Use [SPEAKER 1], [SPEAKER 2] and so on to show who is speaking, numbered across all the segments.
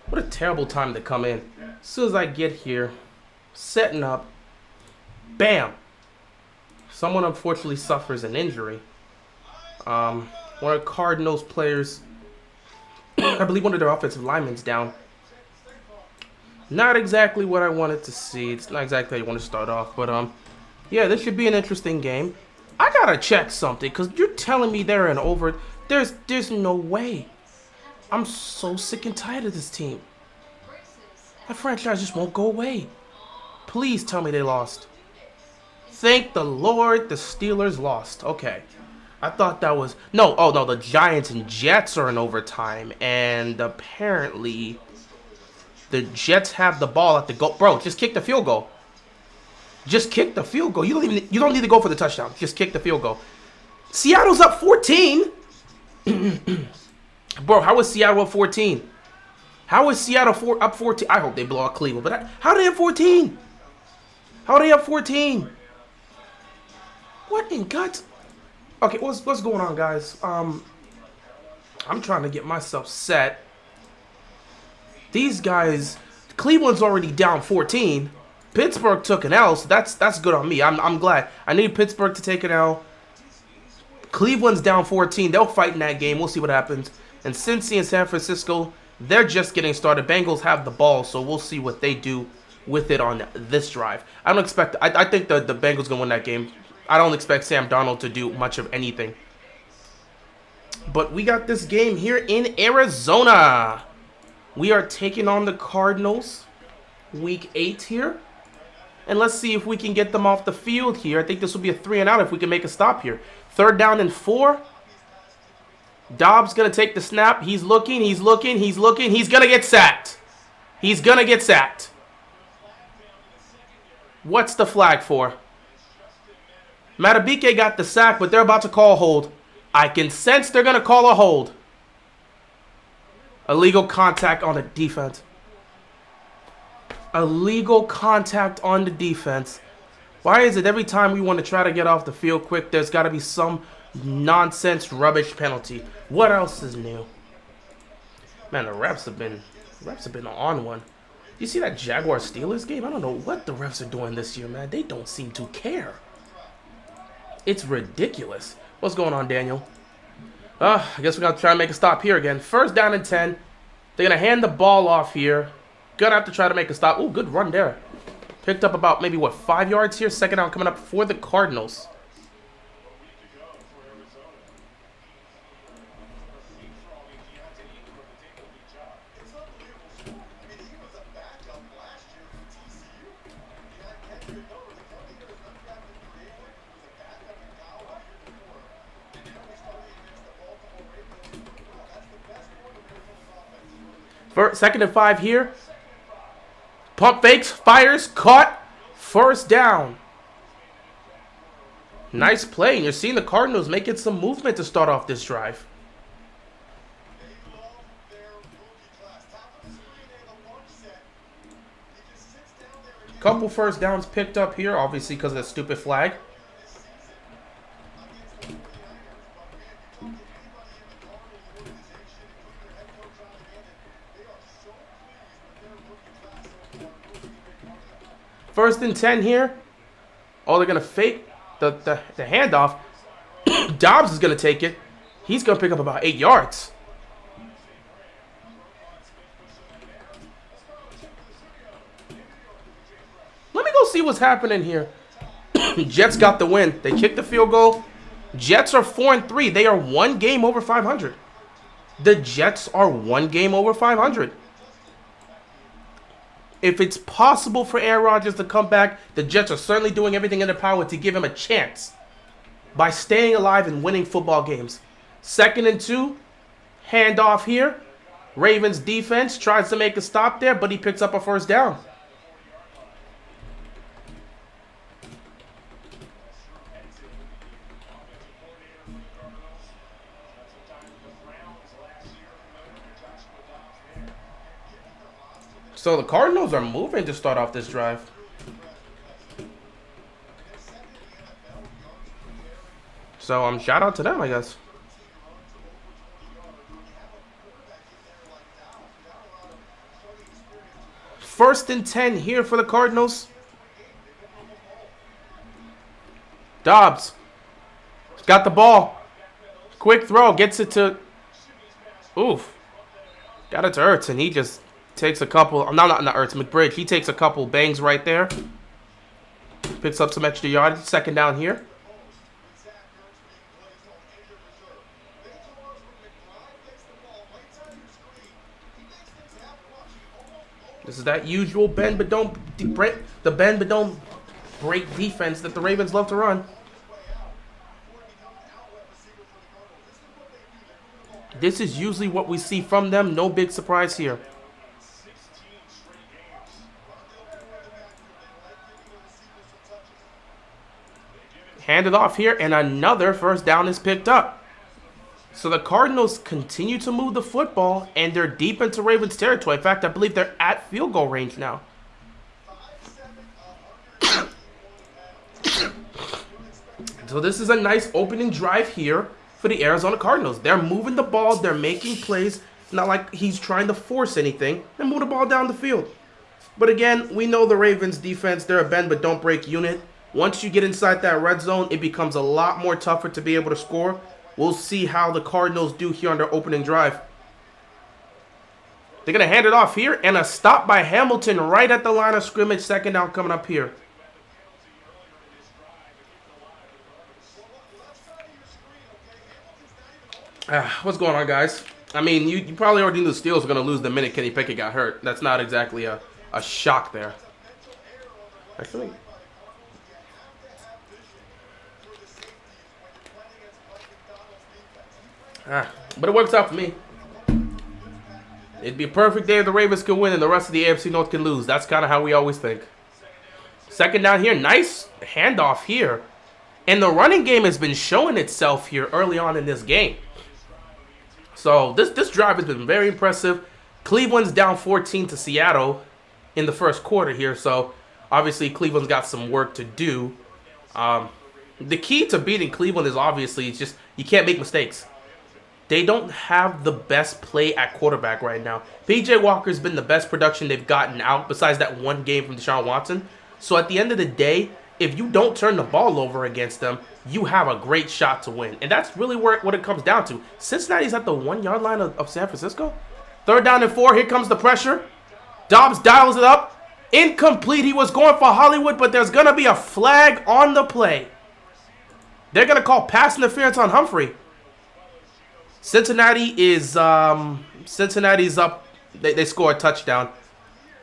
[SPEAKER 1] What a terrible time to come in. As soon as I get here, setting up, bam. Someone unfortunately suffers an injury. One of the Cardinals players, I believe one of their offensive linemen's down. Not exactly what I wanted to see. It's not exactly how you want to start off, but yeah, this should be an interesting game. I gotta check something, because you're telling me they're in over. There's no way. I'm so sick and tired of this team. That franchise just won't go away. Please tell me they lost. Thank the Lord the Steelers lost. Okay. I thought that was... No, oh no, the Giants and Jets are in overtime. And apparently the Jets have the ball at the goal. Bro, just kick the field goal. Just kick the field goal. You don't need to go for the touchdown. Just kick the field goal. Seattle's up 14. Bro, how is Seattle up 14? How is Seattle up 14? I hope they blow out Cleveland. But how are they up 14? How are they up 14? What in guts? Okay, what's going on, guys? I'm trying to get myself set. These guys, Cleveland's already down 14. Pittsburgh took an L, so that's good on me. I'm glad. I need Pittsburgh to take an L. Cleveland's down 14. They'll fight in that game. We'll see what happens. And Cincy and San Francisco, they're just getting started. Bengals have the ball, so we'll see what they do with it on this drive. I don't expect... I think the Bengals going to win that game. I don't expect Sam Darnold to do much of anything. But we got this game here in Arizona. We are taking on the Cardinals. Week 8 here. And let's see if we can get them off the field here. I think this will be a 3-and-out if we can make a stop here. 3rd down and 4. Dobbs going to take the snap. He's looking. He's going to get sacked. He's going to get sacked. What's the flag for? Matabike got the sack, but they're about to call a hold. I can sense they're going to call a hold. Illegal contact on the defense. Illegal contact on the defense. Why is it every time we want to try to get off the field quick, there's got to be some nonsense rubbish penalty? What else is new? Man, the refs have been on one. You see that Jaguars-Steelers game? I don't know what the refs are doing this year, man. They don't seem to care. It's ridiculous. What's going on, Daniel? I guess we're going to try and make a stop here again. 1st down and 10. They're going to hand the ball off here. Going to have to try to make a stop. Ooh, good run there. Picked up about maybe, what, 5 yards here? 2nd down coming up for the Cardinals. First, 2nd and 5 here. Pump fakes, fires, caught. 1st down. Nice play. And you're seeing the Cardinals making some movement to start off this drive. Couple 1st downs picked up here, obviously because of that stupid flag. First and 10 here. Oh, they're going to fake the handoff. Dobbs is going to take it. He's going to pick up about 8 yards. Let me go see what's happening here. Jets got the win. They kicked the field goal. Jets are 4-3. They are 1 game over 500. The Jets are 1 game over 500. If it's possible for Aaron Rodgers to come back, the Jets are certainly doing everything in their power to give him a chance by staying alive and winning football games. 2nd and 2, handoff here. Ravens defense tries to make a stop there, but he picks up a 1st down. So the Cardinals are moving to start off this drive. So shout out to them, I guess. 1st and 10 here for the Cardinals. Dobbs got the ball. Quick throw, gets it to... Oof. Got it to Ertz, and he just takes a couple... No, not Ertz, McBridge. He takes a couple bangs right there. Picks up some extra yardage. 2nd down here. This is that usual bend but don't break defense that the Ravens love to run. This is usually what we see from them. No big surprise here. Hand it off here, and another 1st down is picked up. So the Cardinals continue to move the football, and they're deep into Ravens territory. In fact, I believe they're at field goal range now. So this is a nice opening drive here for the Arizona Cardinals. They're moving the ball. They're making plays. Not like he's trying to force anything. They move the ball down the field. But again, we know the Ravens defense, they're a bend but don't break unit. Once you get inside that red zone, it becomes a lot more tougher to be able to score. We'll see how the Cardinals do here on their opening drive. They're going to hand it off here, and a stop by Hamilton right at the line of scrimmage. 2nd down coming up here. What's going on, guys? I mean, you probably already knew the Steelers were going to lose the minute Kenny Pickett got hurt. That's not exactly a shock there. Actually... but it works out for me. It'd be a perfect day if the Ravens could win and the rest of the AFC North can lose. That's kind of how we always think. 2nd down here. Nice handoff here. And the running game has been showing itself here early on in this game. So this drive has been very impressive. Cleveland's down 14 to Seattle in the 1st quarter here. So obviously Cleveland's got some work to do. The key to beating Cleveland is obviously just you can't make mistakes. They don't have the best play at quarterback right now. P.J. Walker's been the best production they've gotten out besides that one game from Deshaun Watson. So at the end of the day, if you don't turn the ball over against them, you have a great shot to win. And that's really what it comes down to. Cincinnati's at the 1-yard line of San Francisco. 3rd down and 4. Here comes the pressure. Dobbs dials it up. Incomplete. He was going for Hollywood, but there's going to be a flag on the play. They're going to call pass interference on Humphrey. Cincinnati's up. They score a touchdown.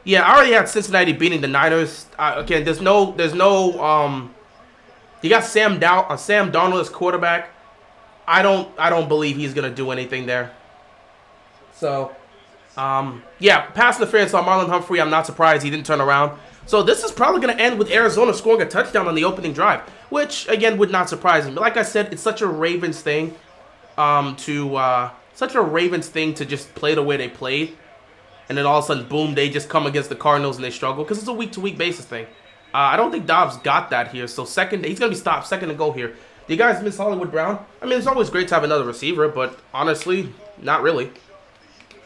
[SPEAKER 1] Yeah, I already had Cincinnati beating the Niners. Again, there's no. You got Sam Darnold as quarterback. I don't believe he's gonna do anything there. So, yeah, pass interference on Marlon Humphrey. I'm not surprised he didn't turn around. So this is probably gonna end with Arizona scoring a touchdown on the opening drive, which again would not surprise me. But like I said, it's such a Ravens thing. Such a Ravens thing to just play the way they played, and then all of a sudden, boom, they just come against the Cardinals and they struggle because it's a week-to-week basis thing. I don't think Dobbs got that here, so he's gonna be stopped. 2nd and goal here. Do you guys miss Hollywood Brown? I mean, it's always great to have another receiver, but honestly, not really.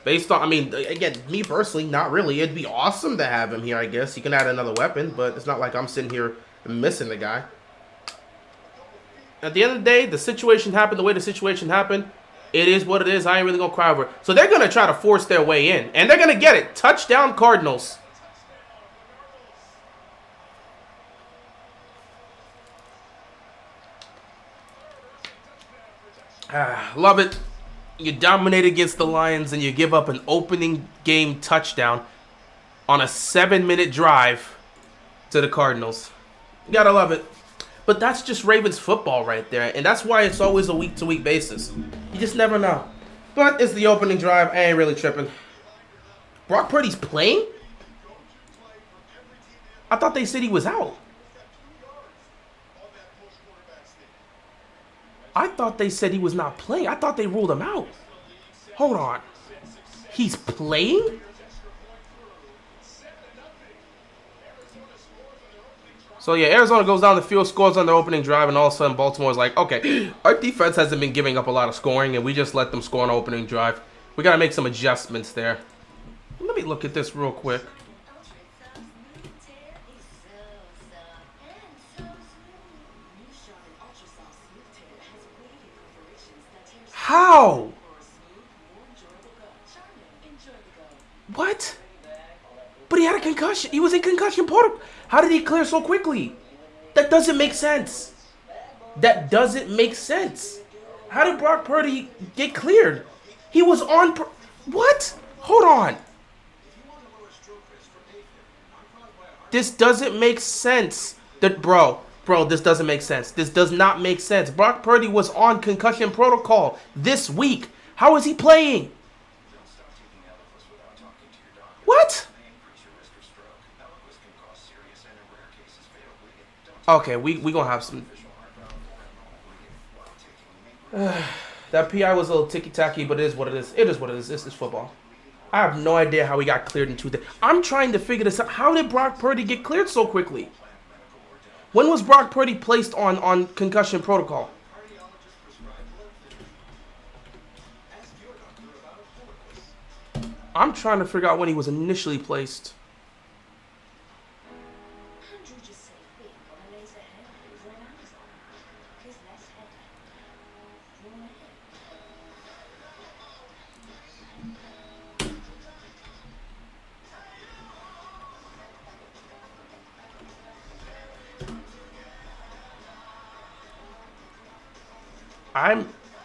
[SPEAKER 1] Based on, I mean, again, me personally, not really. It'd be awesome to have him here, I guess. You can add another weapon, but it's not like I'm sitting here missing the guy. At the end of the day, the situation happened the way the situation happened. It is what it is. I ain't really going to cry over it. So they're going to try to force their way in. And they're going to get it. Touchdown, Cardinals. Love it. You dominate against the Lions and you give up an opening game touchdown on a 7-minute drive to the Cardinals. You got to love it. But that's just Ravens football right there. And that's why it's always a week-to-week basis. You just never know. But it's the opening drive. I ain't really tripping. Brock Purdy's playing? I thought they said he was out. I thought they said he was not playing. I thought they ruled him out. Hold on. He's playing? So, yeah, Arizona goes down the field, scores on their opening drive, and all of a sudden Baltimore's like, okay, our defense hasn't been giving up a lot of scoring, and we just let them score on the opening drive. We got to make some adjustments there. Let me look at this real quick. How? What? But he had a concussion. He was in concussion protocol. How did he clear so quickly? That doesn't make sense. That doesn't make sense. How did Brock Purdy get cleared? He was on... What? Hold on. This doesn't make sense. Bro, this doesn't make sense. This does not make sense. Brock Purdy was on concussion protocol this week. How is he playing? What? Okay, we gonna have some... that PI was a little ticky-tacky, but it is what it is. It is what it is. This is football. I have no idea how he got cleared in 2 days. I'm trying to figure this out. How did Brock Purdy get cleared so quickly? When was Brock Purdy placed on concussion protocol? I'm trying to figure out when he was initially placed.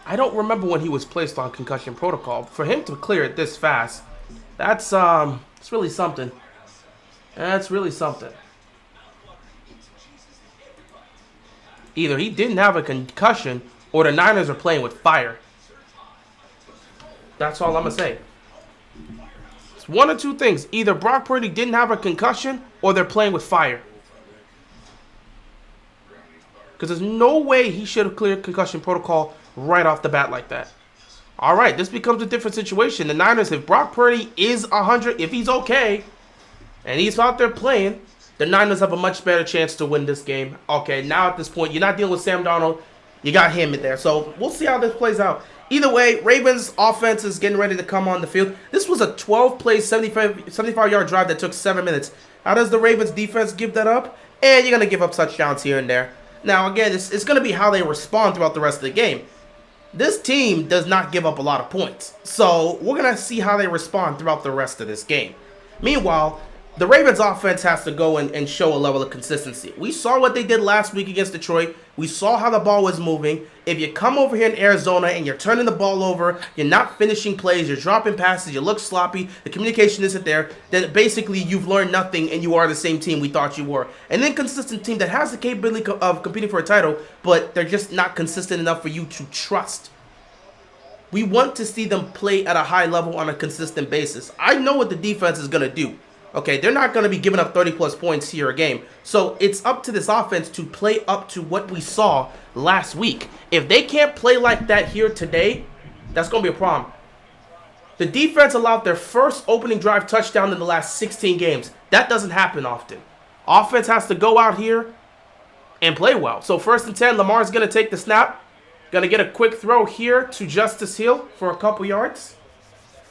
[SPEAKER 1] I don't remember when he was placed on concussion protocol. For him to clear it this fast, that's it's really something. That's really something. Either he didn't have a concussion or the Niners are playing with fire. That's all I'm gonna say. It's one of two things. Either Brock Purdy didn't have a concussion or they're playing with fire. Because there's no way he should have cleared concussion protocol right off the bat like that. All right, this becomes a different situation. The Niners, if Brock Purdy is 100, if he's okay, and he's out there playing, the Niners have a much better chance to win this game. Okay, now at this point, you're not dealing with Sam Darnold. You got him in there. So we'll see how this plays out. Either way, Ravens offense is getting ready to come on the field. This was a 12-play, 75-yard drive that took 7 minutes. How does the Ravens defense give that up? And you're going to give up touchdowns here and there. Now, again, it's going to be how they respond throughout the rest of the game. This team does not give up a lot of points. So we're going to see how they respond throughout the rest of this game. Meanwhile, the Ravens offense has to go and show a level of consistency. We saw what they did last week against Detroit. We saw how the ball was moving. If you come over here in Arizona and you're turning the ball over, you're not finishing plays, you're dropping passes, you look sloppy, the communication isn't there, then basically you've learned nothing and you are the same team we thought you were. An inconsistent team that has the capability of competing for a title, but they're just not consistent enough for you to trust. We want to see them play at a high level on a consistent basis. I know what the defense is going to do. Okay, they're not going to be giving up 30-plus points here a game. So it's up to this offense to play up to what we saw last week. If they can't play like that here today, that's going to be a problem. The defense allowed their first opening drive touchdown in the last 16 games. That doesn't happen often. Offense has to go out here and play well. So 1st and 10, Lamar's going to take the snap. Going to get a quick throw here to Justice Hill for a couple yards.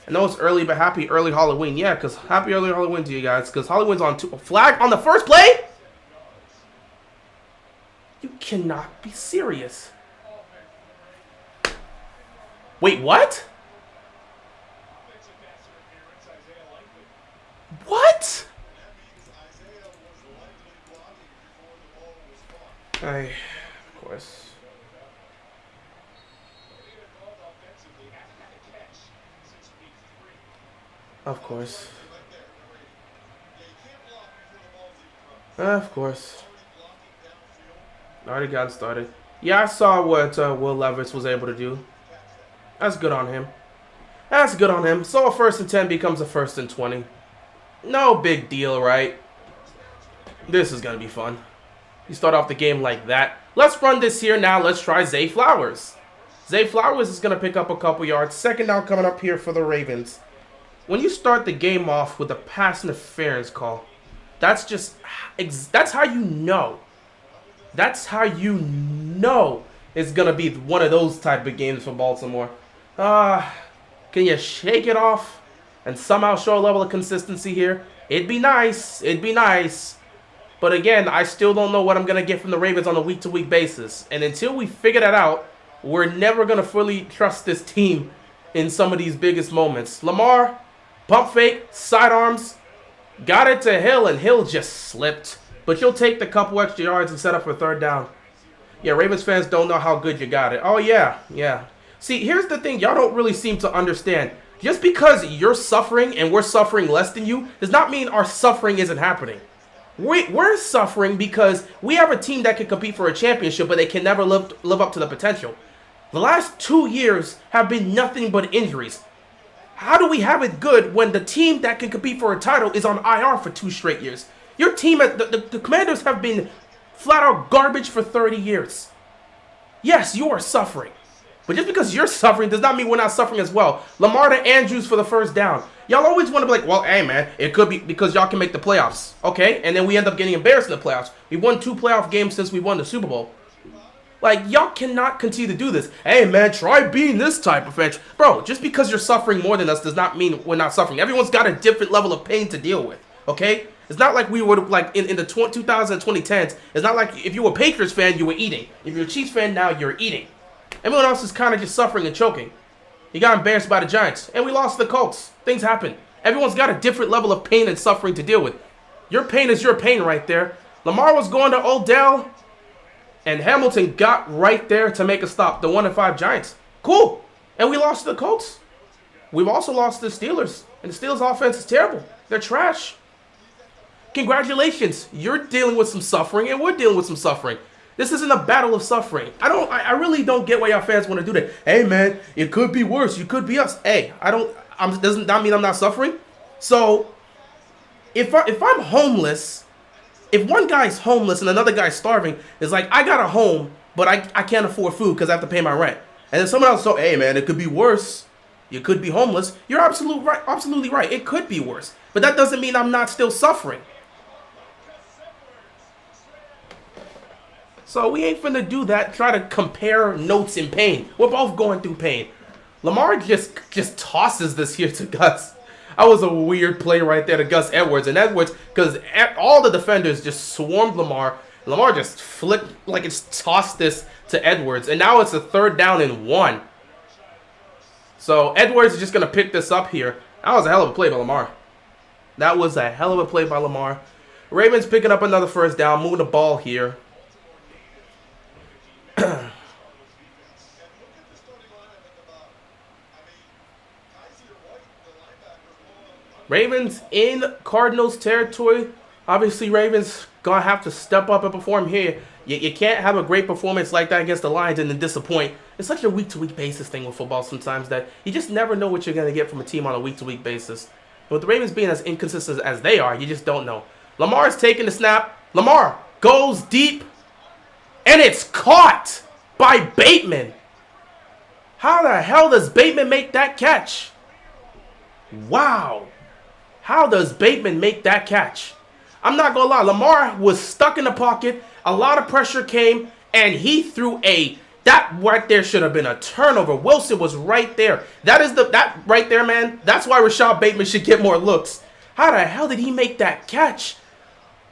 [SPEAKER 1] I know it's early, but happy early Halloween. Yeah, because happy early Halloween to you guys. Because Halloween's on flag on the first play? You cannot be serious. Wait, what? What? Of course. Of course. Of course. Already got started. Yeah, I saw what Will Levis was able to do. That's good on him. That's good on him. So a 1st and 10 becomes a 1st and 20. No big deal, right? This is going to be fun. You start off the game like that. Let's run this here now. Let's try Zay Flowers. Zay Flowers is going to pick up a couple yards. 2nd down coming up here for the Ravens. When you start the game off with a pass interference call, that's how you know. That's how you know it's going to be one of those type of games for Baltimore. Can you shake it off and somehow show a level of consistency here? It'd be nice. It'd be nice. But again, I still don't know what I'm going to get from the Ravens on a week-to-week basis. And until we figure that out, we're never going to fully trust this team in some of these biggest moments. Lamar, pump fake, sidearms, got it to Hill, and Hill just slipped. But you'll take the couple extra yards and set up for third down. Yeah, Ravens fans don't know how good you got it. Oh, yeah. See, here's the thing y'all don't really seem to understand. Just because you're suffering and we're suffering less than you does not mean our suffering isn't happening. We're suffering because we have a team that can compete for a championship, but they can never live up to the potential. The last 2 years have been nothing but injuries. How do we have it good when the team that can compete for a title is on IR for 2 straight years? Your team, the Commanders have been flat out garbage for 30 years. Yes, you are suffering. But just because you're suffering does not mean we're not suffering as well. Lamar to Andrews for the first down. Y'all always want to be like, well, hey, man, it could be because y'all can make the playoffs. Okay? And then we end up getting embarrassed in the playoffs. We won 2 playoff games since we won the Super Bowl. Like, y'all cannot continue to do this. Hey, man, try being this type of fan. Bro, just because you're suffering more than us does not mean we're not suffering. Everyone's got a different level of pain to deal with. Okay? It's not like we were like in the 2000s and 2010s. It's not like if you were a Patriots fan, you were eating. If you're a Chiefs fan now, you're eating. Everyone else is kind of just suffering and choking. You got embarrassed by the Giants, and we lost the Colts. Things happen. Everyone's got a different level of pain and suffering to deal with. Your pain is your pain right there. Lamar was going to Odell, and Hamilton got right there to make a stop. The 1-5 Giants. Cool. And we lost to the Colts. We've also lost to the Steelers, and the Steelers' offense is terrible. They're trash. Congratulations. You're dealing with some suffering, and we're dealing with some suffering. This isn't a battle of suffering. I really don't get why y'all fans want to do that. Hey, man, it could be worse. You could be us. Hey, doesn't that mean I'm not suffering? So, if I'm homeless, if one guy's homeless and another guy's starving, it's like, I got a home, but I can't afford food because I have to pay my rent. And then someone else, hey, man, it could be worse. You could be homeless. You're absolutely right. It could be worse. But that doesn't mean I'm not still suffering. So we ain't finna do that, try to compare notes in pain. We're both going through pain. Lamar just tosses this here to Gus. That was a weird play right there to Gus Edwards. And Edwards, because all the defenders just swarmed Lamar. Lamar just flipped, like it's tossed this to Edwards. And now it's a 3rd down and 1. So Edwards is just going to pick this up here. That was a hell of a play by Lamar. That was a hell of a play by Lamar. Ravens picking up another 1st down, moving the ball here. Ravens in Cardinals territory. Obviously, Ravens gonna have to step up and perform here. You can't have a great performance like that against the Lions and then disappoint. It's such a week-to-week basis thing with football sometimes that you just never know what you're gonna get from a team on a week-to-week basis. But with the Ravens being as inconsistent as they are, you just don't know. Lamar's taking the snap. Lamar goes deep. And it's caught by Bateman. How the hell does Bateman make that catch? Wow. How does Bateman make that catch? I'm not going to lie. Lamar was stuck in the pocket. A lot of pressure came, and he threw that right there should have been a turnover. Wilson was right there. That right there, man. That's why Rashad Bateman should get more looks. How the hell did he make that catch?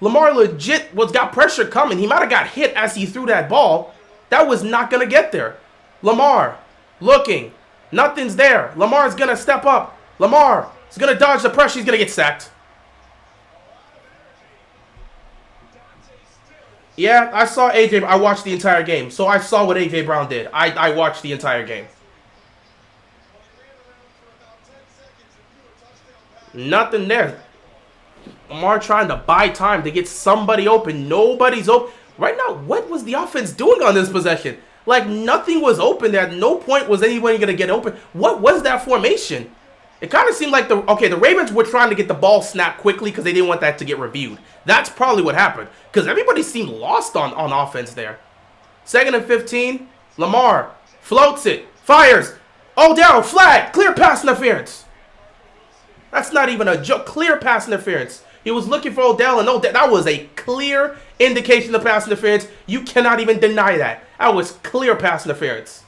[SPEAKER 1] Lamar legit got pressure coming. He might have got hit as he threw that ball. That was not going to get there. Lamar looking. Nothing's there. Lamar's going to step up. Lamar is going to dodge the pressure. He's going to get sacked. Yeah, I saw AJ. I watched the entire game. So I saw what AJ Brown did. I watched the entire game. Nothing there. Lamar trying to buy time to get somebody open. Nobody's open. Right now, what was the offense doing on this possession? Like, nothing was open there. At no point was anybody going to get open. What was that formation? It kind of seemed like the Ravens were trying to get the ball snapped quickly because they didn't want that to get reviewed. That's probably what happened because everybody seemed lost on offense there. 2nd and 15. Lamar floats it. Fires. Odell, flag. Clear pass interference. That's not even a joke. Clear pass interference. He was looking for Odell, and that was a clear indication of pass interference. You cannot even deny that. That was clear pass interference.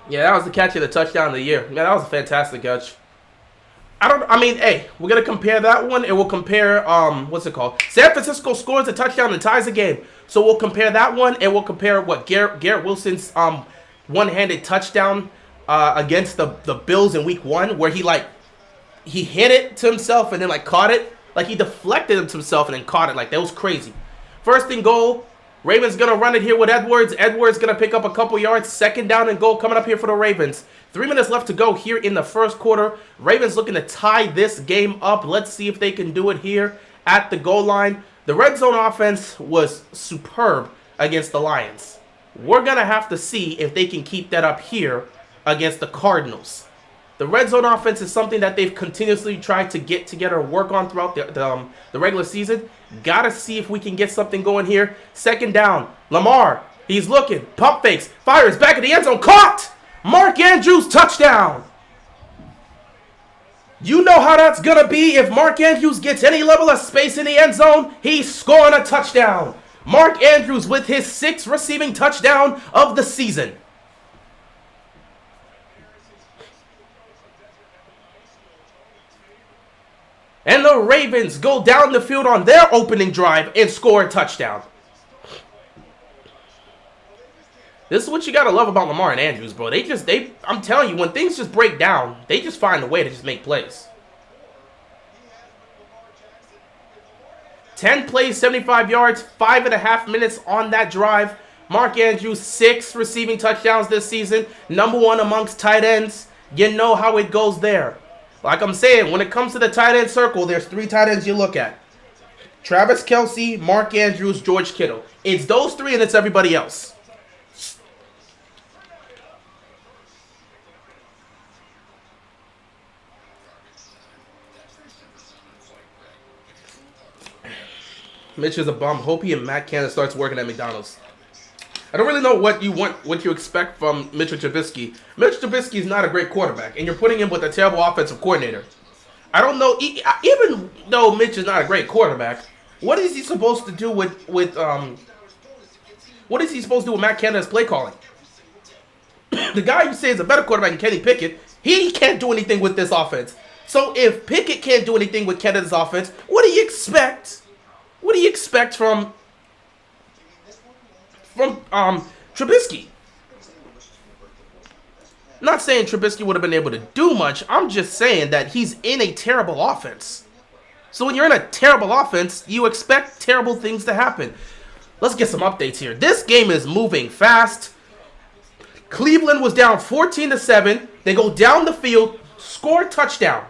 [SPEAKER 1] Yeah, that was the catch of the touchdown of the year. Man, that was a fantastic catch. I mean, hey, we're gonna compare that one, and we'll compare what's it called? San Francisco scores a touchdown and ties a game. So we'll compare that one, and we'll compare what Garrett Wilson's one-handed touchdown against the Bills in Week 1, where he hit it to himself and then like caught it, like he deflected it to himself and then caught it. Like that was crazy. First and goal. Ravens gonna run it here with Edwards. Edwards gonna pick up a couple yards. Second down and goal coming up here for the Ravens. 3 minutes left to go here in the first quarter. Ravens looking to tie this game up. Let's see if they can do it here at the goal line. The red zone offense was superb against the Lions. We're gonna have to see if they can keep that up here against the Cardinals. The red zone offense is something that they've continuously tried to get together and work on throughout the regular season. Gotta see if we can get something going here. Second down. Lamar, he's looking. Pump fakes. Fires back in the end zone. Caught! Mark Andrews, touchdown! You know how that's gonna be if Mark Andrews gets any level of space in the end zone. He's scoring a touchdown. Mark Andrews with his 6th receiving touchdown of the season. And the Ravens go down the field on their opening drive and score a touchdown. This is what you gotta love about Lamar and Andrews, bro. I'm telling you, when things just break down, they just find a way to just make plays. 10 plays, 75 yards, 5.5 minutes on that drive. Mark Andrews, 6 receiving touchdowns this season. #1 amongst tight ends. You know how it goes there. Like I'm saying, when it comes to the tight end circle, there's 3 tight ends you look at. Travis Kelce, Mark Andrews, George Kittle. It's those 3 and it's everybody else. Mitch is a bum. Hope he and Matt Canada starts working at McDonald's. I don't really know what you expect from Mitchell Trubisky. Mitch Trubisky is not a great quarterback, and you're putting him with a terrible offensive coordinator. I don't know, even though Mitch is not a great quarterback, what is he supposed to do with Matt Canada's play calling? The guy you say is a better quarterback than Kenny Pickett, he can't do anything with this offense. So if Pickett can't do anything with Canada's offense, what do you expect? What do you expect from Trubisky? Not saying Trubisky would have been able to do much. I'm just saying that he's in a terrible offense. So when you're in a terrible offense, you expect terrible things to happen. Let's get some updates here. This game is moving fast. Cleveland was down 14-7. They go down the field, score a touchdown.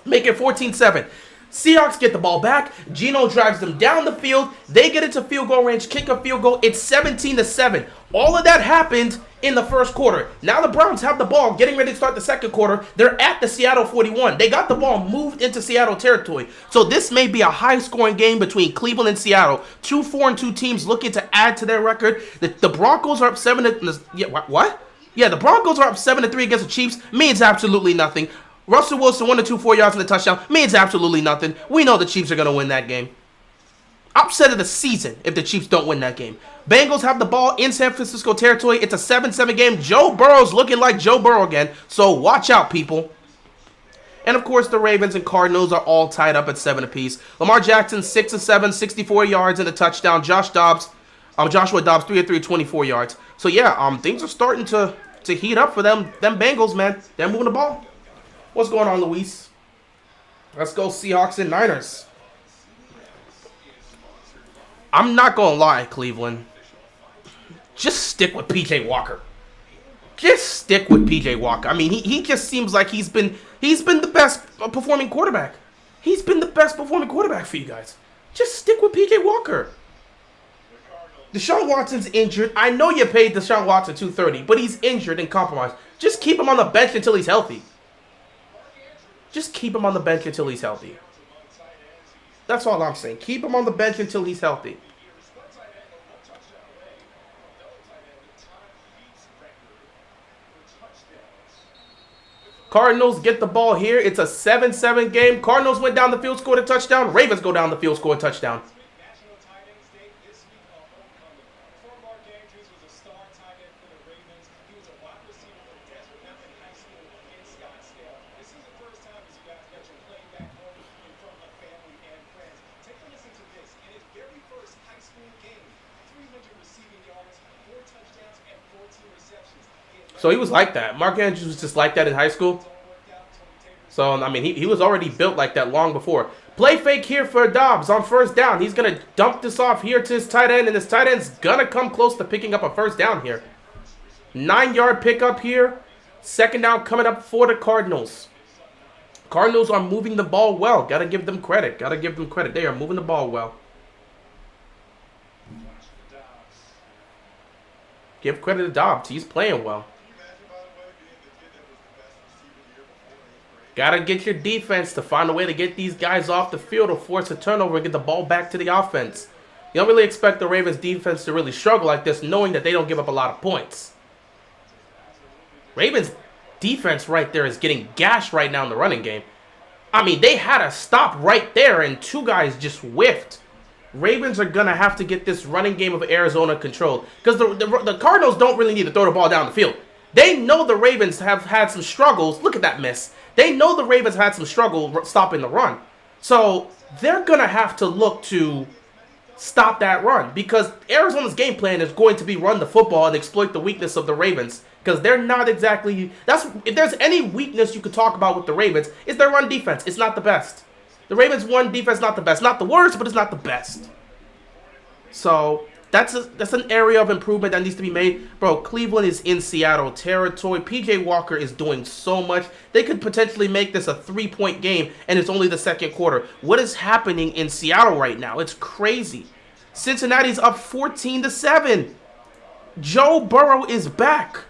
[SPEAKER 1] Make it 14-7. Seahawks get the ball back. Geno drives them down the field. They get into field goal range, kick a field goal. It's 17-7. All of that happened in the first quarter. Now the Browns have the ball, getting ready to start the second quarter. They're at the Seattle 41. They got the ball moved into Seattle territory. So this may be a high-scoring game between Cleveland and Seattle. 2 4-2 teams looking to add to their record. The Broncos are up 7 to... Yeah, what? Yeah, the Broncos are up 7-3 against the Chiefs. Means absolutely nothing. Russell Wilson 1 2 4 yards in the touchdown means absolutely nothing. We know the Chiefs are going to win that game. Upset of the season if the Chiefs don't win that game. Bengals have the ball in San Francisco territory. It's a 7-7 game. Joe Burrow's looking like Joe Burrow again, so watch out, people. And, of course, the Ravens and Cardinals are all tied up at 7 apiece. Lamar Jackson, 6-7, 64 yards and a touchdown. Joshua Dobbs, 3 3, 24 yards. So, yeah, things are starting to heat up for them Bengals, man. They're moving the ball. What's going on, Luis? Let's go Seahawks and Niners. I'm not going to lie, Cleveland. Just stick with P.J. Walker. Just stick with P.J. Walker. I mean, he just seems like he's been the best performing quarterback. He's been the best performing quarterback for you guys. Just stick with P.J. Walker. Deshaun Watson's injured. I know you paid Deshaun Watson $230, but he's injured and compromised. Just keep him on the bench until he's healthy. Just keep him on the bench until he's healthy. That's all I'm saying. Keep him on the bench until he's healthy. Cardinals get the ball here. It's a 7-7 game. Cardinals went down the field, scored a touchdown. Ravens go down the field, score a touchdown. So he was like that. Mark Andrews was just like that in high school. So, I mean, he was already built like that long before. Play fake here for Dobbs on first down. He's going to dump this off here to his tight end, and his tight end's going to come close to picking up a first down here. 9-yard pickup here. Second down coming up for the Cardinals. Cardinals are moving the ball well. Got to give them credit. Got to give them credit. They are moving the ball well. Give credit to Dobbs. He's playing well. Got to get your defense to find a way to get these guys off the field or force a turnover and get the ball back to the offense. You don't really expect the Ravens defense to really struggle like this, knowing that they don't give up a lot of points. Ravens defense right there is getting gashed right now in the running game. I mean, they had a stop right there and two guys just whiffed. Ravens are going to have to get this running game of Arizona controlled because the Cardinals don't really need to throw the ball down the field. They know the Ravens have had some struggles. Look at that miss. They know the Ravens had some struggle stopping the run. So they're going to have to look to stop that run because Arizona's game plan is going to be run the football and exploit the weakness of the Ravens because they're not exactly... If there's any weakness you could talk about with the Ravens, it's their run defense. It's not the best. The Ravens' run defense is not the best. Not the worst, but it's not the best. So that's an area of improvement that needs to be made. Bro, Cleveland is in Seattle territory. P.J. Walker is doing so much. They could potentially make this a 3-point game, and it's only the second quarter. What is happening in Seattle right now? It's crazy. Cincinnati's up 14-7. Joe Burrow is back.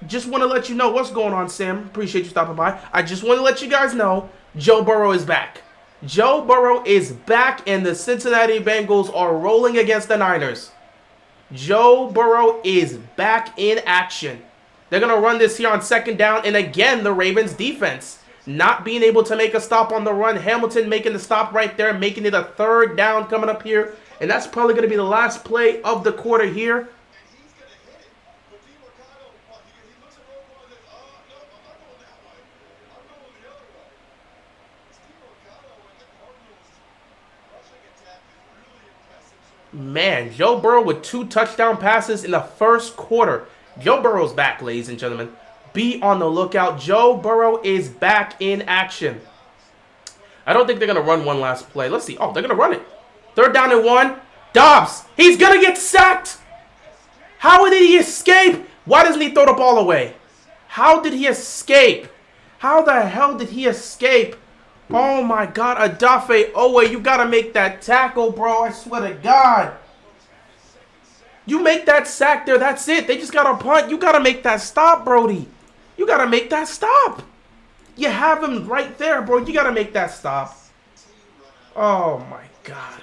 [SPEAKER 1] Just want to let you know what's going on, Sam. Appreciate you stopping by. I just want to let you guys know Joe Burrow is back. Joe Burrow is back, and the Cincinnati Bengals are rolling against the Niners. Joe Burrow is back in action. They're going to run this here on second down, and again, the Ravens defense not being able to make a stop on the run. Hamilton making the stop right there, making it a third down coming up here, and that's probably going to be the last play of the quarter here. Man, Joe Burrow with 2 touchdown passes in the first quarter. Joe Burrow's back, ladies and gentlemen. Be on the lookout. Joe Burrow is back in action. I don't think they're going to run one last play. Let's see. Oh, they're going to run it. Third down and 1. Dobbs. He's going to get sacked. How did he escape? Why doesn't he throw the ball away? How did he escape? How the hell did he escape? Oh my God, Adafe Owe, you gotta make that tackle, bro. I swear to God. You make that sack there, that's it. They just gotta punt. You gotta make that stop, Brody. You gotta make that stop. You have him right there, bro. You gotta make that stop. Oh my God.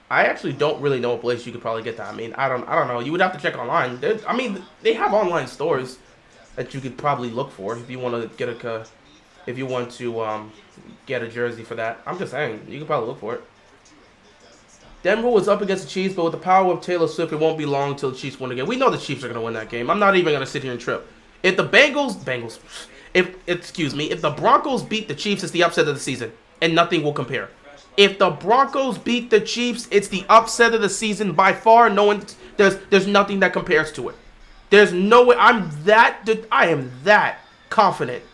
[SPEAKER 1] I actually don't really know a place you could probably get that. I mean, I don't know. You would have to check online. They have online stores that you could probably look for if you want to get get a jersey for that. I'm just saying, you could probably look for it. Denver was up against the Chiefs, but with the power of Taylor Swift, it won't be long until the Chiefs win again. We know the Chiefs are going to win that game. I'm not even going to sit here and trip. If the if the Broncos beat the Chiefs, it's the upset of the season, and nothing will compare. If the Broncos beat the Chiefs, it's the upset of the season by far. There's nothing that compares to it. There's no way. I am that confident.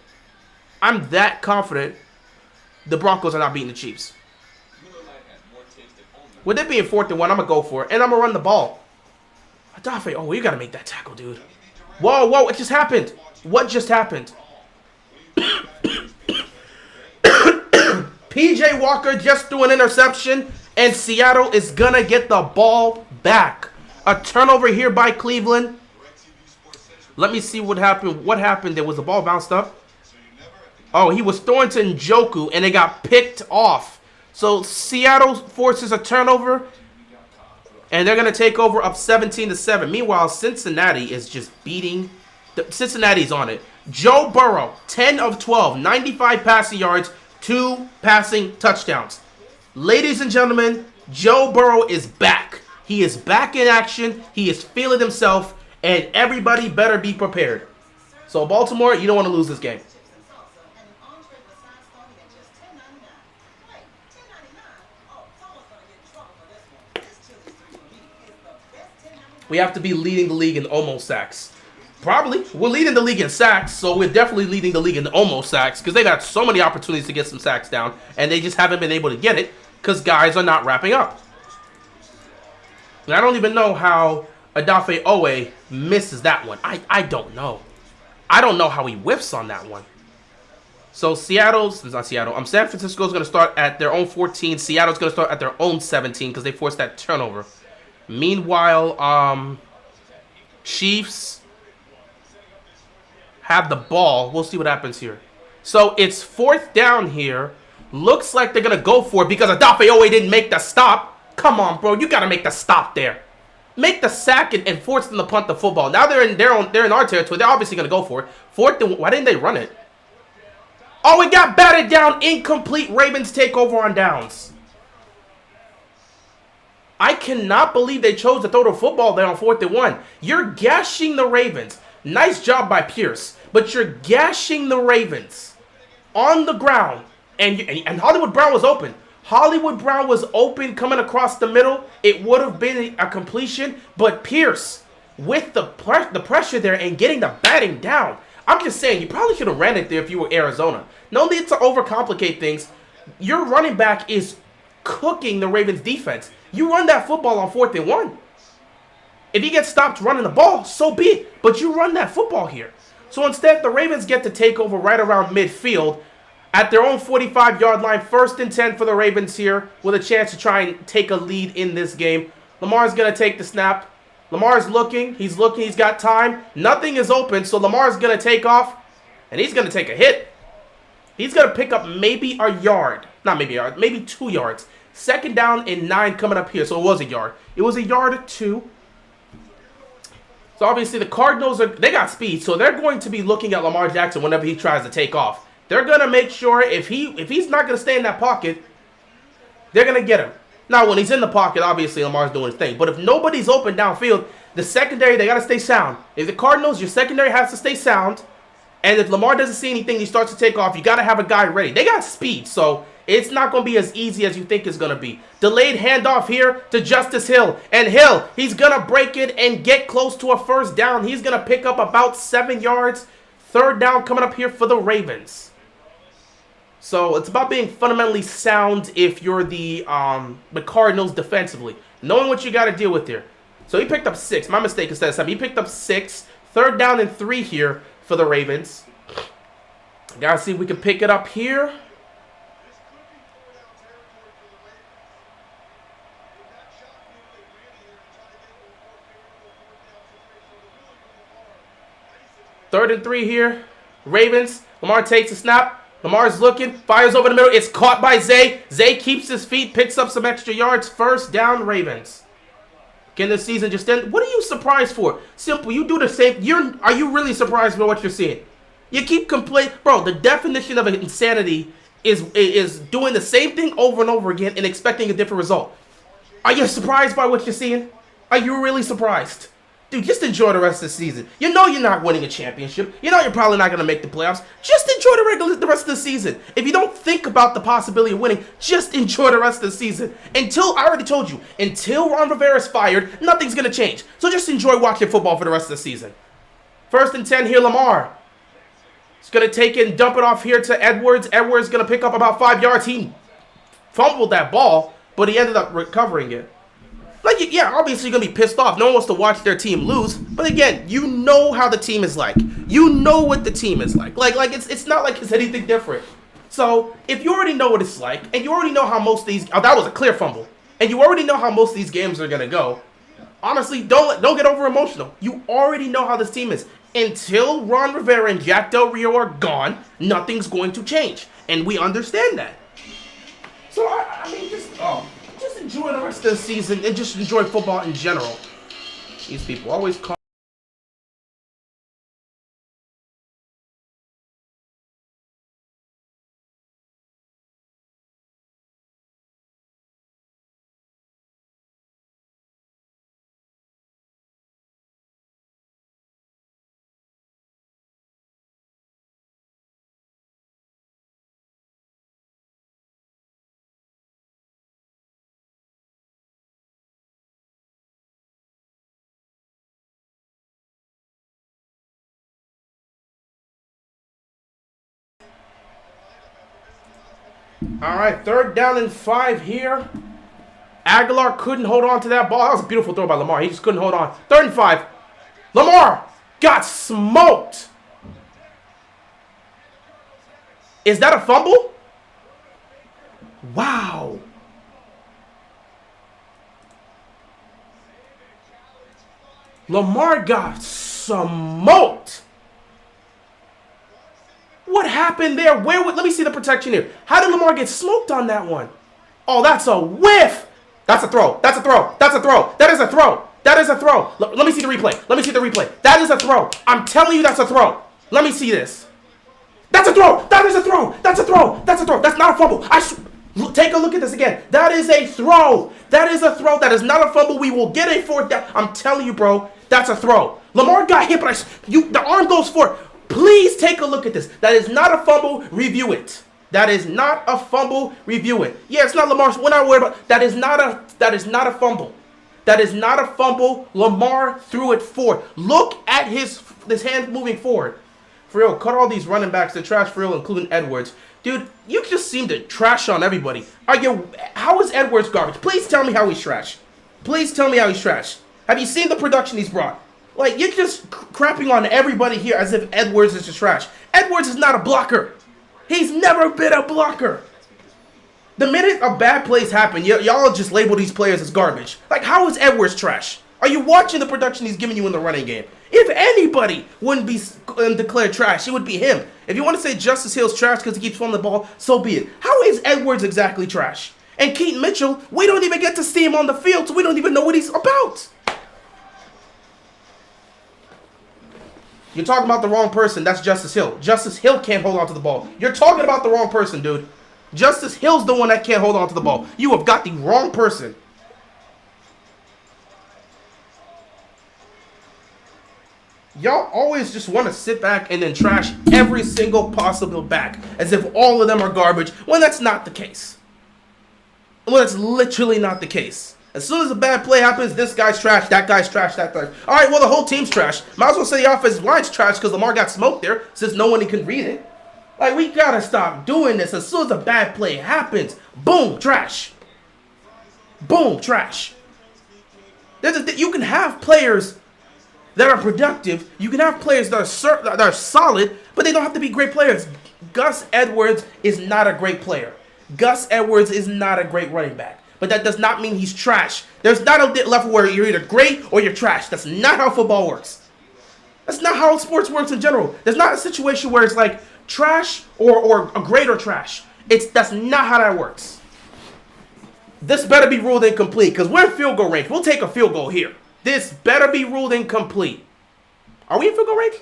[SPEAKER 1] I'm that confident the Broncos are not beating the Chiefs. With it being 4th and 1, I'm going to go for it. And I'm going to run the ball. Adafe, oh, you got to make that tackle, dude. Whoa, what just happened? What just happened? P.J. Walker just threw an interception, and Seattle is going to get the ball back. A turnover here by Cleveland. Let me see what happened. What happened? There was the ball bounced up. Oh, he was throwing to Njoku, and it got picked off. So Seattle forces a turnover, and they're going to take over up 17-7. Meanwhile, Cincinnati is just beating. Cincinnati's on it. Joe Burrow, 10 of 12, 95 passing yards, 2 passing touchdowns. Ladies and gentlemen, Joe Burrow is back. He is back in action. He is feeling himself. And everybody better be prepared. So, Baltimore, you don't want to lose this game. We have to be leading the league in almost sacks. Probably. We're leading the league in sacks, so we're definitely leading the league in almost sacks because they've had so many opportunities to get some sacks down, and they just haven't been able to get it because guys are not wrapping up. And I don't even know how Adafe Owe misses that one. I don't know. I don't know how he whiffs on that one. So San Francisco's going to start at their own 14. Seattle's going to start at their own 17 because they forced that turnover. Meanwhile, Chiefs have the ball. We'll see what happens here. So it's 4th down here. Looks like they're going to go for it because Adafe Owe didn't make the stop. Come on, bro. You got to make the stop there. Make the sack and force them to punt the football. Now they're in our territory. They're obviously going to go for it. 4th and why didn't they run it? Oh, it got batted down. Incomplete. Ravens take over on downs. I cannot believe they chose to throw the football there on 4th and 1. You're gashing the Ravens. Nice job by Pierce. But you're gashing the Ravens on the ground. And Hollywood Brown was open. Hollywood Brown was open coming across the middle. It would have been a completion. But Pierce, with the pressure there and getting the batting down, I'm just saying, you probably should have ran it there if you were Arizona. No need to overcomplicate things. Your running back is cooking the Ravens defense. You run that football on 4th and 1. If he gets stopped running the ball, so be it. But you run that football here. So instead, the Ravens get to take over right around midfield at their own 45-yard line. 1st and 10 for the Ravens here with a chance to try and take a lead in this game. Lamar's going to take the snap. Lamar's looking. He's looking. He's got time. Nothing is open, so Lamar's going to take off, and he's going to take a hit. He's going to pick up maybe a yard. Not maybe a yard. Maybe 2 yards. 2nd down and 9 coming up here, so it was a yard. It was a yard or 2. So obviously the Cardinals, they got speed, so they're going to be looking at Lamar Jackson whenever he tries to take off. They're going to make sure if he's not going to stay in that pocket, they're going to get him. Now, when he's in the pocket, obviously Lamar's doing his thing. But if nobody's open downfield, the secondary, they got to stay sound. If the Cardinals, your secondary has to stay sound. And if Lamar doesn't see anything, he starts to take off, you got to have a guy ready. They got speed, so it's not going to be as easy as you think it's going to be. Delayed handoff here to Justice Hill. And Hill, he's going to break it and get close to a 1st down. He's going to pick up about 7 yards. 3rd down coming up here for the Ravens. So it's about being fundamentally sound if you're the Cardinals defensively. Knowing what you got to deal with here. So he picked up 6. My mistake instead of 7. He picked up 6. 3rd down and 3 here for the Ravens. Got to see if we can pick it up here. Third and 3 here. Ravens. Lamar takes a snap. Lamar's looking, fires over the middle. It's caught by Zay. Zay keeps his feet, picks up some extra yards. 1st down, Ravens. Can the season just end? What are you surprised for? Simple, you do the same. Are you really surprised by what you're seeing? You keep complaining. Bro, the definition of insanity is doing the same thing over and over again and expecting a different result. Are you surprised by what you're seeing? Are you really surprised? Dude, just enjoy the rest of the season. You know you're not winning a championship. You know you're probably not going to make the playoffs. Just enjoy the rest of the season. If you don't think about the possibility of winning, just enjoy the rest of the season. I already told you, until Ron Rivera is fired, nothing's going to change. So just enjoy watching football for the rest of the season. 1st and 10 here, Lamar. He's going to take it and dump it off here to Edwards. Edwards going to pick up about 5 yards. He fumbled that ball, but he ended up recovering it. Like, yeah, obviously you're going to be pissed off. No one wants to watch their team lose. But again, you know how the team is like. You know what the team is like. Like it's not like it's anything different. So, if you already know what it's like, and you already know how most of these... Oh, that was a clear fumble. And you already know how most of these games are going to go. Honestly, don't get over emotional. You already know how this team is. Until Ron Rivera and Jack Del Rio are gone, nothing's going to change. And we understand that. So, I mean, just enjoy the rest of the season and just enjoy football in general. These people always call All right, 3rd down and 5 here. Aguilar couldn't hold on to that ball. That was a beautiful throw by Lamar. He just couldn't hold on. 3rd and 5. Lamar got smoked. Is that a fumble? Wow. Lamar got smoked. What happened there? Let me see the protection here. How did Lamar get smoked on that one? Oh, that's a whiff. That's a throw. That's a throw. That's a throw. That is a throw. That is a throw. Let me see the replay. Let me see the replay. That is a throw. I'm telling you that's a throw. Let me see this. That's a throw. That is a throw. That's a throw. That's a throw. That's not a fumble. Take a look at this again. That is a throw. That is a throw. That is not a fumble. We will get a 4th down. I'm telling you, bro. That's a throw. Lamar got hit, but the arm goes forward. Please take a look at this. That is not a fumble. Review it. That is not a fumble. Review it. Yeah, it's not Lamar. We're not worried about. That is not a fumble. That is not a fumble. Lamar threw it forward. Look at his hands moving forward. For real, cut all these running backs to trash for real, including Edwards. Dude, you just seem to trash on everybody. How is Edwards garbage? Please tell me how he's trash. Please tell me how he's trash. Have you seen the production he's brought? Like, you're just crapping on everybody here as if Edwards is just trash. Edwards is not a blocker. He's never been a blocker. The minute a bad plays happen, y'all just label these players as garbage. Like, how is Edwards trash? Are you watching the production he's giving you in the running game? If anybody wouldn't be declared trash, it would be him. If you want to say Justice Hill's trash because he keeps fumbling the ball, so be it. How is Edwards exactly trash? And Keaton Mitchell, we don't even get to see him on the field, so we don't even know what he's about. You're talking about the wrong person. That's Justice Hill. Justice Hill can't hold on to the ball. You're talking about the wrong person, dude. Justice Hill's the one that can't hold on to the ball. You have got the wrong person. Y'all always just want to sit back and then trash every single possible back as if all of them are garbage when that's not the case. When that's literally not the case. As soon as a bad play happens, this guy's trash, that guy's trash, that guy's... All right, well, the whole team's trash. Might as well say the offensive line's trash because Lamar got smoked there since no one can read it. Like, we got to stop doing this. As soon as a bad play happens, boom, trash. Boom, trash. You can have players that are productive. You can have players that are solid, but they don't have to be great players. Gus Edwards is not a great player. Gus Edwards is not a great running back. But that does not mean he's trash. There's not a level where you're either great or you're trash. That's not how football works. That's not how sports works in general. There's not a situation where it's like trash or a great or trash. That's not how that works. This better be ruled incomplete because we're in field goal range. We'll take a field goal here. This better be ruled incomplete. Are we in field goal range?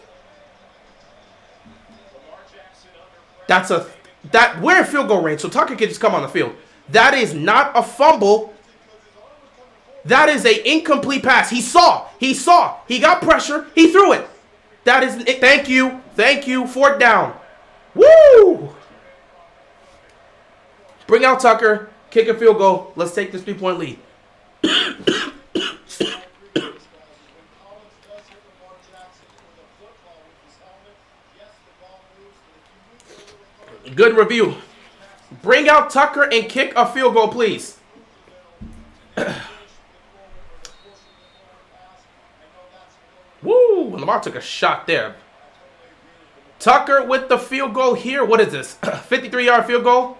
[SPEAKER 1] We're in field goal range, so Tucker can just come on the field. That is not a fumble. That is an incomplete pass. He saw. He got pressure. He threw it. That is it. Thank you. 4th down. Woo! Bring out Tucker. Kick a field goal. Let's take this 3-point lead. Good review. Bring out Tucker and kick a field goal, please. Woo! Lamar took a shot there. Tucker with the field goal here. What is this? 53-yard field goal?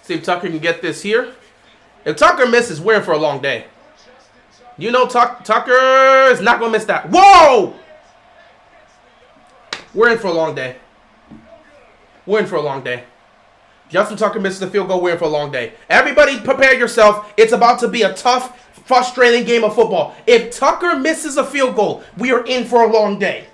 [SPEAKER 1] See if Tucker can get this here. If Tucker misses, we're in for a long day. You know Tucker is not going to miss that. Whoa! We're in for a long day. We're in for a long day. Justin Tucker misses the field goal. We're in for a long day. Everybody prepare yourself. It's about to be a tough, frustrating game of football. If Tucker misses a field goal, we are in for a long day.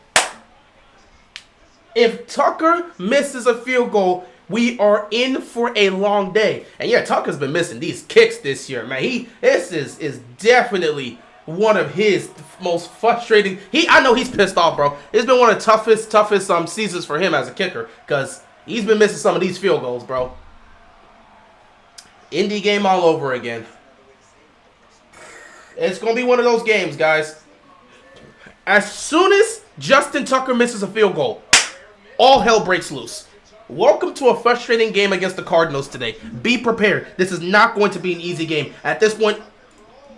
[SPEAKER 1] If Tucker misses a field goal, we are in for a long day. And yeah, Tucker's been missing these kicks this year, man. This is definitely one of his most frustrating. I know he's pissed off, bro. It's been one of the toughest seasons for him as a kicker because he's been missing some of these field goals, bro. Indie game all over again. It's going to be one of those games, guys. As soon as Justin Tucker misses a field goal, all hell breaks loose. Welcome to a frustrating game against the Cardinals today. Be prepared. This is not going to be an easy game. At this point,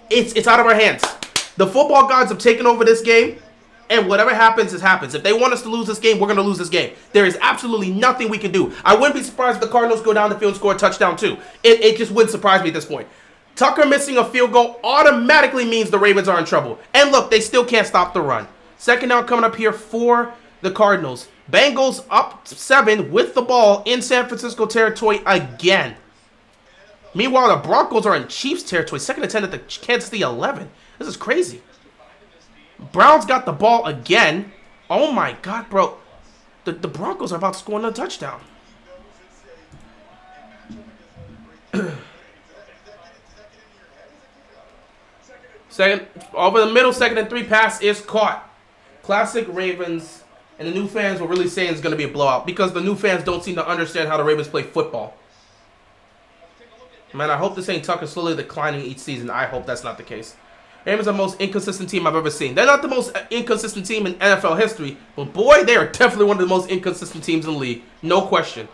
[SPEAKER 1] it's out of our hands. The football gods have taken over this game, and whatever happens, happens. If they want us to lose this game, we're going to lose this game. There is absolutely nothing we can do. I wouldn't be surprised if the Cardinals go down the field and score a touchdown too. It just wouldn't surprise me at this point. Tucker missing a field goal automatically means the Ravens are in trouble. And look, they still can't stop the run. Second down coming up here for the Cardinals. Bengals up 7 with the ball in San Francisco territory again. Meanwhile, the Broncos are in Chiefs territory. Second and 10 at the Kansas City 11. This is crazy. Browns got the ball again. Oh my God, bro. The Broncos are about to score another touchdown. Second, over the middle, 2nd and 3 pass is caught. Classic Ravens. And the new fans were really saying it's going to be a blowout because the new fans don't seem to understand how the Ravens play football. Man, I hope this ain't Tucker slowly declining each season. I hope that's not the case. Ravens are the most inconsistent team I've ever seen. They're not the most inconsistent team in NFL history, but boy, they are definitely one of the most inconsistent teams in the league. No question.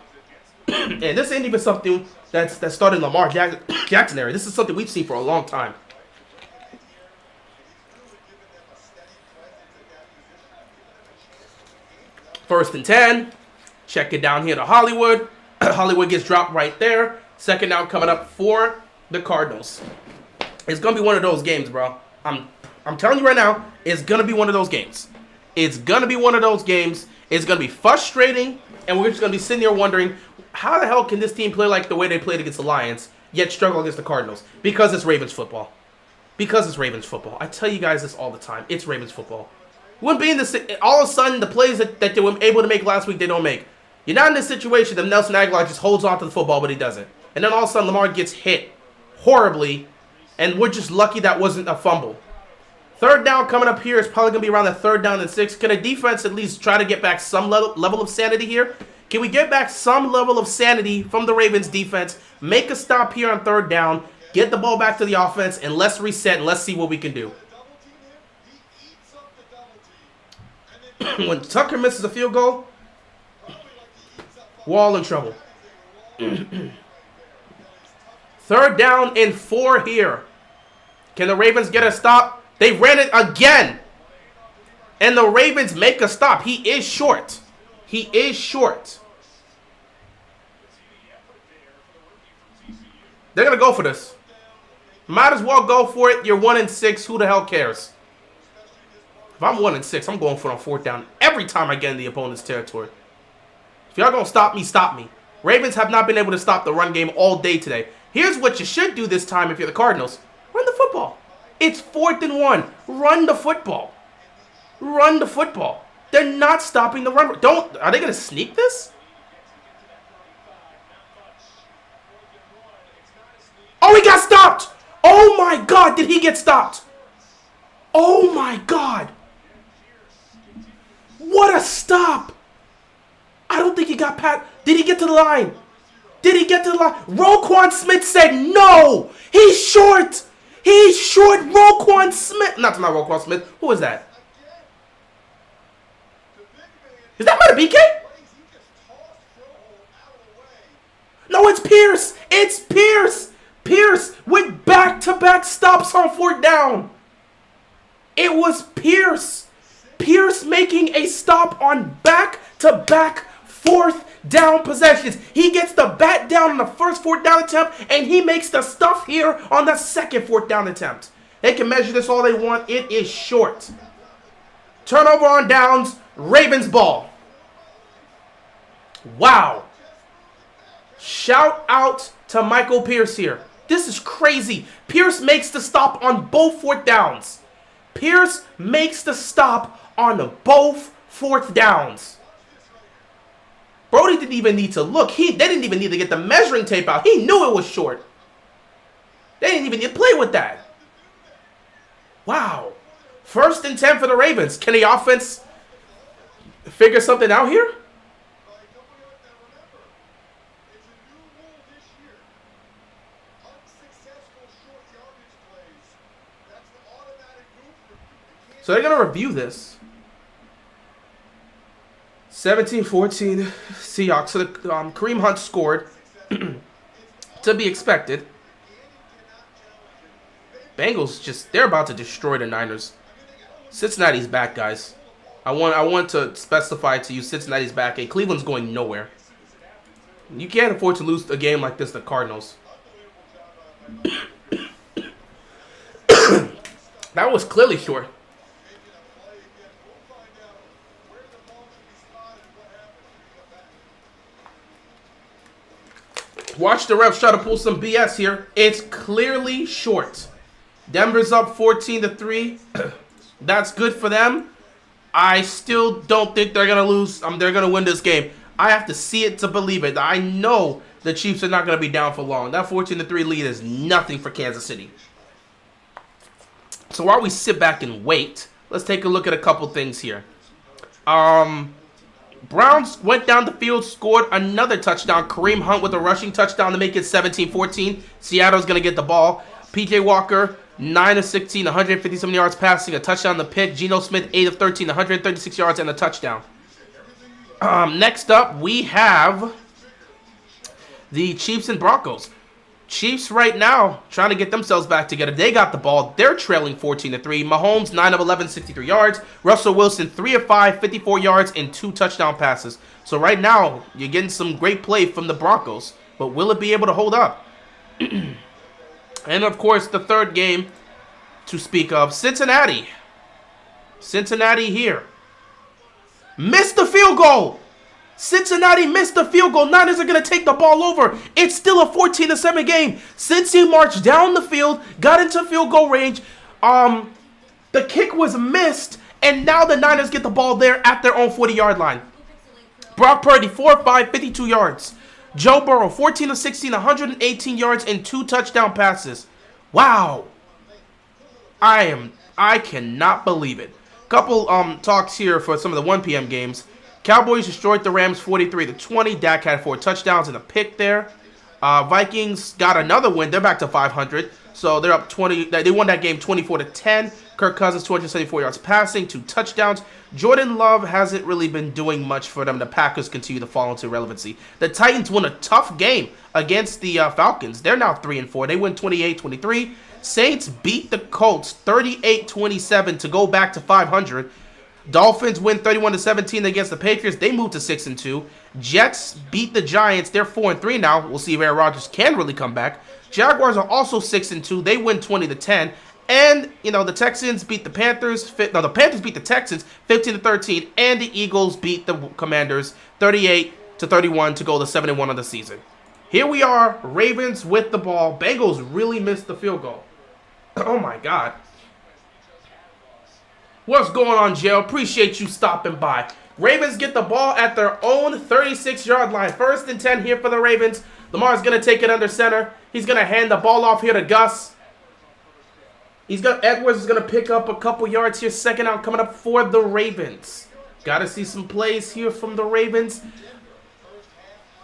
[SPEAKER 1] And this ain't even something that started in Lamar Jackson area. This is something we've seen for a long time. First and 10. Check it down here to Hollywood. Hollywood gets dropped right there. Second down coming up for the Cardinals. It's going to be one of those games, bro. I'm telling you right now, it's going to be one of those games. It's going to be one of those games. It's going to be frustrating, and we're just going to be sitting here wondering, how the hell can this team play like the way they played against the Lions, yet struggle against the Cardinals? Because it's Ravens football. Because it's Ravens football. I tell you guys this all the time. It's Ravens football. Wouldn't be in this. All of a sudden, the plays that they were able to make last week, they don't make. You're not in this situation that Nelson Aguilar just holds on to the football, but he doesn't. And then all of a sudden, Lamar gets hit horribly, and we're just lucky that wasn't a fumble. Third down coming up here is probably going to be around the 3rd down and 6. Can a defense at least try to get back some level of sanity here? Can we get back some level of sanity from the Ravens defense? Make a stop here on 3rd down, get the ball back to the offense, and let's reset and let's see what we can do. When Tucker misses a field goal, we're all in trouble. 3rd down and 4 here. Can the Ravens get a stop? They ran it again. And the Ravens make a stop. He is short. He is short. They're going to go for this. Might as well go for it. You're 1-6. Who the hell cares? If I'm 1-6, I'm going for it on 4th down every time I get in the opponent's territory. If y'all going to stop me, stop me. Ravens have not been able to stop the run game all day today. Here's what you should do this time if you're the Cardinals. Run the football. It's 4th and 1. Run the football. Run the football. They're not stopping the run. Are they going to sneak this? Oh, he got stopped. Oh, my God. Did he get stopped? Oh, my God. What a stop. I don't think he got past. Did he get to the line? Did he get to the line? Roquan Smith said no. He's short. He's short. Roquan Smith. Not Roquan Smith. Who is that? Is that Matabike? No, it's Pierce. It's Pierce. Pierce with back-to-back stops on 4th down. It was Pierce. Pierce making a stop on back-to-back 4th down possessions. He gets the bat down on the first 4th down attempt, and he makes the stuff here on the second 4th down attempt. They can measure this all they want. It is short. Turnover on downs. Ravens ball. Wow. Shout out to Michael Pierce here. This is crazy. Pierce makes the stop on both 4th downs. Pierce makes the stop on both 4th downs. Brody didn't even need to look. They didn't even need to get the measuring tape out. He knew it was short. They didn't even need to play with that. Wow. 1st and 10 for the Ravens. Can the offense figure something out here? So they're going to review this. 17-14 Seahawks. So Kareem Hunt scored. To be expected. Bengals they're about to destroy the Niners. Cincinnati's back, guys. I want to specify to you, Cincinnati's back. Hey, Cleveland's going nowhere. You can't afford to lose a game like this to the Cardinals. That was clearly short. Watch the refs try to pull some BS here. It's clearly short. Denver's up 14-3. That's good for them. I still don't think they're going to lose. They're going to win this game. I have to see it to believe it. I know the Chiefs are not going to be down for long. That 14-3 lead is nothing for Kansas City. So while we sit back and wait, let's take a look at a couple things here. Browns went down the field, scored another touchdown. Kareem Hunt with a rushing touchdown to make it 17-14. Seattle's going to get the ball. P.J. Walker, 9 of 16, 157 yards passing, a touchdown to pick. Geno Smith, 8 of 13, 136 yards, and a touchdown. Next up, we have the Chiefs and Broncos. Chiefs right now trying to get themselves back together. They got the ball. They're trailing 14-3. Mahomes, 9 of 11, 63 yards. Russell Wilson, 3 of 5, 54 yards, and 2 touchdown passes. So right now, you're getting some great play from the Broncos. But will it be able to hold up? And, of course, the third game to speak of, Cincinnati. Cincinnati here. Missed the field goal. Cincinnati missed the field goal. Niners are going to take the ball over. It's still a 14-7 game. Cincy marched down the field, got into field goal range. The kick was missed, and now the Niners get the ball there at their own 40-yard line. Brock Purdy, 4 of 5, 52 yards. Joe Burrow, 14 of 16, 118 yards, and 2 touchdown passes. Wow. I cannot believe it. Couple talks here for some of the 1 p.m. games. Cowboys destroyed the Rams 43-20. Dak had 4 touchdowns and a pick there. Vikings got another win. They're back to 500. So they're up 20. They won that game 24-10. Kirk Cousins, 274 yards passing, 2 touchdowns. Jordan Love hasn't really been doing much for them. The Packers continue to fall into irrelevancy. The Titans won a tough game against the Falcons. They're now 3-4. They win 28-23. Saints beat the Colts 38-27 to go back to 500. Dolphins win 31-17 against the Patriots. They move to 6-2. Jets beat the Giants. They're 4-3 now. We'll see if Aaron Rodgers can really come back. Jaguars are also 6-2. They win 20-10. And, the Texans beat the Panthers. The Panthers beat the Texans 15-13. And the Eagles beat the Commanders 38-31 to go to 7-1 of the season. Here we are, Ravens with the ball. Bengals really missed the field goal. Oh, my God. What's going on, Joe? Appreciate you stopping by. Ravens get the ball at their own 36-yard line. 1st and 10 here for the Ravens. Lamar's going to take it under center. He's going to hand the ball off here to Gus. Edwards is going to pick up a couple yards here. 2nd out coming up for the Ravens. Got to see some plays here from the Ravens.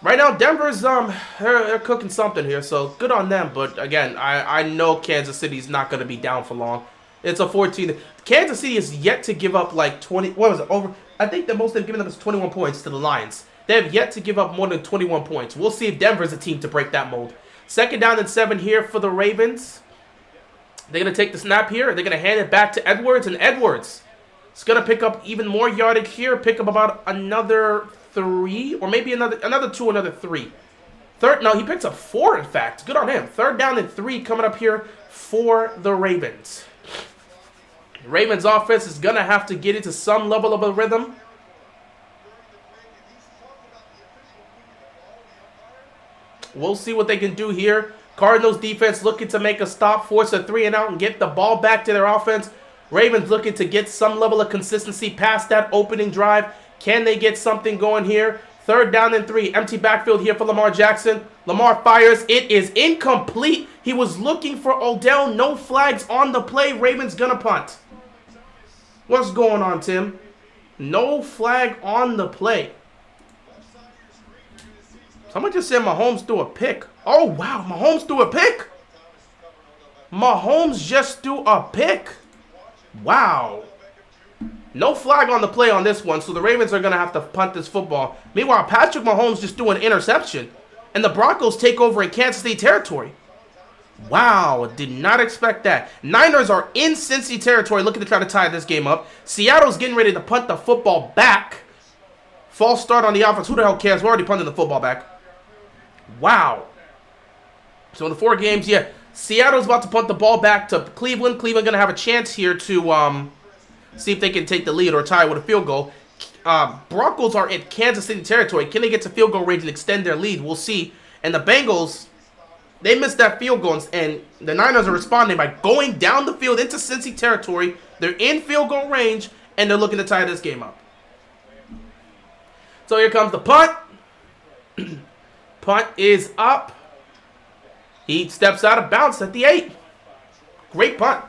[SPEAKER 1] Right now, Denver's they're cooking something here, so good on them. But again, I know Kansas City's not going to be down for long. It's a 14. Kansas City is yet to give up like 20. What was it? I think the most they've given up is 21 points to the Lions. They have yet to give up more than 21 points. We'll see if Denver's a team to break that mold. 2nd down and 7 here for the Ravens. They're going to take the snap here. They're going to hand it back to Edwards, and Edwards is going to pick up even more yardage here. Pick up about another 3, or maybe another 2, another 3. No, he picks up 4, in fact. Good on him. 3rd down and 3 coming up here for the Ravens. The Ravens offense is going to have to get into some level of a rhythm. We'll see what they can do here. Cardinals defense looking to make a stop, force a 3-and-out, and get the ball back to their offense. Ravens looking to get some level of consistency past that opening drive. Can they get something going here? 3rd down and 3. Empty backfield here for Lamar Jackson. Lamar fires. It is incomplete. He was looking for Odell. No flags on the play. Ravens gonna punt. What's going on, Tim? No flag on the play. Someone just said Mahomes threw a pick. Oh, wow. Mahomes threw a pick? Mahomes just threw a pick? Wow. No flag on the play on this one, so the Ravens are going to have to punt this football. Meanwhile, Patrick Mahomes just threw an interception, and the Broncos take over in Kansas State territory. Wow, did not expect that. Niners are in Cincy territory looking to try to tie this game up. Seattle's getting ready to punt the football back. False start on the offense. Who the hell cares? We're already punting the football back. Wow. So in the 4 games, yeah, Seattle's about to punt the ball back to Cleveland. Cleveland going to have a chance here to see if they can take the lead or tie with a field goal. Broncos are in Kansas City territory. Can they get to field goal range and extend their lead? We'll see. And the Bengals, they missed that field goal, and the Niners are responding by going down the field into Cincy territory. They're in field goal range, and they're looking to tie this game up. So here comes the punt. Punt is up. He steps out of bounds at the 8. Great punt.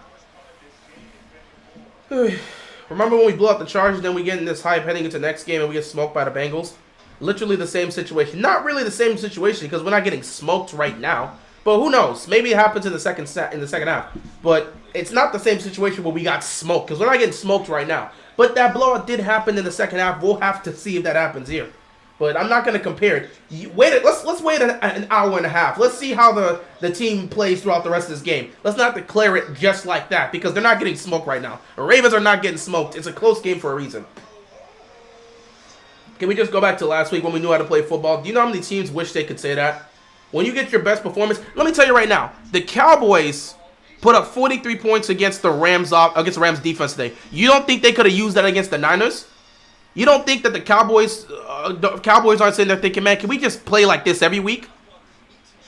[SPEAKER 1] Remember when we blew out the Chargers, then we get in this hype heading into the next game and we get smoked by the Bengals? Literally the same situation. Not really the same situation because we're not getting smoked right now. But who knows? Maybe it happens in the second half. But it's not the same situation where we got smoked because we're not getting smoked right now. But that blowout did happen in the second half. We'll have to see if that happens here. But I'm not going to compare it. Let's wait an hour and a half. Let's see how the team plays throughout the rest of this game. Let's not declare it just like that because they're not getting smoked right now. The Ravens are not getting smoked. It's a close game for a reason. Can we just go back to last week when we knew how to play football? Do you know how many teams wish they could say that? When you get your best performance, let me tell you right now, the Cowboys put up 43 points against the Rams defense today. You don't think they could have used that against the Niners? You don't think that the Cowboys aren't sitting there thinking, man, can we just play like this every week?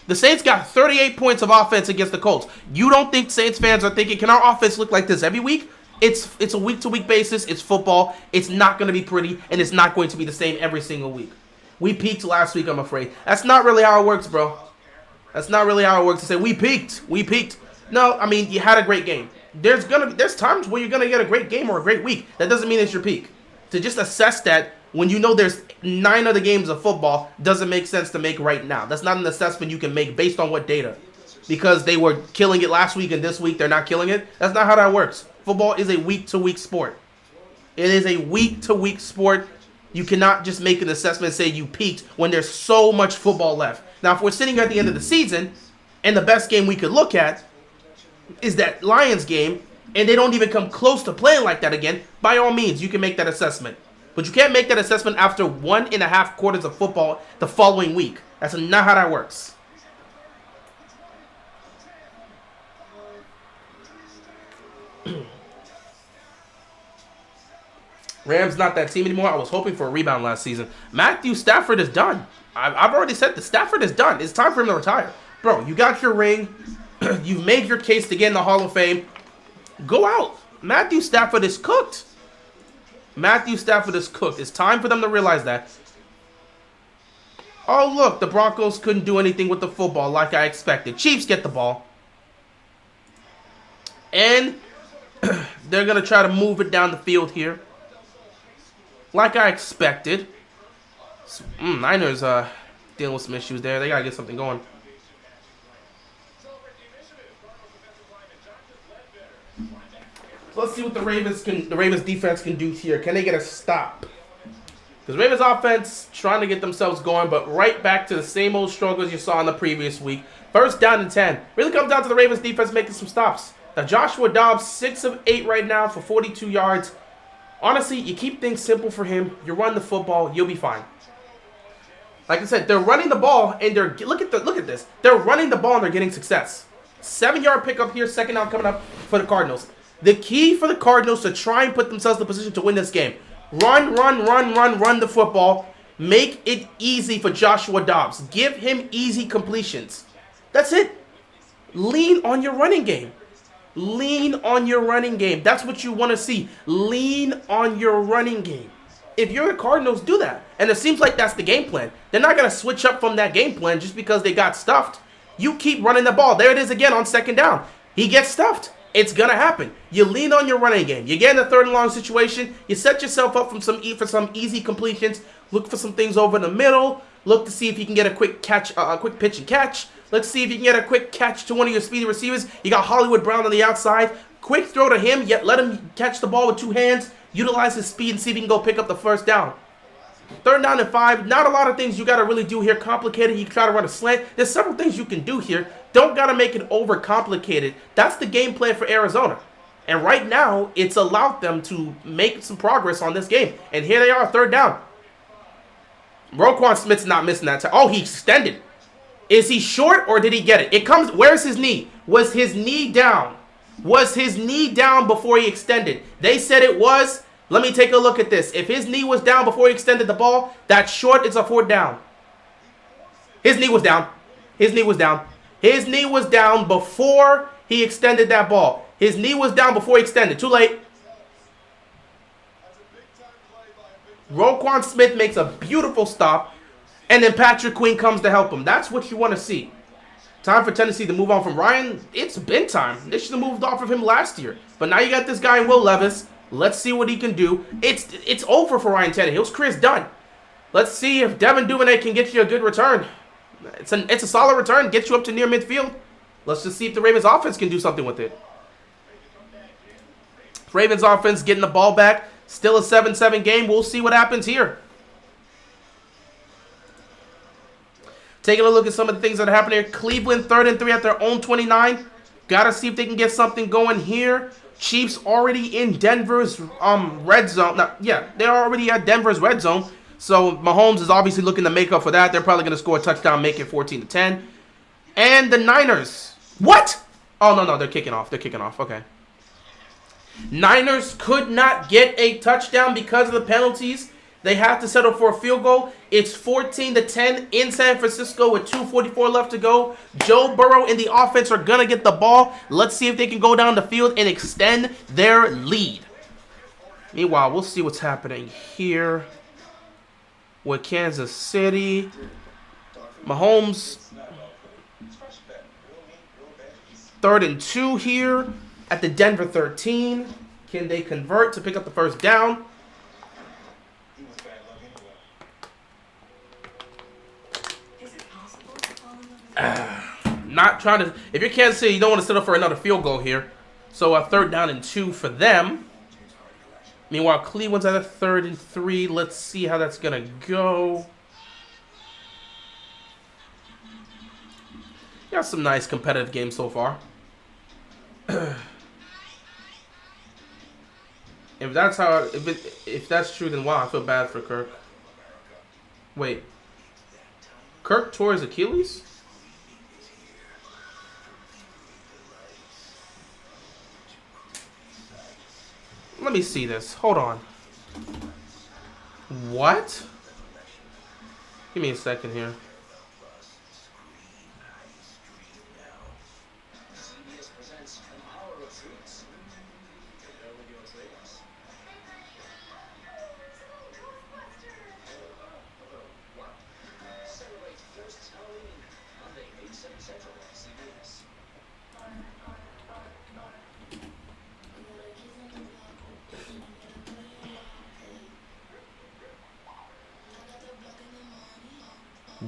[SPEAKER 1] The Saints got 38 points of offense against the Colts. You don't think Saints fans are thinking, can our offense look like this every week? It's a week-to-week basis. It's football. It's not going to be pretty, and it's not going to be the same every single week. We peaked last week, I'm afraid. That's not really how it works, bro. That's not really how it works to say, we peaked. We peaked. No, I mean, you had a great game. There's times where you're going to get a great game or a great week. That doesn't mean it's your peak. To just assess that when you know there's 9 other games of football doesn't make sense to make right now. That's not an assessment you can make based on what data. Because they were killing it last week and this week they're not killing it. That's not how that works. Football is a week-to-week sport. It is a week-to-week sport. You cannot just make an assessment and say you peaked when there's so much football left. Now, if we're sitting here at the end of the season and the best game we could look at is that Lions game, and they don't even come close to playing like that again, by all means, you can make that assessment. But you can't make that assessment after 1.5 quarters of football the following week. That's not how that works. Rams not that team anymore. I was hoping for a rebound last season. Matthew Stafford is done. I've already said this. Stafford is done. It's time for him to retire. Bro, you got your ring. You've made your case to get in the Hall of Fame. Go out. Matthew Stafford is cooked. Matthew Stafford is cooked. It's time for them to realize that. Oh, look. The Broncos couldn't do anything with the football like I expected. Chiefs get the ball. And they're going to try to move it down the field here. Like I expected. Niners dealing with some issues there. They got to get something going. Let's see what the Ravens defense can do here. Can they get a stop? Because Ravens offense trying to get themselves going, but right back to the same old struggles you saw in the previous week. First down and 10. Really comes down to the Ravens defense making some stops. Now Joshua Dobbs, 6 of 8 right now for 42 yards. Honestly, you keep things simple for him. You run the football, you'll be fine. Like I said, they're running the ball and they're look at this. They're running the ball and they're getting success. 7-yard pickup here, second down coming up for the Cardinals. The key for the Cardinals to try and put themselves in a position to win this game. Run the football. Make it easy for Joshua Dobbs. Give him easy completions. That's it. Lean on your running game. Lean on your running game. That's what you want to see. Lean on your running game. If you're the Cardinals, do that. And it seems like that's the game plan. They're not going to switch up from that game plan just because they got stuffed. You keep running the ball. There it is again on second down. He gets stuffed. It's going to happen. You lean on your running game. You get in a third and long situation. You set yourself up for some easy completions. Look for some things over the middle. Look to see if you can get a quick catch, a quick pitch and catch. Let's see if you can get a quick catch to one of your speedy receivers. You got Hollywood Brown on the outside. Quick throw to him, yet let him catch the ball with 2 hands, utilize his speed, and see if he can go pick up the first down. 3rd down and 5. Not a lot of things you got to really do here. Complicated. You can try to run a slant. There's several things you can do here. Don't got to make it overcomplicated. That's the game plan for Arizona. And right now, it's allowed them to make some progress on this game. And here they are, 3rd down. Roquan Smith's not missing that time. Oh, he extended. Is he short or did he get it? It comes, where's his knee? Was his knee down? Was his knee down before he extended? They said it was. Let me take a look at this. If his knee was down before he extended the ball, that's short. It's a 4th down. His knee was down. His knee was down. His knee was down before he extended that ball. His knee was down before he extended. Too late. Roquan Smith makes a beautiful stop, and then Patrick Queen comes to help him. That's what you want to see. Time for Tennessee to move on from Ryan. It's been time. They should have moved off of him last year. But now you got this guy in Will Levis. Let's see what he can do. It's over for Ryan Tannehill's career's done. Let's see if Devin Duvernay can get you a good return. It's a solid return. Get you up to near midfield. Let's just see if the Ravens offense can do something with it. Ravens offense getting the ball back. Still a 7-7 game. We'll see what happens here. Taking a look at some of the things that are happening here. Cleveland 3rd and 3 at their own 29. Got to see if they can get something going here. Chiefs already in Denver's red zone. Now, yeah, they're already at Denver's red zone. So Mahomes is obviously looking to make up for that. They're probably going to score a touchdown, make it 14-10. And the Niners. What? Oh, no, they're kicking off. They're kicking off. Okay. Niners could not get a touchdown because of the penalties. They have to settle for a field goal. It's 14-10 in San Francisco with 2:44 left to go. Joe Burrow and the offense are going to get the ball. Let's see if they can go down the field and extend their lead. Meanwhile, we'll see what's happening here with Kansas City. Mahomes, 3rd and 2 here at the Denver 13. Can they convert to pick up the first down? Not trying to. If you're Kansas City, you don't want to settle for another field goal here. So a 3rd down and 2 for them. Meanwhile, Cleveland's at a 3rd and 3. Let's see how that's gonna go. Got some nice competitive games so far. If that's how, if that's true, then wow, I feel bad for Kirk. Wait, Kirk tore his Achilles? Let me see this. Hold on. What? Give me a second here.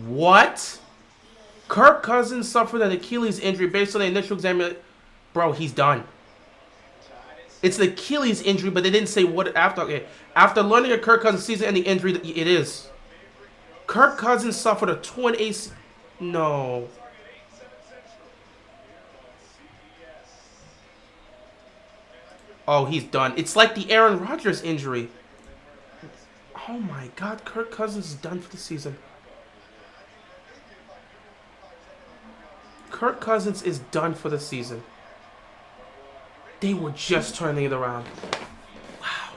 [SPEAKER 1] What? Kirk Cousins suffered an Achilles injury based on the initial exam. Bro, he's done. It's the Achilles injury, but they didn't say what after. Okay. After learning of Kirk Cousins' season-ending injury, it is. Kirk Cousins suffered a torn AC. No. Oh, he's done. It's like the Aaron Rodgers injury. Oh my God, Kirk Cousins is done for the season. Kirk Cousins is done for the season. They were just turning it around. Wow.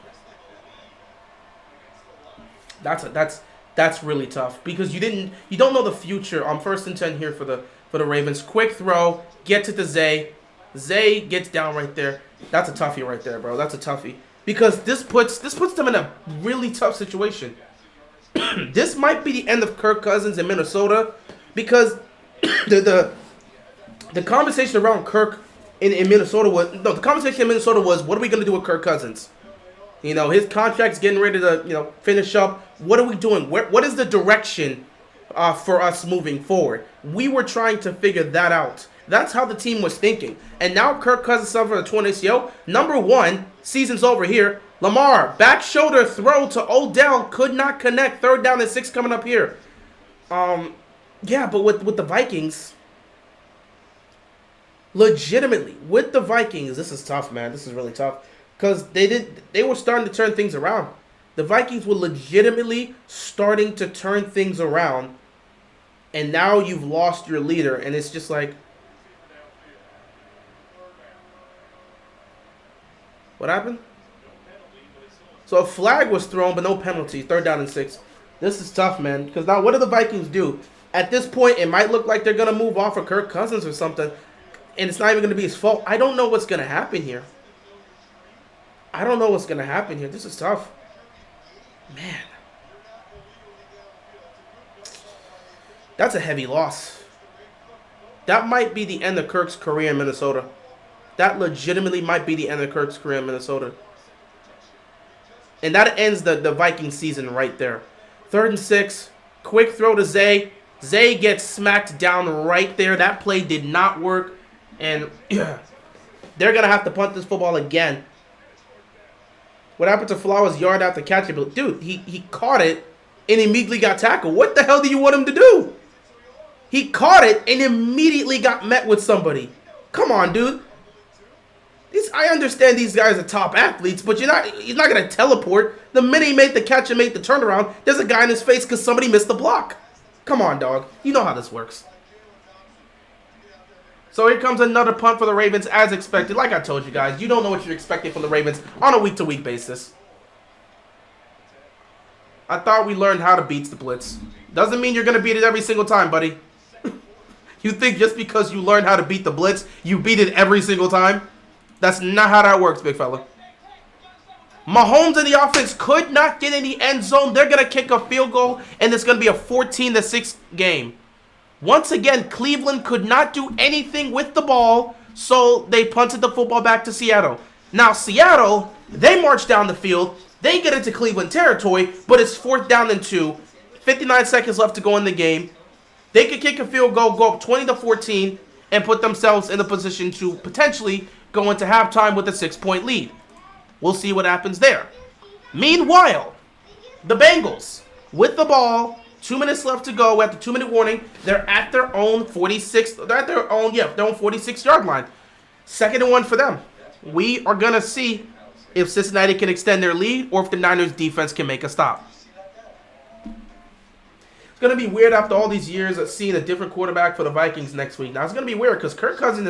[SPEAKER 1] That's really tough because you don't know the future on 1st and 10 here for the Ravens. Quick throw, get to the Zay. Zay gets down right there. That's a toughie right there, bro. That's a toughie because this puts them in a really tough situation. This might be the end of Kirk Cousins in Minnesota because the conversation around Kirk in Minnesota was the conversation in Minnesota was, what are we going to do with Kirk Cousins? You know, his contract's getting ready to finish up. What are we doing? What is the direction for us moving forward? We were trying to figure that out, That's how the team was thinking. And now Kirk Cousins suffered a torn ACL. Number one, season's over here. Lamar, back shoulder throw to Odell, could not connect. 3rd down and 6 coming up here. Yeah, but with the Vikings, legitimately, with the Vikings, this is tough, man. This is really tough. Because they were starting to turn things around. The Vikings were legitimately starting to turn things around. And now you've lost your leader. And it's just like, what happened? So a flag was thrown, but no penalty. 3rd down and 6. This is tough, man. Because now what do the Vikings do? At this point, it might look like they're going to move off of Kirk Cousins or something. And it's not even going to be his fault. I don't know what's going to happen here. I don't know what's going to happen here. This is tough. Man. That's a heavy loss. That might be the end of Kirk's career in Minnesota. That legitimately might be the end of Kirk's career in Minnesota. And that ends the Viking season right there. 3rd and 6. Quick throw to Zay. Zay gets smacked down right there. That play did not work. And they're going to have to punt this football again. What happened to Flowers' yard after catch it? But dude, he caught it and immediately got tackled. What the hell do you want him to do? He caught it and immediately got met with somebody. Come on, dude. I understand these guys are top athletes, but he's not going to teleport. The minute he made the catch and made the turnaround, there's a guy in his face because somebody missed the block. Come on, dog. You know how this works. So here comes another punt for the Ravens as expected. Like I told you guys, you don't know what you're expecting from the Ravens on a week-to-week basis. I thought we learned how to beat the blitz. Doesn't mean you're going to beat it every single time, buddy. You think just because you learned how to beat the blitz, you beat it every single time? That's not how that works, big fella. Mahomes and the offense could not get in the end zone. They're going to kick a field goal, and it's going to be a 14-6 game. Once again, Cleveland could not do anything with the ball, so they punted the football back to Seattle. Now, Seattle, they march down the field. They get into Cleveland territory, but it's 4th down and 2. 59 seconds left to go in the game. They could kick a field goal, go up 20-14, and put themselves in a position to potentially go into halftime with a 6-point lead. We'll see what happens there. Meanwhile, the Bengals, with the ball, 2 minutes left to go at the 2-minute warning. They're at their own 46-yard line. 2nd and 1 for them. We are going to see if Cincinnati can extend their lead or if the Niners defense can make a stop. It's going to be weird after all these years of seeing a different quarterback for the Vikings next week. Now, it's going to be weird because Kirk Cousins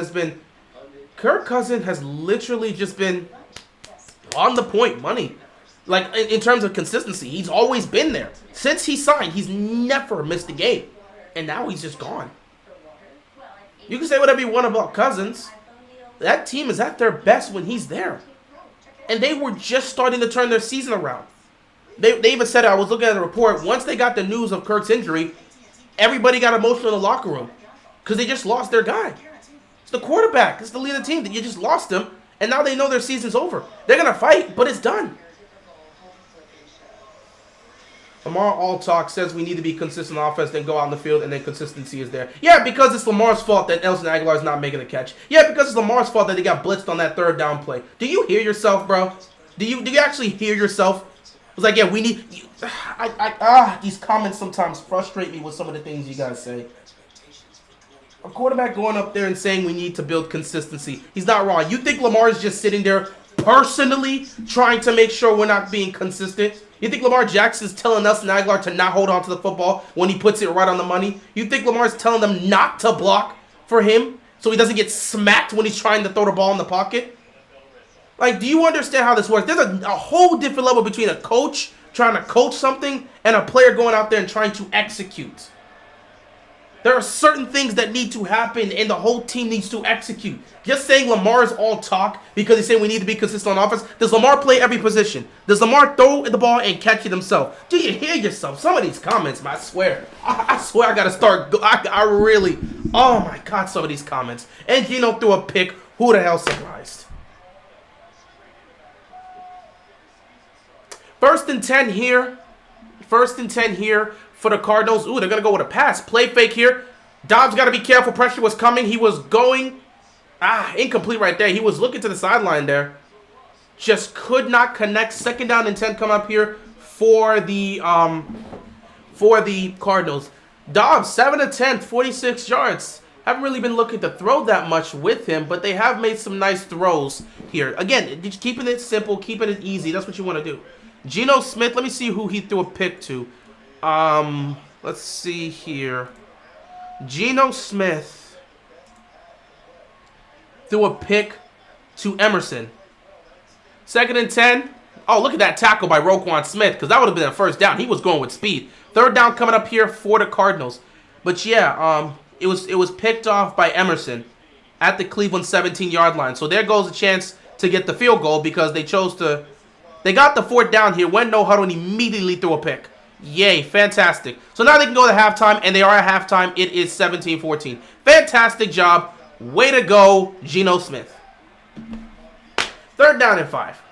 [SPEAKER 1] has literally just been on the point money. Like, in terms of consistency, he's always been there. Since he signed, he's never missed a game. And now he's just gone. You can say whatever you want about Cousins. That team is at their best when he's there. And they were just starting to turn their season around. They even said, I was looking at the report, once they got the news of Kirk's injury, everybody got emotional in the locker room. Because they just lost their guy. It's the quarterback. It's the leader of the team. That you just lost him. And now they know their season's over. They're going to fight, but it's done. Lamar all talk says we need to be consistent on offense, then go out on the field, and then consistency is there. Yeah, because it's Lamar's fault that Nelson Aguilar is not making a catch. Yeah, because it's Lamar's fault that they got blitzed on that 3rd down play. Do you hear yourself, bro? Do you actually hear yourself? It's like, yeah, we need... these comments sometimes frustrate me with some of the things you guys say. A quarterback going up there and saying we need to build consistency. He's not wrong. You think Lamar is just sitting there personally trying to make sure we're not being consistent? You think Lamar Jackson's telling Nelson Aguilar to not hold on to the football when he puts it right on the money? You think Lamar's telling them not to block for him so he doesn't get smacked when he's trying to throw the ball in the pocket? Like, do you understand how this works? There's a whole different level between a coach trying to coach something and a player going out there and trying to execute. There are certain things that need to happen, and the whole team needs to execute. Just saying Lamar is all talk because he's saying we need to be consistent on offense. Does Lamar play every position? Does Lamar throw the ball and catch it himself? Do you hear yourself? Some of these comments, man, I swear. I swear I got to start. I really, oh my God, some of these comments. And Gino threw a pick. Who the hell surprised? 1st and 10 here. 1st and 10 here. For the Cardinals. Ooh, they're going to go with a pass. Play fake here. Dobbs got to be careful. Pressure was coming. He was going. Incomplete right there. He was looking to the sideline there. Just could not connect. Second down and 10 come up here for the Cardinals. Dobbs, 7 of 10, 46 yards. Haven't really been looking to throw that much with him, but they have made some nice throws here. Again, just keeping it simple, keeping it easy. That's what you want to do. Geno Smith, let me see who he threw a pick to. Let's see here. Geno Smith threw a pick to Emerson. 2nd and 10. Oh, look at that tackle by Roquan Smith, because that would have been a first down. He was going with speed. 3rd down coming up here for the Cardinals. But yeah, it was picked off by Emerson at the Cleveland 17-yard line. So there goes a chance to get the field goal because they chose to. They got the 4th down here, went no huddle, and immediately threw a pick. Yay, fantastic. So now they can go to halftime, and they are at halftime. It is 17-14. Fantastic job. Way to go, Geno Smith. 3rd down and 5.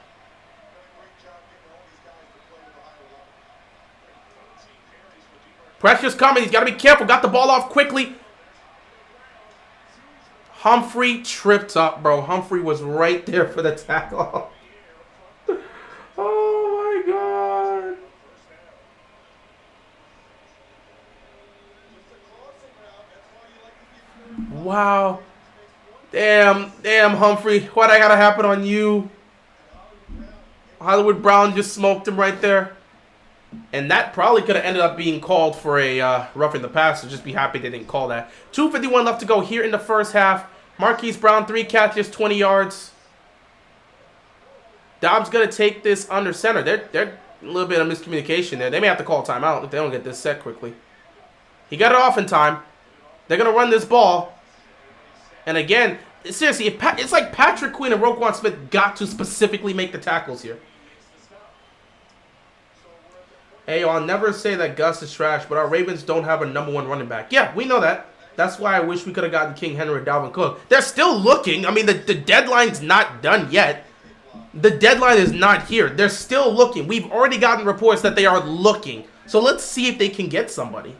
[SPEAKER 1] Pressure's coming. He's got to be careful. Got the ball off quickly. Humphrey tripped up, bro. Humphrey was right there for the tackle. Oh, my God. Wow. Damn, Humphrey. Why'd I gotta happen on you? Hollywood Brown just smoked him right there. And that probably could have ended up being called for a roughing the passer. Just be happy they didn't call that. 2:51 left to go here in the first half. Marquise Brown, 3 catches, 20 yards. Dobbs going to take this under center. They're a little bit of miscommunication there. They may have to call timeout if they don't get this set quickly. He got it off in time. They're going to run this ball. And again, seriously, it's like Patrick Queen and Roquan Smith got to specifically make the tackles here. Hey, I'll never say that Gus is trash, but our Ravens don't have a #1 running back. Yeah, we know that. That's why I wish we could have gotten King Henry or Dalvin Cook. They're still looking. I mean, the deadline's not done yet. The deadline is not here. They're still looking. We've already gotten reports that they are looking. So let's see if they can get somebody.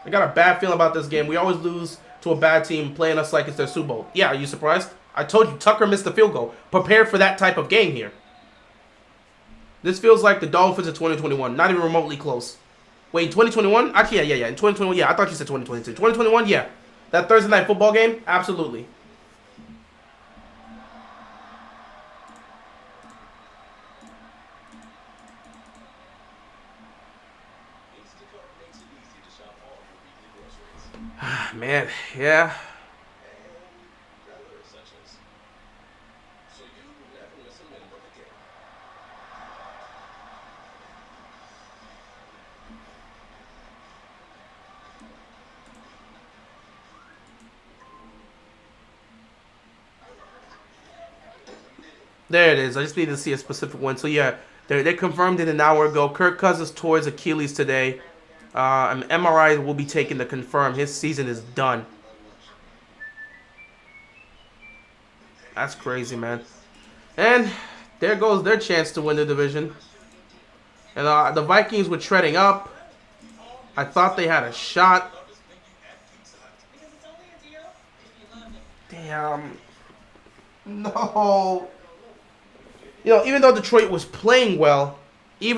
[SPEAKER 1] I got a bad feeling about this game. We always lose to a bad team playing us like it's their Super Bowl. Yeah, are you surprised? I told you, Tucker missed the field goal. Prepare for that type of game here. This feels like the Dolphins of 2021. Not even remotely close. Wait, 2021? Actually, yeah. In 2021, yeah. I thought you said 2022. 2021, yeah. That Thursday night football game? Absolutely. Man, yeah. There it is. I just need to see a specific one. So, yeah, they confirmed it an hour ago. Kirk Cousins tore his Achilles today. An MRI will be taken to confirm his season is done. That's crazy, man. And there goes their chance to win the division. And the Vikings were treading up. I thought they had a shot. Damn. No. You know, even though Detroit was playing well, I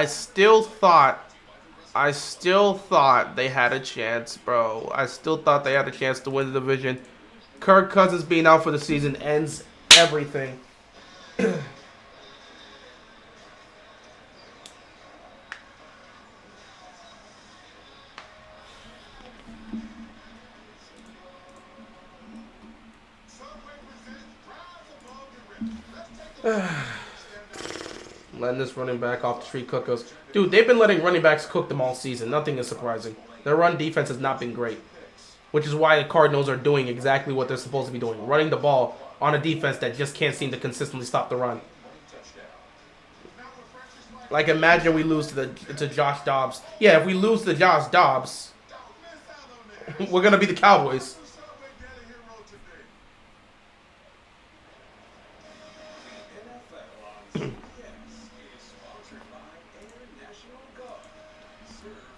[SPEAKER 1] still thought they had a chance, bro. I still thought they had a chance to win the division. Kirk Cousins being out for the season ends everything. Letting this running back off the street cook us. Dude, they've been letting running backs cook them all season. Nothing is surprising. Their run defense has not been great. Which is why the Cardinals are doing exactly what they're supposed to be doing. Running the ball on a defense that just can't seem to consistently stop the run. Like, imagine we lose to Josh Dobbs. Yeah, if we lose to Josh Dobbs, we're going to be the Cowboys.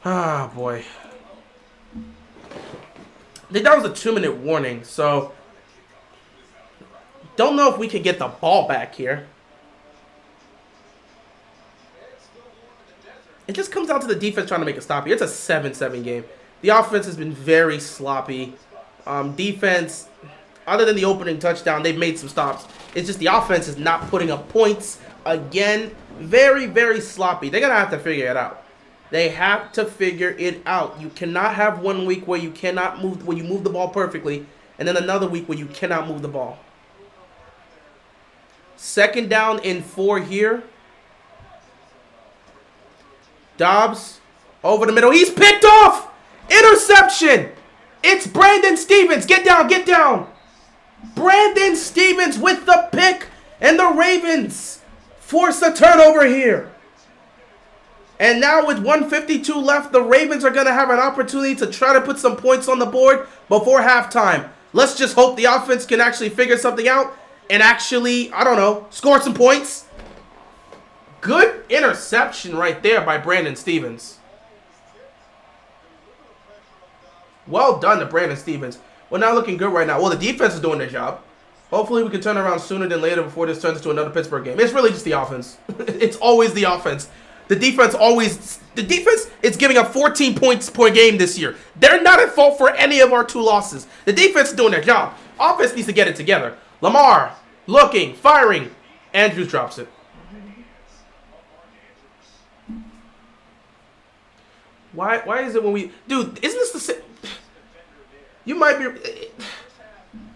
[SPEAKER 1] Ah, boy. I think that was a 2-minute warning, so don't know if we can get the ball back here. It just comes down to the defense trying to make a stop here. It's a 7-7 game. The offense has been very sloppy. Defense, other than the opening touchdown, they've made some stops. It's just the offense is not putting up points. Again, very, very sloppy. They're going to have to figure it out. They have to figure it out. You cannot have 1 week where you cannot move, where you move the ball perfectly, and then another week where you cannot move the ball. 2nd down and 4 here. Dobbs over the middle. He's picked off. Interception. It's Brandon Stevens. Get down, get down. Brandon Stevens with the pick, and the Ravens force a turnover here. And now with 1:52 left, the Ravens are going to have an opportunity to try to put some points on the board before halftime. Let's just hope the offense can actually figure something out and actually, I don't know, score some points. Good interception right there by Brandon Stevens. Well done to Brandon Stevens. We're not looking good right now. Well, the defense is doing their job. Hopefully we can turn around sooner than later before this turns into another Pittsburgh game. It's really just the offense. It's always the offense. The defense is giving up 14 points per game this year. They're not at fault for any of our 2 losses. The defense is doing their job. Offense needs to get it together. Lamar, looking, firing. Andrews drops it. Why is it when we... Dude, isn't this the same... You might be...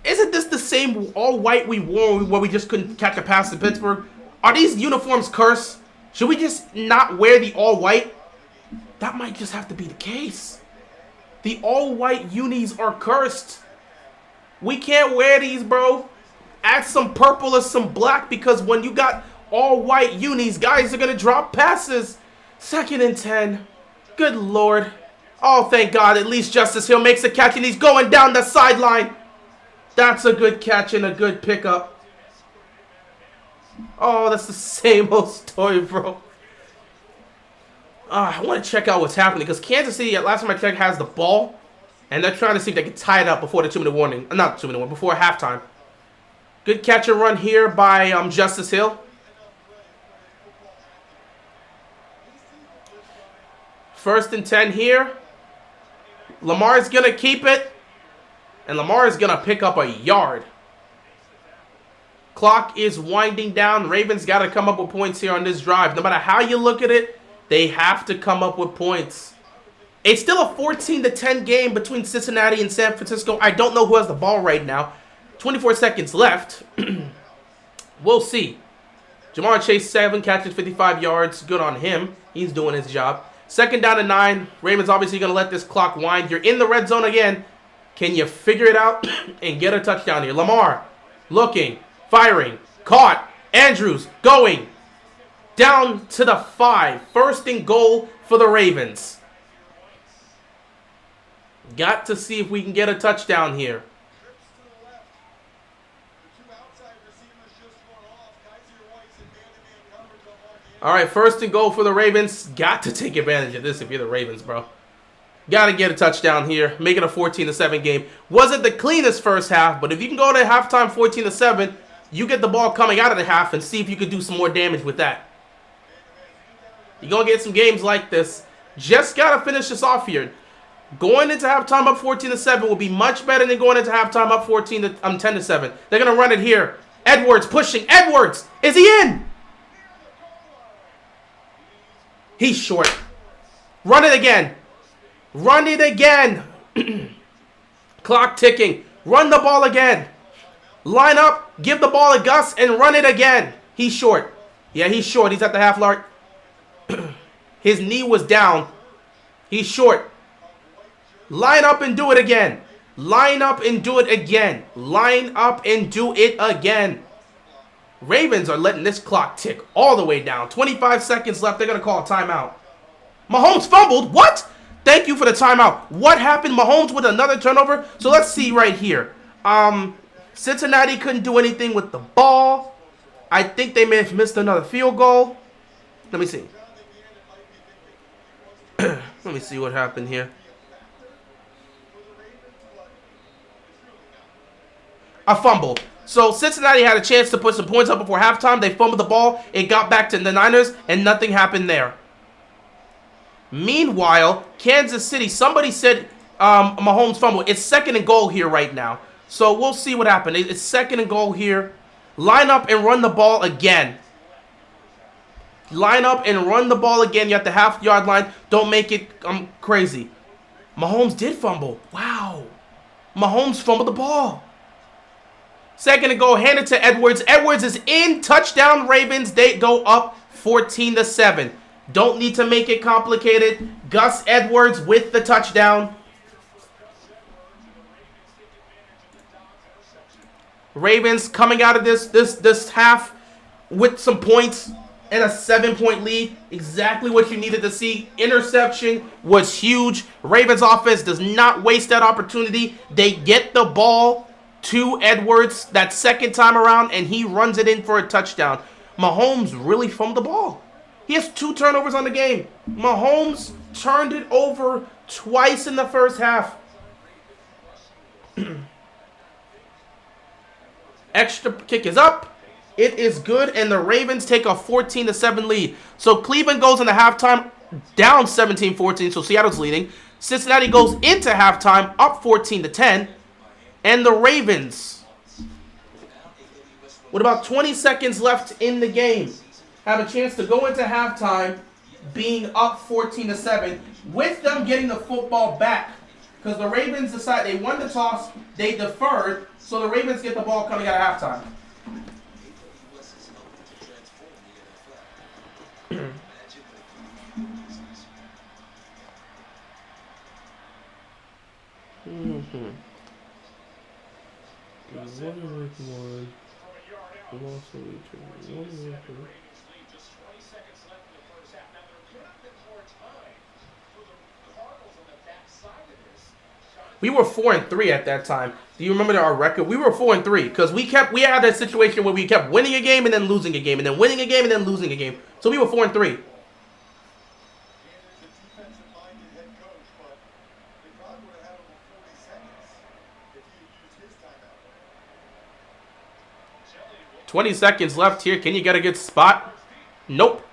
[SPEAKER 1] Isn't this the same all-white we wore where we just couldn't catch a pass in Pittsburgh? Are these uniforms cursed? Should we just not wear the all-white? That might just have to be the case. The all-white unis are cursed. We can't wear these, bro. Add some purple or some black, because when you got all-white unis, guys are going to drop passes. 2nd and 10. Good Lord. Oh, thank God. At least Justice Hill makes a catch, and he's going down the sideline. That's a good catch and a good pickup. Oh, that's the same old story, bro. I want to check out what's happening, because Kansas City, last time I checked, has the ball. And they're trying to see if they can tie it up before the 2-minute warning. Not 2-minute warning, before halftime. Good catch and run here by Justice Hill. 1st and 10 here. Lamar's going to keep it. And Lamar is going to pick up a yard. Clock is winding down. Ravens got to come up with points here on this drive. No matter how you look at it, they have to come up with points. It's still a 14-10 game between Cincinnati and San Francisco. I don't know who has the ball right now. 24 seconds left. We'll see. Jamar Chase, 7 catches, 55 yards. Good on him. He's doing his job. 2nd down and 9. Ravens obviously going to let this clock wind. You're in the red zone again. Can you figure it out and get a touchdown here? Lamar looking, firing, caught. Andrews going down to the 5. 1st and goal for the Ravens. Got to see if we can get a touchdown here. All right, 1st and goal for the Ravens. Got to take advantage of this if you're the Ravens, bro. Got to get a touchdown here. Make it a 14-7 game. Wasn't the cleanest first half, but if you can go to halftime 14-7, you get the ball coming out of the half and see if you can do some more damage with that. You're going to get some games like this. Just got to finish this off here. Going into halftime up 14-7 will be much better than going into halftime up 10-7. They're going to run it here. Edwards pushing. Edwards! Is he in? He's short. Run it again. Run it again. Clock ticking. Run the ball again. Line up. Give the ball to Gus and run it again. He's short. Yeah, he's short. He's at the half mark. His knee was down. He's short. Line up and do it again. Line up and do it again. Line up and do it again. Ravens are letting this clock tick all the way down. 25 seconds left. They're going to call a timeout. Mahomes fumbled. What? Thank you for the timeout. What happened? Mahomes with another turnover. So let's see right here. Cincinnati couldn't do anything with the ball. I think they may have missed another field goal. Let me see. Let me see what happened here. A fumble. So Cincinnati had a chance to put some points up before halftime. They fumbled the ball. It got back to the Niners, and nothing happened there. Meanwhile, Kansas City, somebody said Mahomes fumble. It's 2nd and goal here right now. So we'll see what happened. It's 2nd and goal here. Line up and run the ball again. Line up and run the ball again. You're at the half-yard line. Don't make it crazy. Mahomes did fumble. Wow. Mahomes fumbled the ball. 2nd and goal. Hand it to Edwards. Edwards is in. Touchdown, Ravens. They go up 14-7. Don't need to make it complicated. Gus Edwards with the touchdown. Ravens coming out of this half with some points and a 7-point lead. Exactly what you needed to see. Interception was huge. Ravens offense does not waste that opportunity. They get the ball to Edwards that 2nd time around, and he runs it in for a touchdown. Mahomes really fumbled the ball. He has 2 turnovers on the game. Mahomes turned it over twice in the first half. Extra kick is up. It is good, and the Ravens take a 14-7 lead. So Cleveland goes into halftime down 17-14, so Seattle's leading. Cincinnati goes into halftime up 14-10, and the Ravens, with about 20 seconds left in the game, have a chance to go into halftime being up 14-7 with them getting the football back, because the Ravens decide they won the toss, they deferred, so the Ravens get the ball coming out of halftime. We were 4-3 at that time. Do you remember our record? We were 4-3 because we had that situation where we kept winning a game and then losing a game and then winning a game and then losing a game. So we were 4-3. $20 seconds left here. Can you get a good spot? Nope.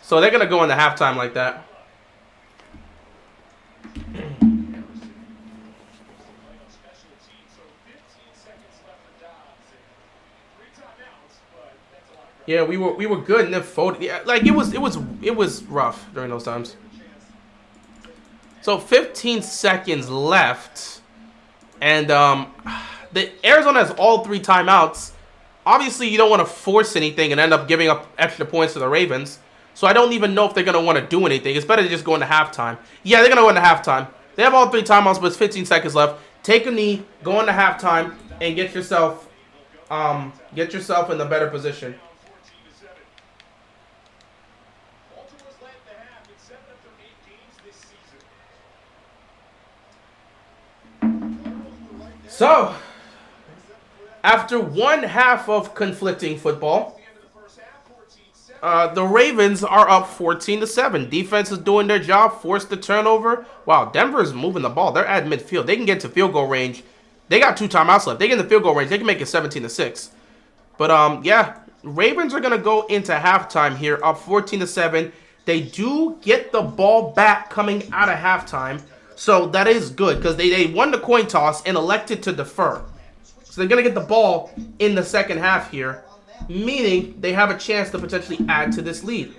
[SPEAKER 1] So they're going to go into halftime like that. Yeah, we were good and then folded. Yeah, like it was rough during those times. So 15 seconds left, and the Arizona has all 3 timeouts. Obviously, you don't want to force anything and end up giving up extra points to the Ravens. So I don't even know if they're going to want to do anything. It's better to just go into halftime. Yeah, they're going to go into halftime. They have all 3 timeouts, but it's 15 seconds left. Take a knee, go into halftime, and get yourself in the better position. So, after one half of conflicting football, the Ravens are up 14-7. Defense is doing their job, forced the turnover. Wow, Denver's moving the ball. They're at midfield. They can get to field goal range. They got 2 timeouts left. They get in the field goal range. They can make it 17-6. But, yeah, Ravens are going to go into halftime here, up 14-7. They do get the ball back coming out of halftime. So that is good because they won the coin toss and elected to defer. So they're going to get the ball in the second half here, meaning they have a chance to potentially add to this lead.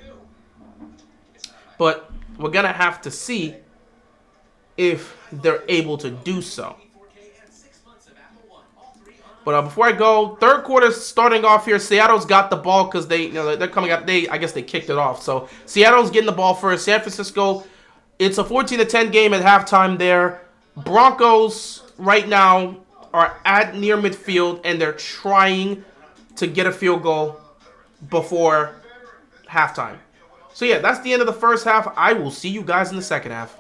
[SPEAKER 1] But we're going to have to see if they're able to do so. But before I go, third quarter starting off here. Seattle's got the ball because they're coming out. I guess they kicked it off. So Seattle's getting the ball first. San Francisco, it's a 14-10 game at halftime there. Broncos right now are at near midfield, and they're trying to get a field goal before halftime. So, yeah, that's the end of the first half. I will see you guys in the second half.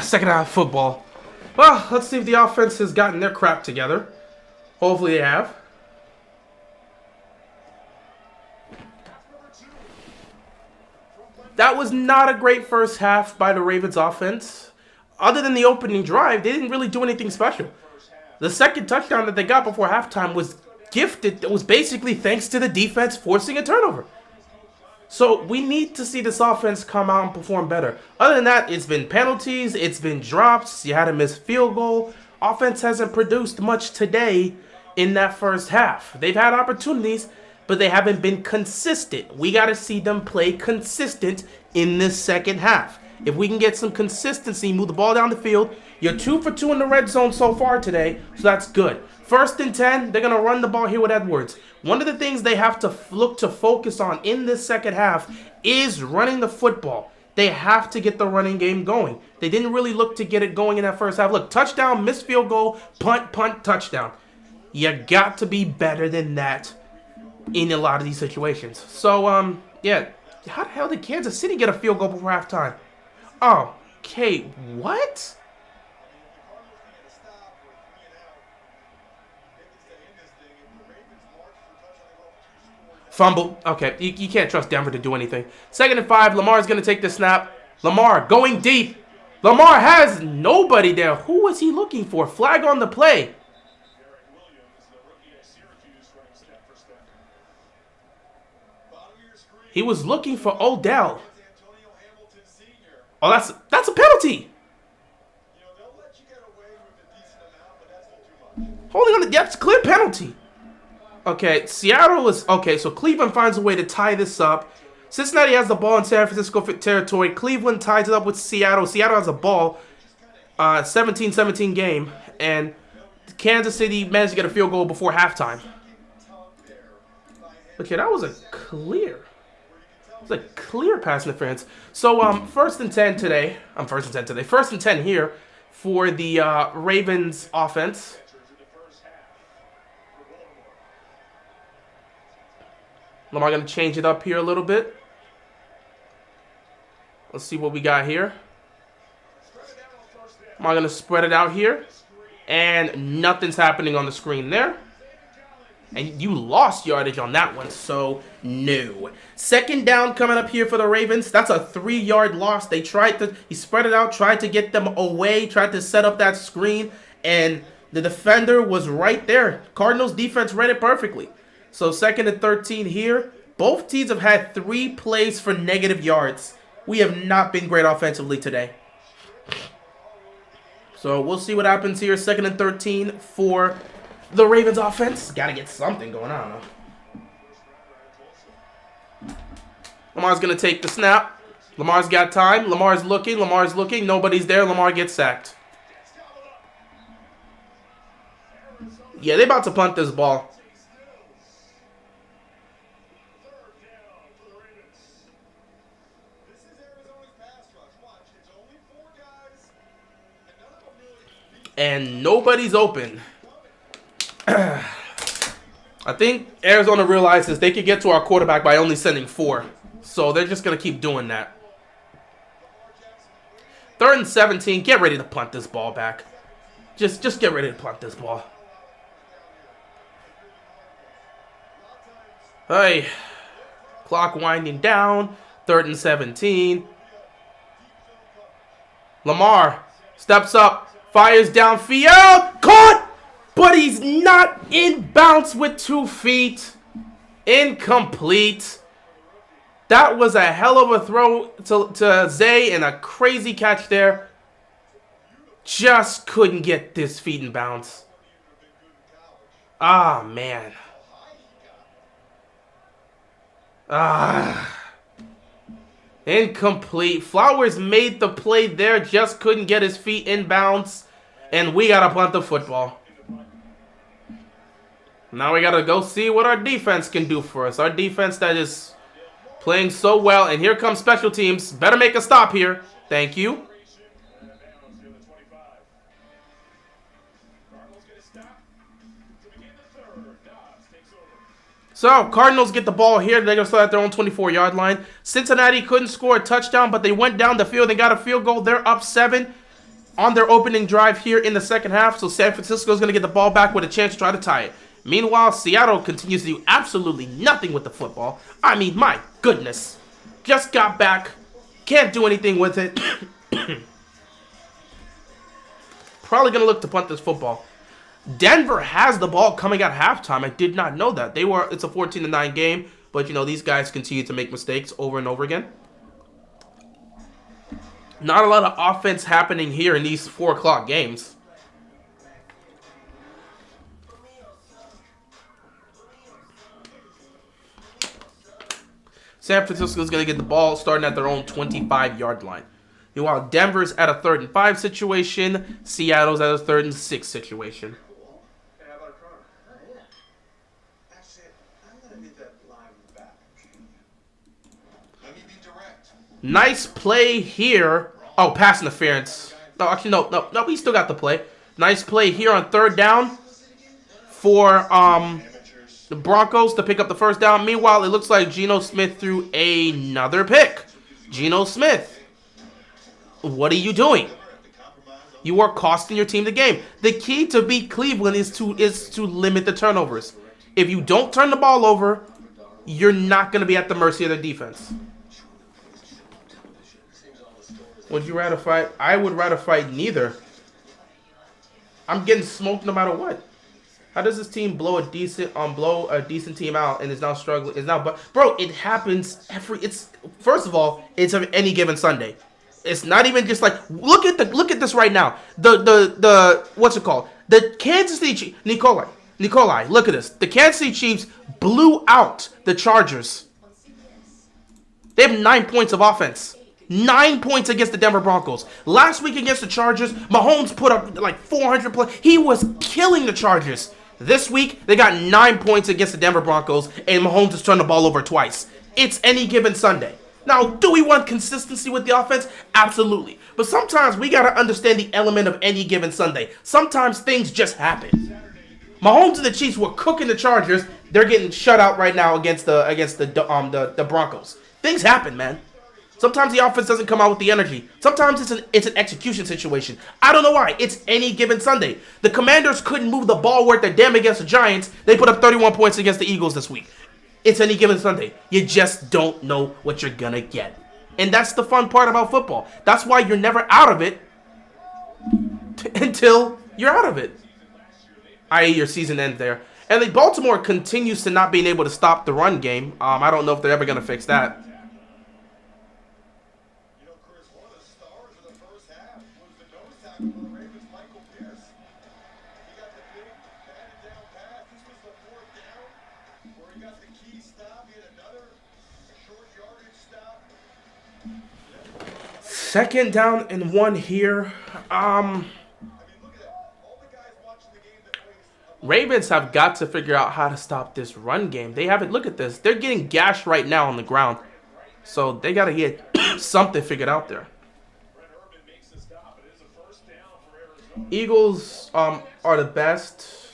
[SPEAKER 1] Second half football. Well, let's see if the offense has gotten their crap together. Hopefully they have. That was not a great first half by the Ravens offense. Other than the opening drive, they didn't really do anything special. The second touchdown that they got before halftime was gifted. It was basically thanks to the defense forcing a turnover. So we need to see this offense come out and perform better. Other than that, it's been penalties, it's been drops, you had a missed field goal. Offense hasn't produced much today in that first half. They've had opportunities, but they haven't been consistent. We got to see them play consistent in this second half. If we can get some consistency, move the ball down the field. You're 2 for 2 in the red zone so far today, so that's good. 1st and 10, they're going to run the ball here with Edwards. One of the things they have to look to focus on in this second half is running the football. They have to get the running game going. They didn't really look to get it going in that first half. Look, touchdown, missed field goal, punt, touchdown. You got to be better than that in a lot of these situations. So, yeah. How the hell did Kansas City get a field goal before halftime? Oh, okay, what? Fumble. Okay, you can't trust Denver to do anything. 2nd and 5, Lamar's going to take the snap. Lamar going deep. Lamar has nobody there. Who was he looking for? Flag on the play. He was looking for Odell. Oh, that's a penalty. Holding on, that's a clear penalty. Okay, Seattle is okay. So Cleveland finds a way to tie this up. Cincinnati has the ball in San Francisco territory. Cleveland ties it up with Seattle. Seattle has a ball. 17-17 game, and Kansas City managed to get a field goal before halftime. Okay, that was a clear. It's a clear pass interference. So, 1st and 10 today. 1st and 10 here for the Ravens offense. Lamar going to change it up here a little bit. Let's see what we got here. Lamar going to spread it out here. And nothing's happening on the screen there. And you lost yardage on that one, so no. 2nd down coming up here for the Ravens. That's a 3-yard loss. He spread it out, tried to get them away, tried to set up that screen, and the defender was right there. Cardinals defense read it perfectly. So 2nd and 13 here. Both teams have had 3 plays for negative yards. We have not been great offensively today. So we'll see what happens here. 2nd and 13 for the Ravens offense. Got to get something going on. Lamar's going to take the snap. Lamar's got time. Lamar's looking. Nobody's there. Lamar gets sacked. Yeah, they're about to punt this ball. And nobody's open. I think Arizona realizes they could get to our quarterback by only sending 4. So they're just going to keep doing that. 3rd and 17. Get ready to punt this ball back. Just get ready to punt this ball. Hey. Clock winding down. 3rd and 17. Lamar steps up. Fires downfield. Caught! But he's not in bounds with 2 feet. Incomplete. That was a hell of a throw to Zay and a crazy catch there. Just couldn't get this feet in bounds. Ah, man. Incomplete. Flowers made the play there, just couldn't get his feet in bounds. And we got to punt the football. Now we got to go see what our defense can do for us. Our defense that is playing so well. And here comes special teams. Better make a stop here. Thank you. So, Cardinals get the ball here. They're going to start at their own 24-yard line. Cincinnati couldn't score a touchdown, but they went down the field and got a field goal. They're up 7 on their opening drive here in the second half. So, San Francisco is going to get the ball back with a chance to try to tie it. Meanwhile, Seattle continues to do absolutely nothing with the football. I mean, my goodness. Just got back. Can't do anything with it. Probably going to look to punt this football. Denver has the ball coming at halftime. I did not know that. It's a 14-9 game, but you know, these guys continue to make mistakes over and over again. Not a lot of offense happening here in these 4 o'clock games. San Francisco is going to get the ball starting at their own 25-yard line. Meanwhile, Denver's at a 3rd and 5 situation. Seattle's at a 3rd and 6 situation. Nice play here. Oh, pass interference. No, actually, no. We still got the play. Nice play here on 3rd down for the Broncos to pick up the 1st down. Meanwhile, it looks like Geno Smith threw another pick. Geno Smith, what are you doing? You are costing your team the game. The key to beat Cleveland is to limit the turnovers. If you don't turn the ball over, you're not going to be at the mercy of their defense. Would you rather fight? I would rather fight neither. I'm getting smoked no matter what. How does this team blow a decent team out and is now struggling? But bro, it happens first of all, it's on any given Sunday. It's not even just like look at this right now. The what's it called? The Kansas City Chiefs, Nikolai, look at this. The Kansas City Chiefs blew out the Chargers. They have 9 points of offense. 9 points against the Denver Broncos. Last week against the Chargers, Mahomes put up like 400 plus. He was killing the Chargers. This week, they got 9 points against the Denver Broncos, and Mahomes has turned the ball over twice. It's any given Sunday. Now, do we want consistency with the offense? Absolutely. But sometimes we got to understand the element of any given Sunday. Sometimes things just happen. Mahomes and the Chiefs were cooking the Chargers. They're getting shut out right now against the Broncos. Things happen, man. Sometimes the offense doesn't come out with the energy. Sometimes it's an execution situation. I don't know why. It's any given Sunday. The Commanders couldn't move the ball worth their damn against the Giants. They put up 31 points against the Eagles this week. It's any given Sunday. You just don't know what you're going to get. And that's the fun part about football. That's why you're never out of it until you're out of it. I.e. your season ends there. And Baltimore continues to not being able to stop the run game. I don't know if they're ever going to fix that. Second down and 1 here. Ravens have got to figure out how to stop this run game. They haven't. Look at this. They're getting gashed right now on the ground. So they got to get something figured out there. Eagles are the best.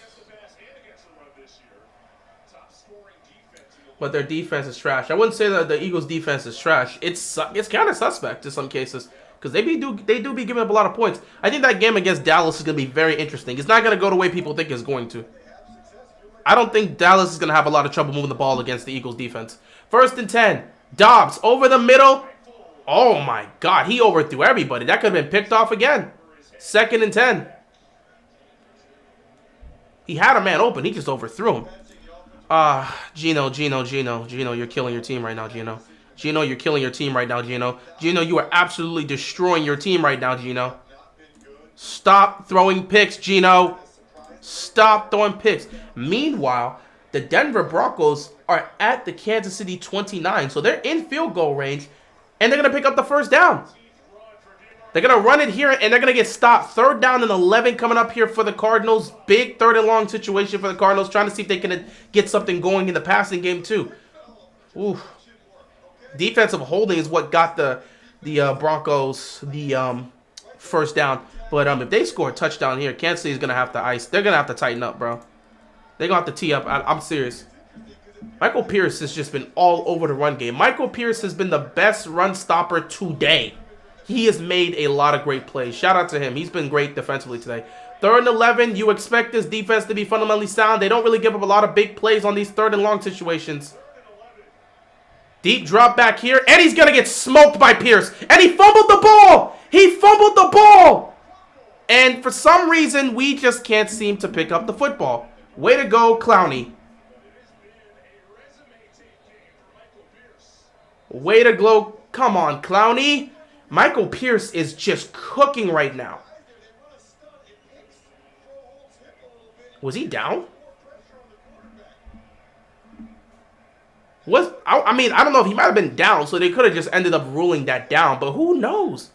[SPEAKER 1] But their defense is trash. I wouldn't say that the Eagles' defense is trash. It's kind of suspect in some cases because they do be giving up a lot of points. I think that game against Dallas is going to be very interesting. It's not going to go the way people think it's going to. I don't think Dallas is going to have a lot of trouble moving the ball against the Eagles' defense. 1st and 10. Dobbs over the middle. Oh my God, he overthrew everybody. That could have been picked off again. 2nd and 10. He had a man open. He just overthrew him. Geno, you're killing your team right now, Geno. Geno, you're killing your team right now, Geno. Geno, you are absolutely destroying your team right now, Geno. Stop throwing picks, Geno. Stop throwing picks. Meanwhile, the Denver Broncos are at the Kansas City 29, so they're in field goal range, and they're going to pick up the 1st down. They're going to run it here, and they're going to get stopped. 3rd down and 11 coming up here for the Cardinals. Big 3rd and long situation for the Cardinals, trying to see if they can get something going in the passing game, too. Ooh. Defensive holding is what got the Broncos the 1st down. But if they score a touchdown here, Kansas City is going to have to ice. They're going to have to tighten up, bro. They're going to have to tee up. I'm serious. Michael Pierce has just been all over the run game. Michael Pierce has been the best run stopper today. He has made a lot of great plays. Shout out to him. He's been great defensively today. 3rd and 11, you expect this defense to be fundamentally sound. They don't really give up a lot of big plays on these 3rd and long situations. Deep drop back here, and he's going to get smoked by Pierce. And he fumbled the ball! He fumbled the ball! And for some reason, we just can't seem to pick up the football. Way to go, Clowney. Way to go. Come on, Clowney. Michael Pierce is just cooking right now. Was he down? I mean, I don't know if he might have been down, so they could have just ended up ruling that down, but who knows?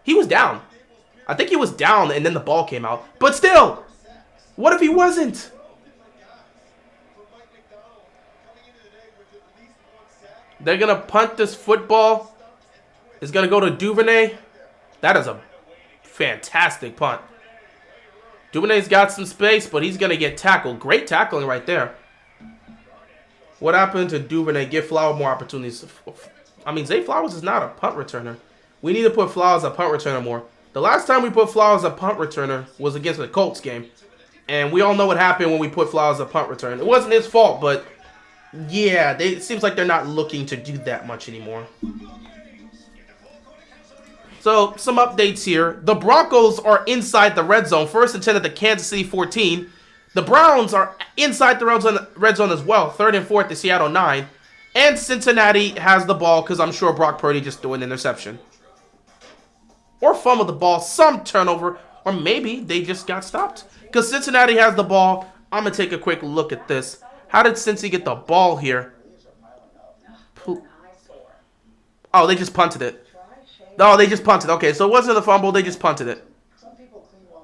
[SPEAKER 1] He was down. I think he was down, and then the ball came out. But still, what if he wasn't? They're going to punt this football. It's going to go to Duvernay. That is a fantastic punt. Duvernay's got some space, but he's going to get tackled. Great tackling right there. What happened to Duvernay? Give Flower more opportunities. I mean, Zay Flowers is not a punt returner. We need to put Flowers a punt returner more. The last time we put Flowers a punt returner was against the Colts game. And we all know what happened when we put Flowers a punt return. It wasn't his fault, but yeah, it seems like they're not looking to do that much anymore. So, some updates here. The Broncos are inside the red zone. 1st and 10 at the Kansas City 14. The Browns are inside the red zone as well. 3rd and 4 at the Seattle 9. And Cincinnati has the ball because I'm sure Brock Purdy just threw an interception. Or fumbled the ball, some turnover, or maybe they just got stopped. Because Cincinnati has the ball. I'm going to take a quick look at this. How did Cincy get the ball here? Oh, they just punted it. No, they just punted. Okay, so it wasn't a fumble. They just punted it.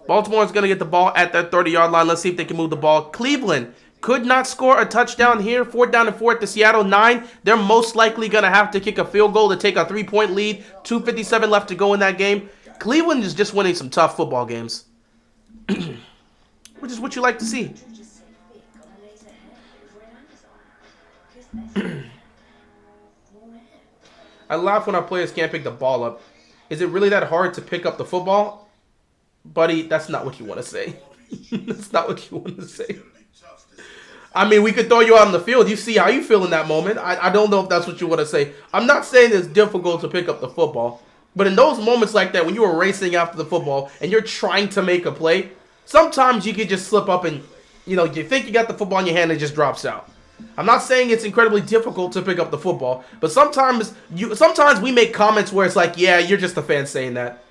[SPEAKER 1] Baltimore's going to get the ball at that 30-yard line. Let's see if they can move the ball. Cleveland could not score a touchdown here. 4th down and 4 at the Seattle 9. They're most likely going to have to kick a field goal to take a 3-point lead. 2:57 left to go in that game. Cleveland is just winning some tough football games. Which is what you like to see. I laugh when our players can't pick the ball up. Is it really that hard to pick up the football? Buddy, that's not what you want to say. That's not what you want to say. I mean, we could throw you out on the field. You see how you feel in that moment. I don't know if that's what you want to say. I'm not saying it's difficult to pick up the football. But in those moments like that, when you are racing after the football and you're trying to make a play, sometimes you could just slip up and, you think you got the football in your hand and it just drops out. I'm not saying it's incredibly difficult to pick up the football, but sometimes we make comments where it's like, yeah, you're just a fan saying that.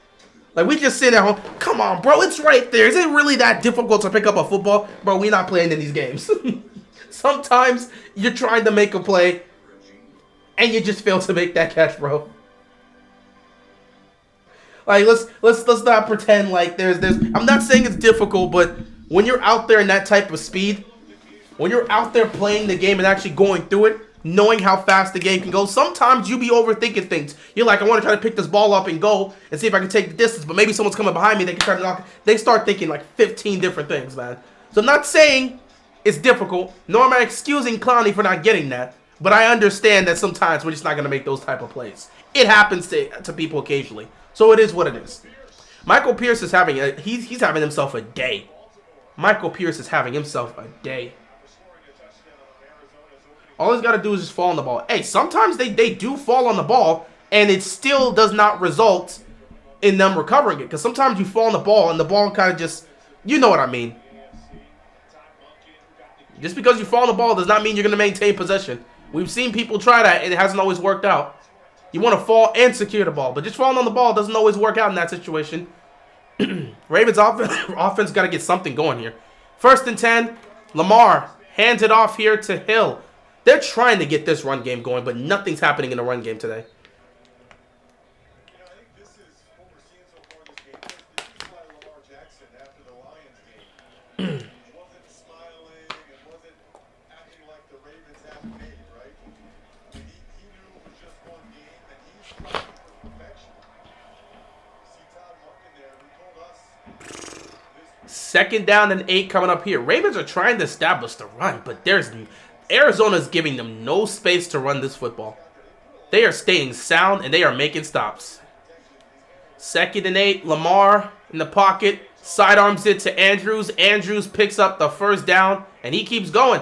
[SPEAKER 1] Like, we just sit at home, come on, bro, it's right there. Is it really that difficult to pick up a football? Bro, we're not playing in these games. Sometimes you're trying to make a play, and you just fail to make that catch, bro. Like, let's not pretend like there's I'm not saying it's difficult, but when you're out there in that type of speed, when you're out there playing the game and actually going through it, knowing how fast the game can go, sometimes you be overthinking things. You're like, I want to try to pick this ball up and go and see if I can take the distance, but maybe someone's coming behind me, they can try to knock it. They start thinking like 15 different things, man. So I'm not saying it's difficult, nor am I excusing Clowney for not getting that, but I understand that sometimes we're just not going to make those type of plays. It happens to people occasionally. So it is what it is. Michael Pierce is having he's having himself a day. Michael Pierce is having himself a day. All he's got to do is just fall on the ball. Hey, sometimes they do fall on the ball, and it still does not result in them recovering it. Because sometimes you fall on the ball, and the ball kind of just, you know what I mean. Just because you fall on the ball does not mean you're going to maintain possession. We've seen people try that, and it hasn't always worked out. You want to fall and secure the ball, but just falling on the ball doesn't always work out in that situation. Ravens offense got to get something going here. 1st and 10, Lamar hands it off here to Hill. They're trying to get this run game going, but nothing's happening in the run game today. Second down and 8 coming up here. Ravens are trying to establish the run, but Arizona's giving them no space to run this football. They are staying sound, and they are making stops. 2nd and 8. Lamar in the pocket. Sidearms it to Andrews. Andrews picks up the first down, and he keeps going.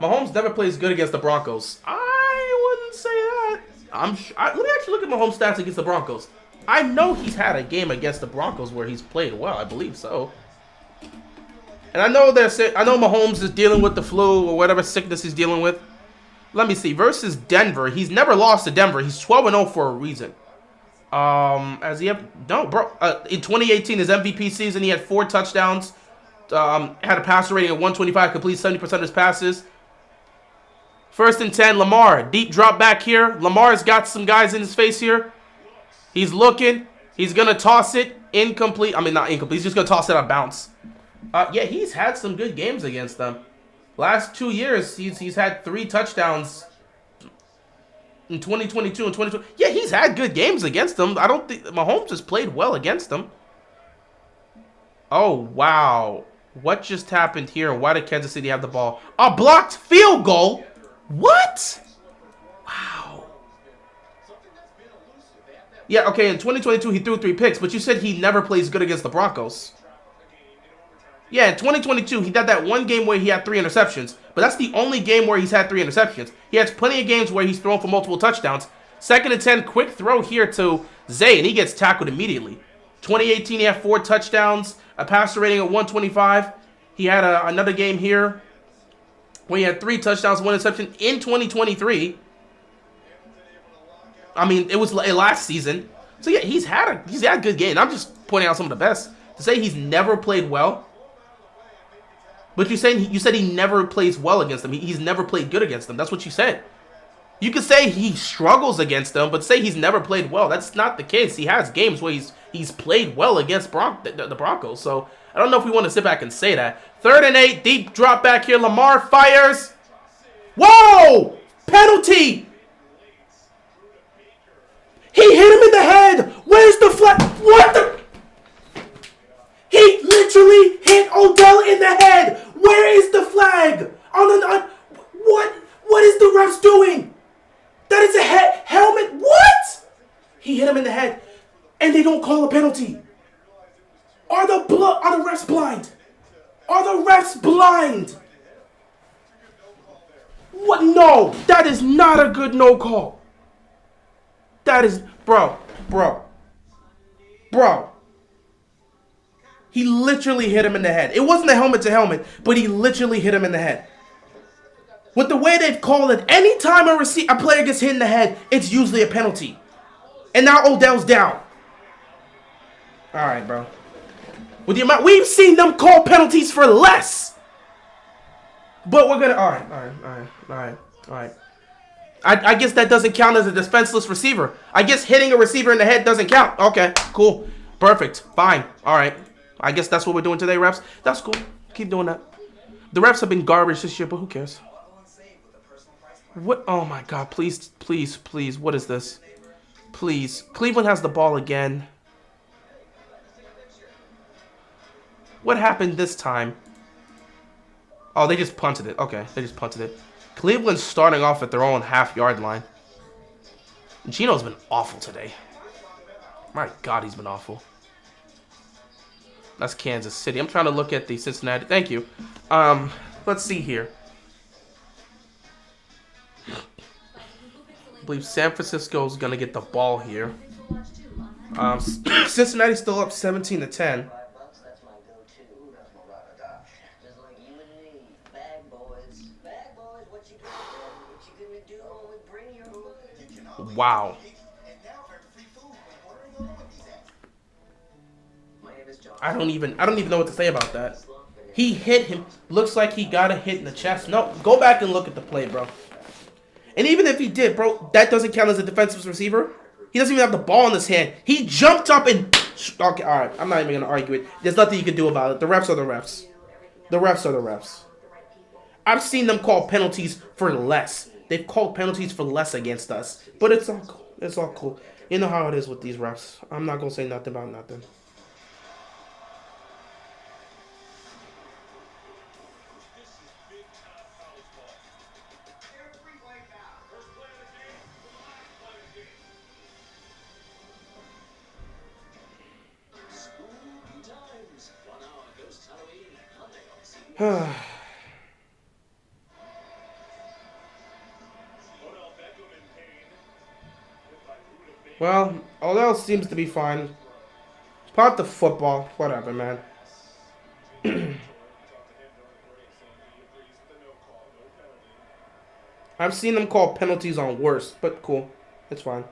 [SPEAKER 1] Mahomes never plays good against the Broncos. I wouldn't say that. Let me actually look at Mahomes' stats against the Broncos. I know he's had a game against the Broncos where he's played well. I believe so. And I know Mahomes is dealing with the flu or whatever sickness he's dealing with. Let me see. Versus Denver, he's never lost to Denver. He's 12-0 for a reason. In 2018, his MVP season, he had 4 touchdowns. Had a passer rating of 125, completes 70% of his passes. 1st and 10, Lamar. Deep drop back here. Lamar's got some guys in his face here. He's looking. He's going to toss it. Incomplete. I mean, not incomplete. He's just going to toss it out of bounds. Yeah, he's had some good games against them. Last 2 years, he's had 3 touchdowns in 2022 and 2020. Yeah, he's had good games against them. I don't think Mahomes has played well against them. Oh, wow. What just happened here? Why did Kansas City have the ball? A blocked field goal? What? Wow. Yeah, okay, in 2022, he threw 3 picks, but you said he never plays good against the Broncos. Yeah, in 2022, he had that one game where he had 3 interceptions, but that's the only game where he's had 3 interceptions. He has plenty of games where he's thrown for multiple touchdowns. 2nd and 10, quick throw here to Zay, and he gets tackled immediately. 2018, he had 4 touchdowns, a passer rating of 125. He had another game here where he had 3 touchdowns, 1 interception in 2023. I mean, it was last season. So yeah, he's had good games. I'm just pointing out some of the best. To say he's never played well, but you said he never plays well against them. He's never played good against them. That's what you said. You could say he struggles against them, but say he's never played well. That's not the case. He has games where he's played well against the Broncos. So I don't know if we want to sit back and say that. 3rd and 8, deep drop back here. Lamar fires. Whoa! Penalty! He hit him in the head. Where's the flag? What the? He literally hit Odell in the head. Where is the flag? What is the refs doing? That is a helmet. What? He hit him in the head, and they don't call a penalty. Are the refs blind? Are the refs blind? What? No, that is not a good no call. That is, bro. He literally hit him in the head. It wasn't a helmet to helmet, but he literally hit him in the head. With the way they've called it, anytime a player gets hit in the head, it's usually a penalty. And now Odell's down. All right, bro. With the amount we've seen them call penalties for less. But we're gonna. All right. I guess that doesn't count as a defenseless receiver. I guess hitting a receiver in the head doesn't count. Okay, cool, perfect, fine. All right. I guess that's what we're doing today, refs. That's cool. Keep doing that. The refs have been garbage this year, but who cares? What? Oh my God! Please. What is this? Please. Cleveland has the ball again. What happened this time? Oh, they just punted it. Okay, they just punted it. Cleveland's starting off at their own half-yard line. Gino's been awful today. My God, he's been awful. That's Kansas City. I'm trying to look at the Cincinnati. Thank you. Let's see here. I believe San Francisco's going to get the ball here. Cincinnati's still up 17-10. Wow. I don't even know what to say about that. He hit him. Looks like he got a hit in the chest. No, go back and look at the play, bro. And even if he did, bro, that doesn't count as a defensive receiver. He doesn't even have the ball in his hand. He jumped up and... Okay, all right. I'm not even going to argue it. There's nothing you can do about it. The refs are the refs. The refs are the refs. I've seen them call penalties for less. They've called penalties for less against us. But it's all cool. It's all cool. You know how it is with these refs. I'm not going to say nothing about nothing. Well, all else seems to be fine. Punt the football. Whatever, man. I've seen them call penalties on worse, but cool. It's fine.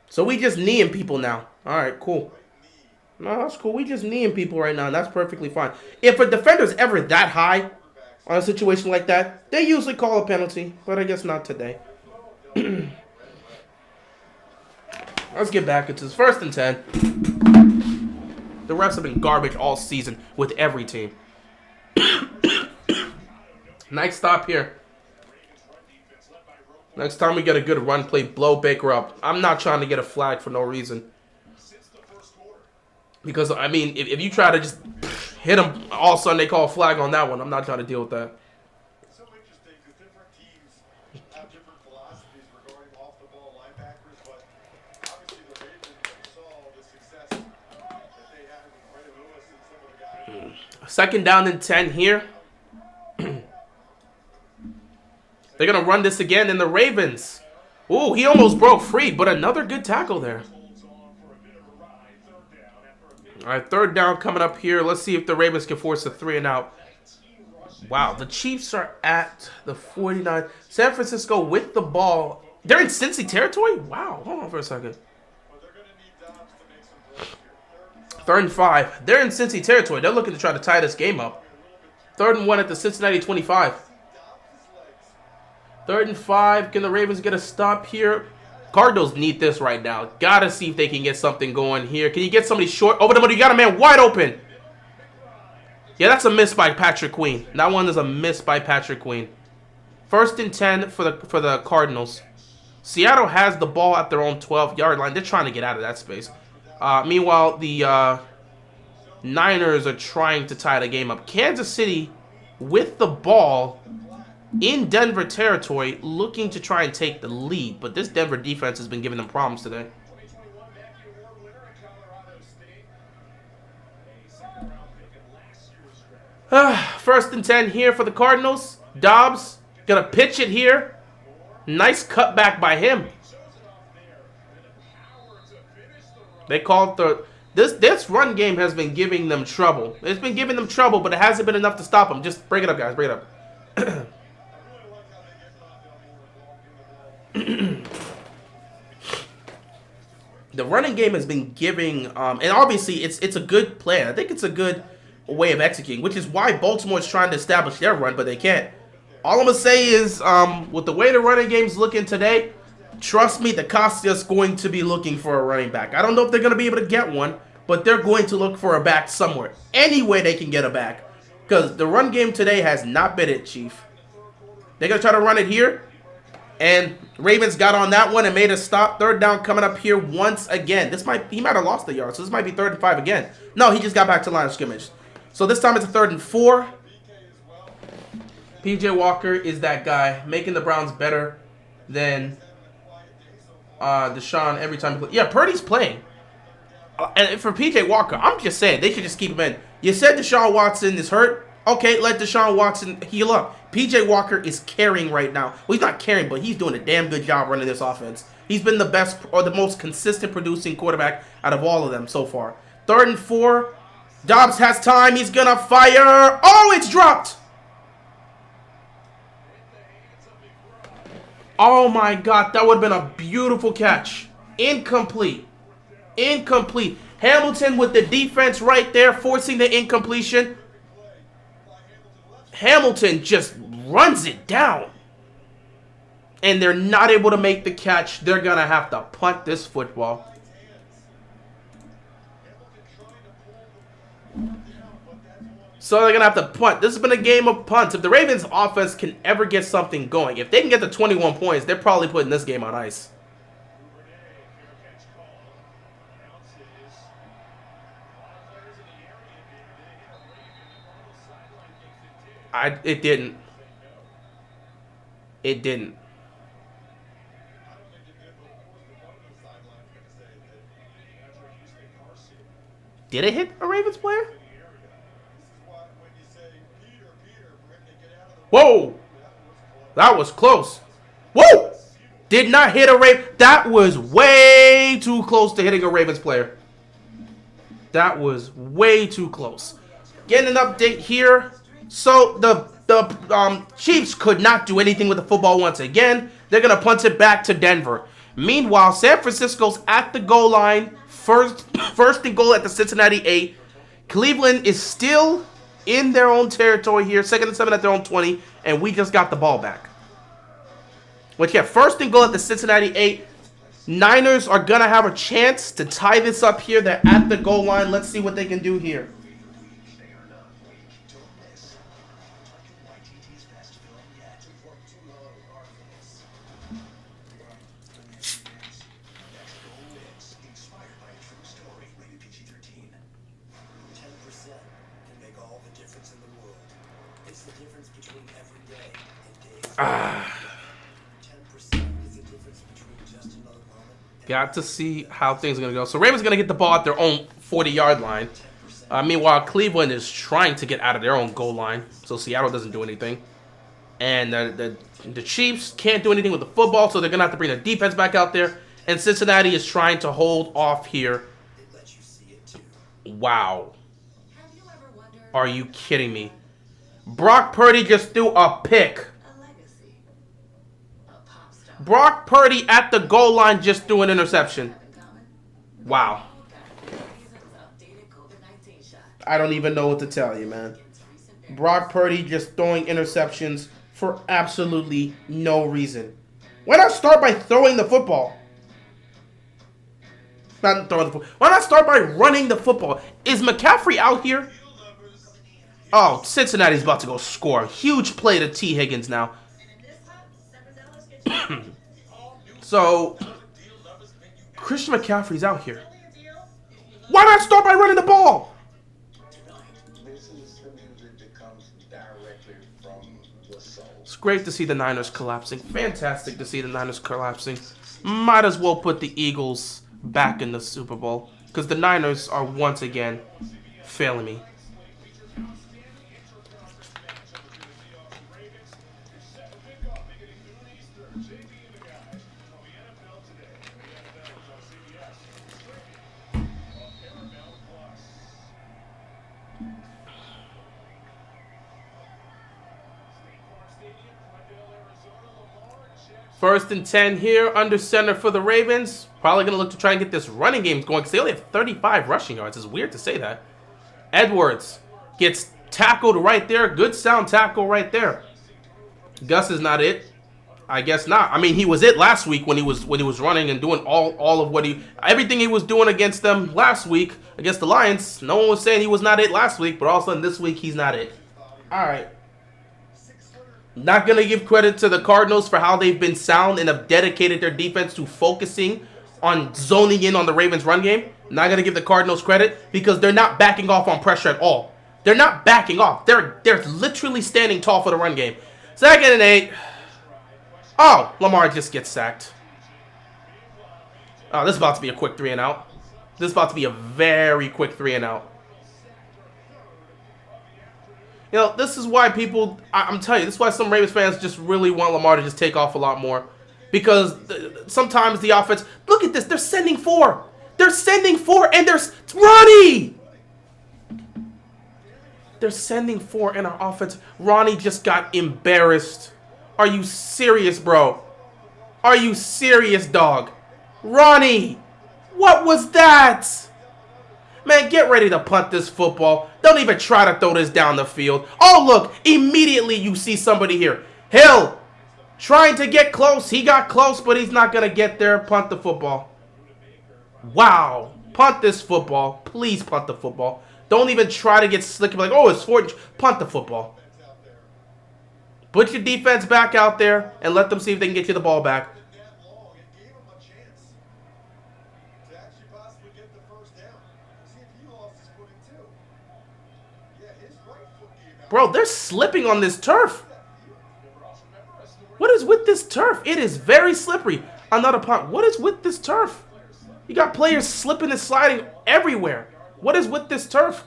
[SPEAKER 1] So we just kneeing people now. All right, cool. No, that's cool. We just kneeing people right now. That's perfectly fine. If a defender's ever that high on a situation like that, they usually call a penalty, but I guess not today. Let's get back into this 1st and 10. The refs have been garbage all season with every team. Nice stop here. Next time we get a good run play, blow Baker up. I'm not trying to get a flag for no reason. Because, I mean, if you try to just hit him, all of a sudden they call a flag on that one. I'm not trying to deal with that.
[SPEAKER 2] It's so interesting because different teams have different philosophies regarding off-the-ball linebackers, but obviously the Ravens saw the success that they had with Brandon Lewis and some of the guys.
[SPEAKER 1] 2nd down and 10 here. They're going to run this again in the Ravens. Ooh, he almost broke free, but another good tackle there. All right, 3rd down coming up here. Let's see if the Ravens can force a 3 and out. Wow, the Chiefs are at the 49. San Francisco with the ball. They're in Cincy territory? Wow, hold on for a second. 3rd and 5. They're in Cincy territory. They're looking to try to tie this game up. 3rd and 1 at the Cincinnati 25. 3rd and 5. Can the Ravens get a stop here? Cardinals need this right now. Gotta see if they can get something going here. Can you get somebody short? Over the middle. You got a man wide open. Yeah, that's a miss by Patrick Queen. That one is a miss by Patrick Queen. 1st and 10 for the Cardinals. Seattle has the ball at their own 12-yard line. They're trying to get out of that space. Meanwhile, the Niners are trying to tie the game up. Kansas City with the ball in Denver territory, looking to try and take the lead. But this Denver defense has been giving them problems today. 1st and 10 here for the Cardinals. Dobbs gonna pitch it here. Nice cutback by him. They called the this run game has been giving them trouble. It's been giving them trouble, but it hasn't been enough to stop them. Just break it up, guys. Break it up. The running game has been giving, and obviously it's a good plan. I think it's a good way of executing, which is why Baltimore is trying to establish their run, but they can't. All I'm gonna say is, with the way the running game's looking today, trust me, the Costa's going to be looking for a running back. I don't know if they're gonna be able to get one, but they're going to look for a back somewhere. Any way they can get a back, because the run game today has not been it, Chief. They're gonna try to run it here. And Ravens got on that one and made a stop. 3rd down coming up here once again. He might have lost the yard, so this might be 3rd and 5 again. No, he just got back to line of scrimmage. So this time it's a 3rd and 4. PJ Walker is that guy, making the Browns better than Deshaun every time he plays. Yeah, Purdy's playing. And for PJ Walker, I'm just saying, they should just keep him in. You said Deshaun Watson is hurt. Okay, let Deshaun Watson heal up. PJ Walker is carrying right now. Well, he's not carrying, but he's doing a damn good job running this offense. He's been the best or the most consistent producing quarterback out of all of them so far. 3rd and 4. Dobbs has time. He's going to fire. Oh, it's dropped. Oh, my God. That would have been a beautiful catch. Incomplete. Incomplete. Hamilton with the defense right there, forcing the incompletion. Hamilton just runs it down. And they're not able to make the catch. They're going to have to punt this football. So they're going to have to punt. This has been a game of punts. If the Ravens offense can ever get something going, if they can get to 21 points, they're probably putting this game on ice. It didn't. It didn't. Did it hit a Ravens player? Whoa! That was close. Whoa! Did not hit a Raven. That was way too close to hitting a Ravens player. That was way too close. Getting an update here. So the Chiefs could not do anything with the football once again. They're going to punt it back to Denver. Meanwhile, San Francisco's at the goal line. First and goal at the Cincinnati 8. Cleveland is still in their own territory here. 2nd and 7 at their own 20. And we just got the ball back. Which, yeah, 1st and goal at the Cincinnati 8. Niners are going to have a chance to tie this up here. They're at the goal line. Let's see what they can do here. Got to see how things are going to go. So Ravens going to get the ball at their own 40-yard line. Meanwhile, Cleveland is trying to get out of their own goal line. So Seattle doesn't do anything. And the Chiefs can't do anything with the football, so they're going to have to bring the defense back out there. And Cincinnati is trying to hold off here. Wow. Are you kidding me? Brock Purdy just threw a pick. Brock Purdy at the goal line just threw an interception. Wow. I don't even know what to tell you, man. Brock Purdy just throwing interceptions for absolutely no reason. Why not start by throwing the football? Not throwing the football. Why not start by running the football? Is McCaffrey out here? Oh, Cincinnati's about to go score. Huge play to T. Higgins now. So, Christian McCaffrey's out here. Why not start by running the ball? It's great to see the Niners collapsing. Fantastic to see the Niners collapsing. Might as well put the Eagles back in the Super Bowl, because the Niners are once again failing me. First and 10 here, under center for the Ravens. Probably going to look to try and get this running game going because they only have 35 rushing yards. It's weird to say that. Edwards gets tackled right there. Good sound tackle right there. Gus is not it. I guess not. I mean, he was it last week when he was running and doing all of what everything he was doing against them last week against the Lions. No one was saying he was not it last week, but all of a sudden this week he's not it. All right. Not going to give credit to the Cardinals for how they've been sound and have dedicated their defense to focusing on zoning in on the Ravens run game. Not going to give the Cardinals credit because they're not backing off on pressure at all. They're not backing off. They're literally standing tall for the run game. 2nd and 8. Oh, Lamar just gets sacked. Oh, this is about to be a quick 3 and out. This is about to be a very quick 3 and out. You know, this is why people, I'm telling you, this is why some Ravens fans just really want Lamar to just take off a lot more. Because sometimes the offense, look at this, they're sending 4. They're sending 4 and there's Ronnie! They're sending 4 in our offense. Ronnie just got embarrassed. Are you serious, bro? Are you serious, dog? Ronnie! What was that? Man, get ready to punt this football. Don't even try to throw this down the field. Oh, look. Immediately you see somebody here. Hill trying to get close. He got close, but he's not going to get there. Punt the football. Wow. Punt this football. Please punt the football. Don't even try to get slick and be like, oh, it's 4. Punt the football. Put your defense back out there and let them see if they can get you the ball back. Bro, they're slipping on this turf. What is with this turf? It is very slippery. Another punt. What is with this turf? You got players slipping and sliding everywhere. What is with this turf?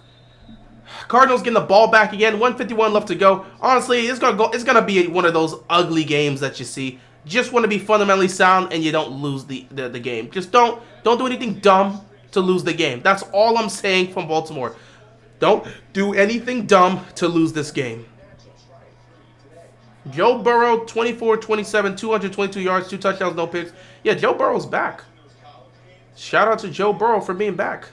[SPEAKER 1] Cardinals getting the ball back again. 151 left to go. Honestly, it's gonna be one of those ugly games that you see. Just want to be fundamentally sound and you don't lose the game. Just don't do anything dumb to lose the game. That's all I'm saying from Baltimore. Don't do anything dumb to lose this game. Joe Burrow, 24-27, 222 yards, 2 touchdowns, no picks. Yeah, Joe Burrow's back. Shout out to Joe Burrow for being back.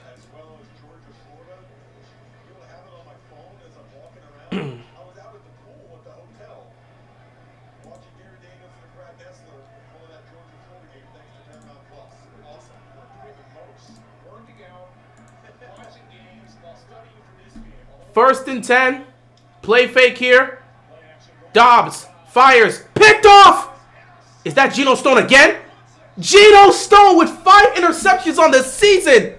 [SPEAKER 1] First and 10. Play fake here. Dobbs fires. Picked off. Is that Geno Stone again? Geno Stone with 5 interceptions on the season.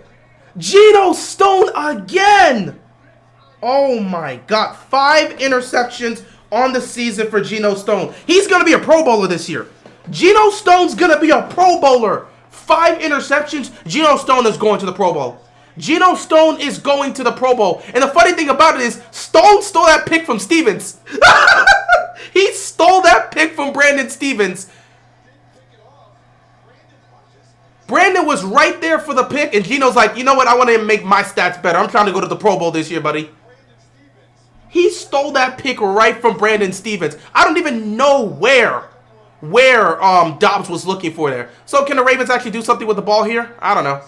[SPEAKER 1] Geno Stone again. Oh my God. 5 interceptions on the season for Geno Stone. He's going to be a Pro Bowler this year. Geno Stone's going to be a Pro Bowler. 5 interceptions. Geno Stone is going to the Pro Bowl. Geno Stone is going to the Pro Bowl. And the funny thing about it is, Stone stole that pick from Stevens. He stole that pick from Brandon Stevens. Brandon was right there for the pick, and Geno's like, you know what, I want to make my stats better. I'm trying to go to the Pro Bowl this year, buddy. He stole that pick right from Brandon Stevens. I don't even know where Dobbs was looking for there. So can the Ravens actually do something with the ball here? I don't know.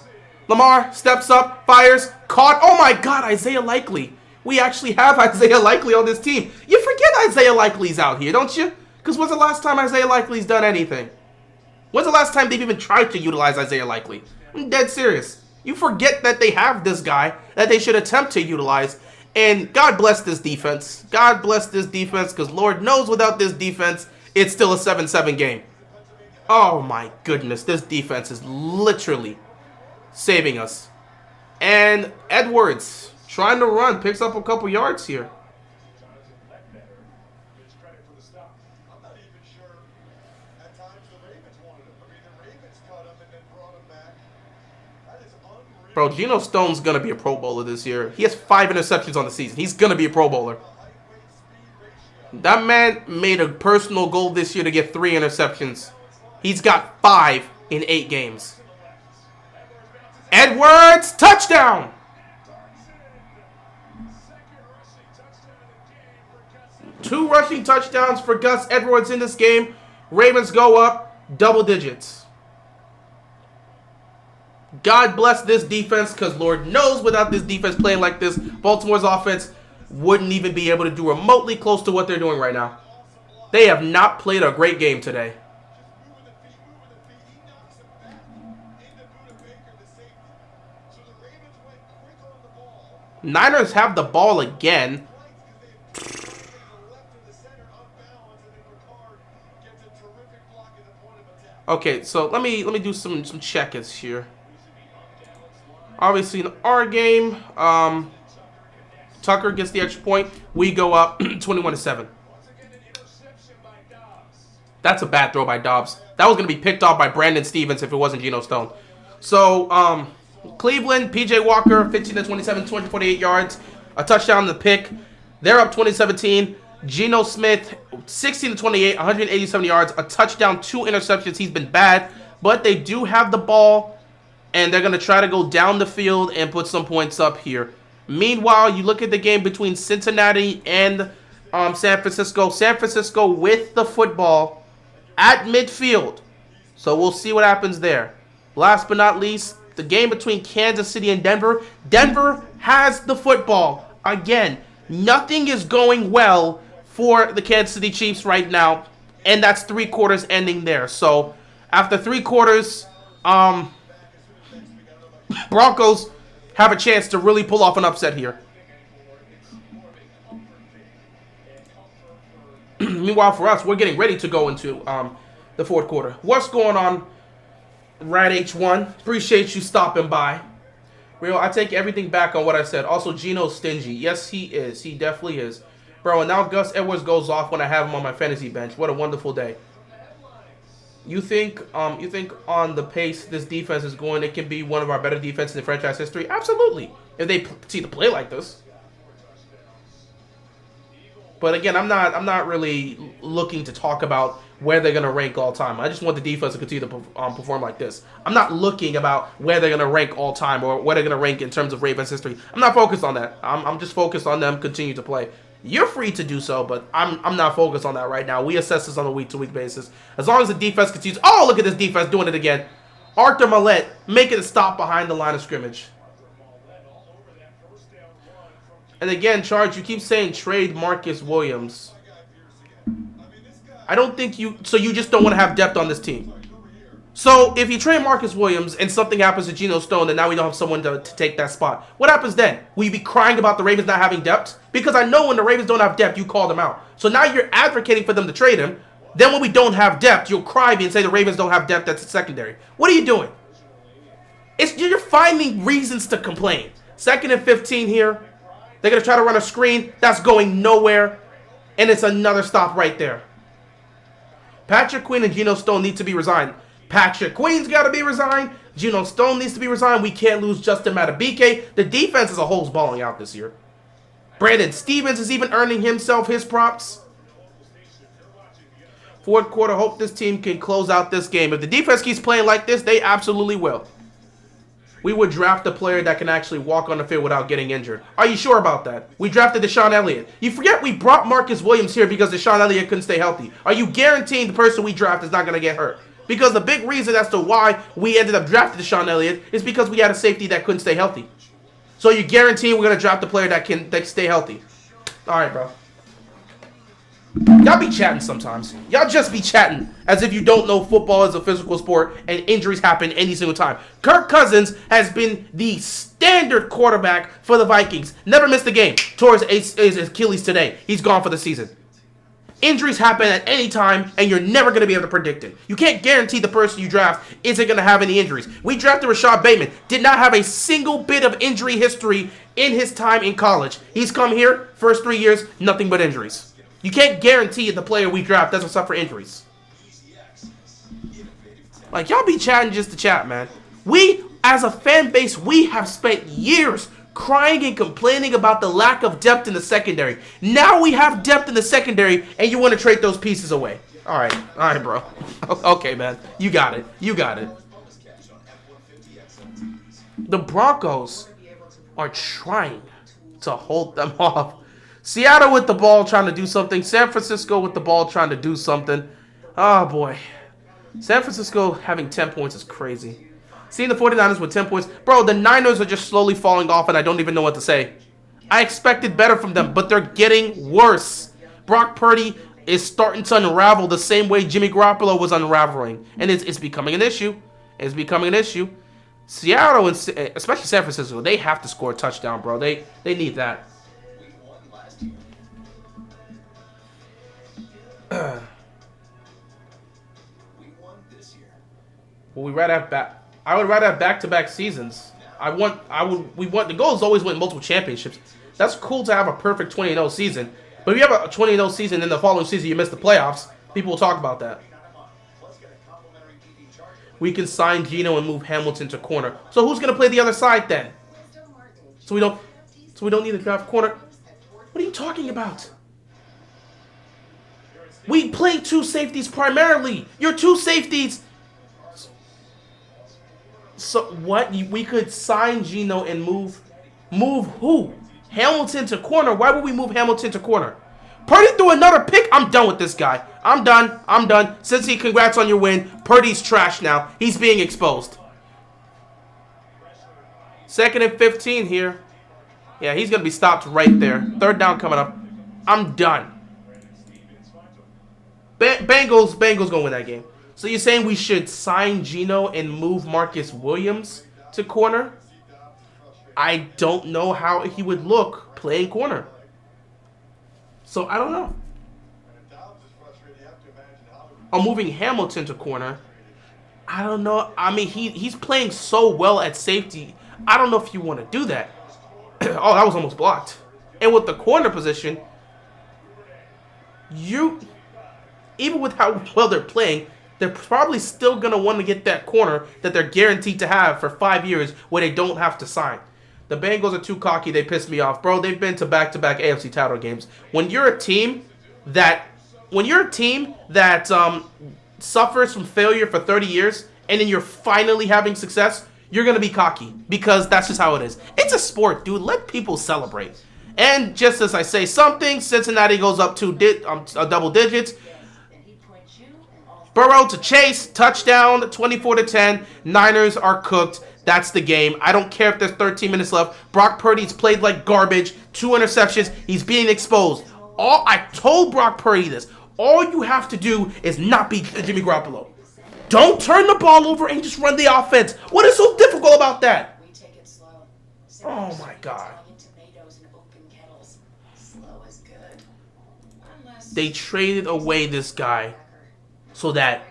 [SPEAKER 1] Lamar steps up, fires, caught. Oh my God, Isaiah Likely. We actually have Isaiah Likely on this team. You forget Isaiah Likely's out here, don't you? Because when's the last time Isaiah Likely's done anything? When's the last time they've even tried to utilize Isaiah Likely? I'm dead serious. You forget that they have this guy that they should attempt to utilize. And God bless this defense. God bless this defense, because Lord knows without this defense, it's still a 7-7 game. Oh my goodness, this defense is literally saving us. And Edwards trying to run, picks up a couple yards here. Bro, Geno Stone's going to be a Pro Bowler this year. He has 5 interceptions on the season. He's going to be a Pro Bowler. That man made a personal goal this year to get 3 interceptions. He's got 5 in 8 games. Edwards, touchdown! Two rushing touchdowns for Gus Edwards in this game. Ravens go up double digits. God bless this defense, because Lord knows without this defense playing like this, Baltimore's offense wouldn't even be able to do remotely close to what they're doing right now. They have not played a great game today. Niners have the ball again. Okay, so let me do some check-ins here. Obviously, in our game, Tucker gets the extra point. We go up 21-7. That's a bad throw by Dobbs. That was going to be picked off by Brandon Stevens if it wasn't Geno Stone. So, Cleveland, P.J. Walker, 15-27, 248 yards. A touchdown and the pick. They're up 20-17. Geno Smith, 16-28, 187 yards. A touchdown, 2 interceptions. He's been bad, but they do have the ball, and they're going to try to go down the field and put some points up here. Meanwhile, you look at the game between Cincinnati and San Francisco. San Francisco with the football at midfield. So we'll see what happens there. Last but not least, the game between Kansas City and Denver. Denver has the football. Again, nothing is going well for the Kansas City Chiefs right now. And that's 3 quarters ending there. So after 3 quarters, Broncos have a chance to really pull off an upset here. Meanwhile, for us, we're getting ready to go into the 4th quarter. What's going on, Rad H1? Appreciate you stopping by. Real, I take everything back on what I said. Also, Geno's stingy. Yes, he is. He definitely is. Bro, and now Gus Edwards goes off when I have him on my fantasy bench. What a wonderful day. You think on the pace this defense is going, it can be one of our better defenses in franchise history? Absolutely. If they continue to play like this. But again, I'm not really looking to talk about where they're going to rank all time. I just want the defense to continue to perform like this. I'm not looking about where they're going to rank all time or where they're going to rank in terms of Ravens history. I'm not focused on that. I'm just focused on them continue to play. You're free to do so, but I'm not focused on that right now. We assess this on a week-to-week basis. As long as the defense continues. Oh, look at this defense doing it again. Arthur Millette making a stop behind the line of scrimmage. And again, Charge, you keep saying trade Marcus Williams. I don't think you... So you just don't want to have depth on this team. So if you trade Marcus Williams and something happens to Geno Stone and now we don't have someone to take that spot, what happens then? Will you be crying about the Ravens not having depth? Because I know when the Ravens don't have depth, you call them out. So now you're advocating for them to trade him. Then when we don't have depth, you'll cry me and say the Ravens don't have depth that's secondary. What are you doing? You're finding reasons to complain. 2nd and 15 here. They're going to try to run a screen. That's going nowhere. And it's another stop right there. Patrick Queen and Geno Stone need to be resigned. Patrick Queen's got to be resigned. Geno Stone needs to be resigned. We can't lose Justin Matabike. The defense as a whole is balling out this year. Brandon Stevens is even earning himself his props. 4th quarter, hope this team can close out this game. If the defense keeps playing like this, they absolutely will. We would draft a player that can actually walk on the field without getting injured. Are you sure about that? We drafted Deshaun Elliott. You forget we brought Marcus Williams here because Deshaun Elliott couldn't stay healthy. Are you guaranteeing the person we draft is not going to get hurt? Because the big reason as to why we ended up drafting Deshaun Elliott is because we had a safety that couldn't stay healthy. So you guarantee we're going to draft a player that can stay healthy. All right, bro. Y'all be chatting sometimes. Y'all just be chatting as if you don't know football is a physical sport and injuries happen any single time. Kirk Cousins has been the standard quarterback for the Vikings. Never missed a game. Tore his Achilles today. He's gone for the season. Injuries happen at any time, and you're never going to be able to predict it. You can't guarantee the person you draft isn't going to have any injuries. We drafted Rashad Bateman. Did not have a single bit of injury history in his time in college. He's come here, first 3 years, nothing but injuries. You can't guarantee the player we draft doesn't suffer injuries. Like, y'all be chatting just to chat, man. We, as a fan base, we have spent years crying and complaining about the lack of depth in the secondary. Now we have depth in the secondary, and you want to trade those pieces away. All right, bro. Okay, man. You got it. The Broncos are trying to hold them off. Seattle with the ball trying to do something. San Francisco with the ball trying to do something. Oh, boy. San Francisco having 10 points is crazy. Seeing the 49ers with 10 points. Bro, the Niners are just slowly falling off, and I don't even know what to say. I expected better from them, but they're getting worse. Brock Purdy is starting to unravel the same way Jimmy Garoppolo was unraveling. And it's becoming an issue. Seattle, and especially San Francisco, they have to score a touchdown, bro. They need that. Well, I would rather have back-to-back seasons. The goal is always win multiple championships. That's cool to have a perfect 20-0 season. But if you have a 20-0 season and the following season you miss the playoffs, people will talk about that. We can sign Geno and move Hamilton to corner. So who's going to play the other side then? So we don't need a draft corner. What are you talking about? We play two safeties primarily. Your two safeties. So what? We could sign Geno and move who? Hamilton to corner. Why would we move Hamilton to corner? Purdy threw another pick. I'm done with this guy. I'm done. Cincy, congrats on your win. Purdy's trash now. He's being exposed. 2nd and 15 here. Yeah, he's going to be stopped right there. 3rd down coming up. I'm done. Bengals going to win that game. So you're saying we should sign Geno and move Marcus Williams to corner? I don't know how he would look playing corner. So I don't know. I'm moving Hamilton to corner. I don't know. I mean, he's playing so well at safety. I don't know if you want to do that. Oh, that was almost blocked. And with the corner position, even with how well they're playing, they're probably still going to want to get that corner that they're guaranteed to have for 5 years where they don't have to sign. The Bengals are too cocky. They piss me off. Bro, they've been to back-to-back AFC title games. When you're a team that suffers from failure for 30 years and then you're finally having success, you're going to be cocky because that's just how it is. It's a sport, dude. Let people celebrate. And just as I say something, Cincinnati goes up to double digits. Burrow to Chase, touchdown, 24-10. Niners are cooked. That's the game. I don't care if there's 13 minutes left. Brock Purdy's played like garbage. 2 interceptions. He's being exposed. I told Brock Purdy this. All you have to do is not be Jimmy Garoppolo. Don't turn the ball over and just run the offense. What is so difficult about that? Oh my God. They traded away this guy so that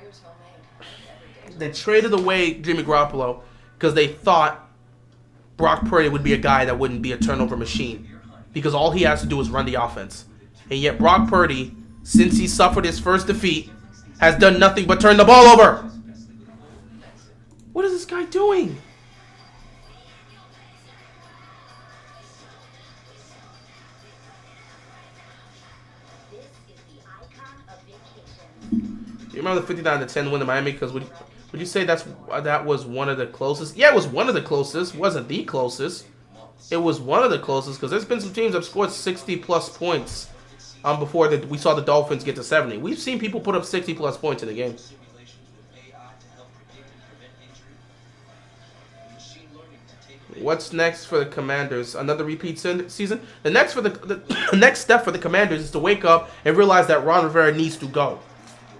[SPEAKER 1] they traded away Jimmy Garoppolo because they thought Brock Purdy would be a guy that wouldn't be a turnover machine because all he has to do is run the offense. And yet Brock Purdy, since he suffered his first defeat, has done nothing but turn the ball over. What is this guy doing? You remember the 59-10 win in Miami? Because would you say that was one of the closest? Yeah, it was one of the closest. It wasn't the closest. It was one of the closest because there's been some teams that have scored 60-plus points before we saw the Dolphins get to 70. We've seen people put up 60-plus points in the game. What's next for the Commanders? Another repeat season? The next step for the Commanders is to wake up and realize that Ron Rivera needs to go.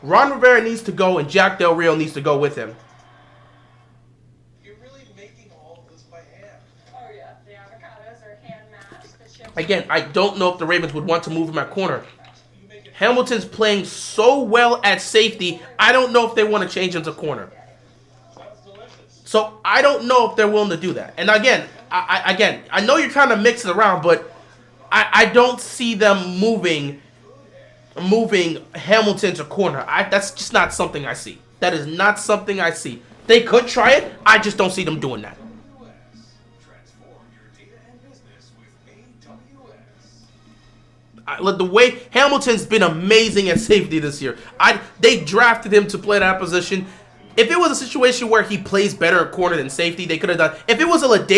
[SPEAKER 1] Ron Rivera needs to go, and Jack Del Rio needs to go with him.
[SPEAKER 2] You're really making all of this by hand.
[SPEAKER 3] Oh yeah, the avocados are hand mashed.
[SPEAKER 1] Again, I don't know if the Ravens would want to move him at corner. Hamilton's playing so well at safety, I don't know if they want to change him to corner. So I don't know if they're willing to do that. And again, I know you're trying to mix it around, but I don't see them moving Hamilton to corner. That's just not something I see. That is not something I see. They could try it. I just don't see them doing that. The way Hamilton's been amazing at safety this year. They drafted him to play that position. If it was a situation where he plays better at corner than safety, they could have done. If it was a if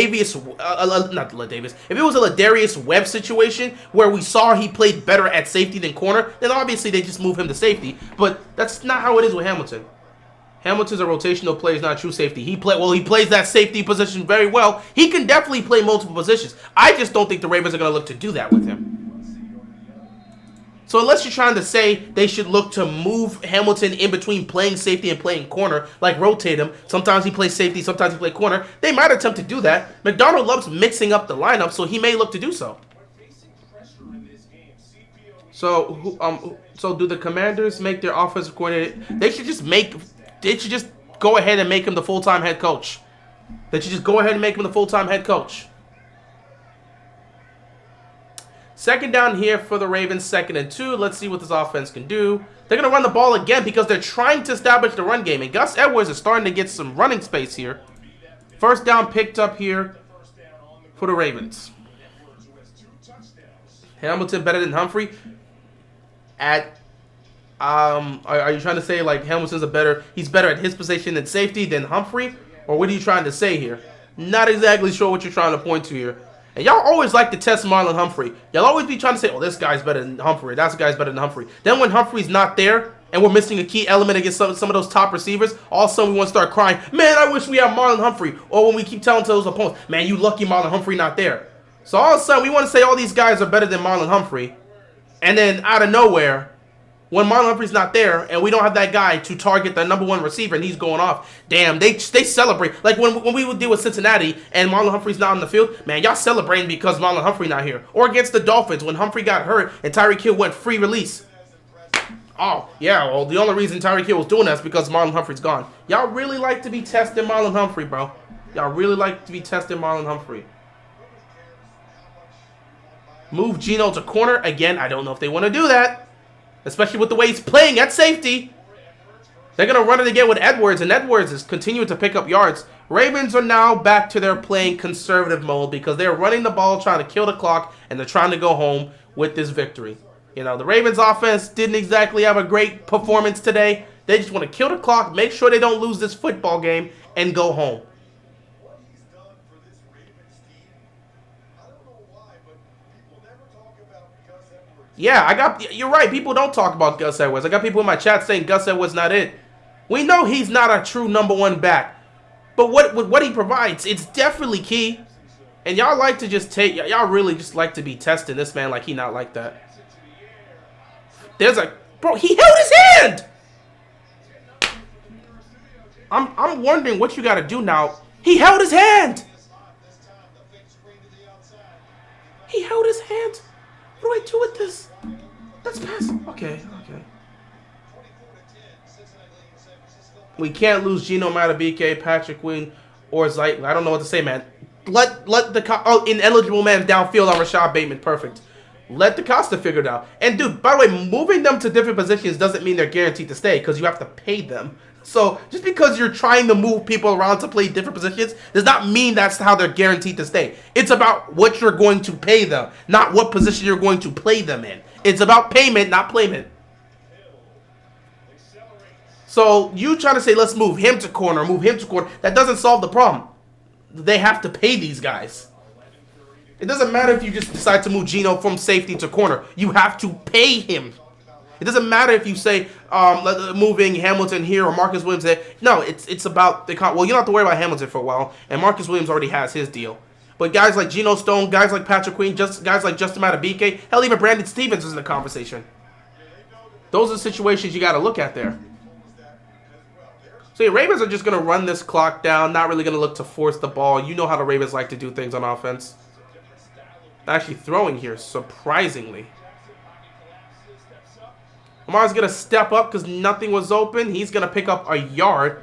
[SPEAKER 1] it was a Ladarius Webb situation where we saw he played better at safety than corner, then obviously they just move him to safety. But that's not how it is with Hamilton. Hamilton's a rotational player, he's not a true safety. He plays that safety position very well. He can definitely play multiple positions. I just don't think the Ravens are going to look to do that with him. So unless you're trying to say they should look to move Hamilton in between playing safety and playing corner, like rotate him, sometimes he plays safety, sometimes he plays corner, they might attempt to do that. McDonald loves mixing up the lineup, so he may look to do so. So do the Commanders make their offensive coordinator? They should just go ahead and make him the full-time head coach. They should just go ahead and make him the full-time head coach. Second down here for the Ravens, 2nd and 2. Let's see what this offense can do. They're going to run the ball again because they're trying to establish the run game. And Gus Edwards is starting to get some running space here. First down picked up here for the Ravens. Hamilton better than Humphrey? Are you trying to say like he's better at his position than safety than Humphrey? Or what are you trying to say here? Not exactly sure what you're trying to point to here. And y'all always like to test Marlon Humphrey. Y'all always be trying to say, oh, this guy's better than Humphrey. That guy's better than Humphrey. Then when Humphrey's not there and we're missing a key element against some of those top receivers, all of a sudden we want to start crying, man, I wish we had Marlon Humphrey. Or when we keep telling to those opponents, man, you lucky Marlon Humphrey not there. So all of a sudden we want to say all these guys are better than Marlon Humphrey. And then out of nowhere, when Marlon Humphrey's not there and we don't have that guy to target the number 1 receiver and he's going off, damn, they celebrate. Like when we would deal with Cincinnati and Marlon Humphrey's not on the field, man, y'all celebrating because Marlon Humphrey not here. Or against the Dolphins when Humphrey got hurt and Tyreek Hill went free release. Oh, yeah, well, the only reason Tyreek Hill was doing that is because Marlon Humphrey's gone. Y'all really like to be testing Marlon Humphrey, bro. Y'all really like to be testing Marlon Humphrey. Move Geno to corner. Again, I don't know if they want to do that. especially with the way he's playing at safety. They're going to run it again with Edwards, and Edwards is continuing to pick up yards. Ravens are now back to their playing conservative mode because they're running the ball, trying to kill the clock, and they're trying to go home with this victory. You know, the Ravens offense didn't exactly have a great performance today. They just want to kill the clock, make sure they don't lose this football game, and go home.
[SPEAKER 2] What he's done for this Ravens team, I don't know why, but people never talk about Gus Edwards.
[SPEAKER 1] Yeah, you're right. People don't talk about Gus Edwards. I got people in my chat saying Gus Edwards not it. We know he's not a true #1 back. But what he provides, it's definitely key. And y'all like to just take, y'all really just like to be testing this man like he not like that. Bro, he held his hand! I'm wondering what you got to do now. He held his hand! He held his hand. What do I do with this? Let's pass. Okay. We can't lose Gino Matabike, Patrick Queen, or Zeit. I don't know what to say, man. Let the ineligible man downfield on Rashad Bateman. Perfect. Let the Costa figure it out. And dude, by the way, moving them to different positions doesn't mean they're guaranteed to stay because you have to pay them. So just because you're trying to move people around to play different positions does not mean that's how they're guaranteed to stay. It's about what you're going to pay them, not what position you're going to play them in. It's about payment, not playment. So you trying to say, let's move him to corner, that doesn't solve the problem. They have to pay these guys. It doesn't matter if you just decide to move Gino from safety to corner. You have to pay him. It doesn't matter if you say moving Hamilton here or Marcus Williams there. No, it's about the well, you don't have to worry about Hamilton for a while, and Marcus Williams already has his deal. But guys like Geno Stone, guys like Patrick Queen, guys like Justin Matabike, hell, even Brandon Stevens is in the conversation. Those are the situations you got to look at there. So the Ravens are just going to run this clock down, not really going to look to force the ball. You know how the Ravens like to do things on offense. Actually throwing here, surprisingly. Lamar's going to step up because nothing was open. He's going to pick up a yard.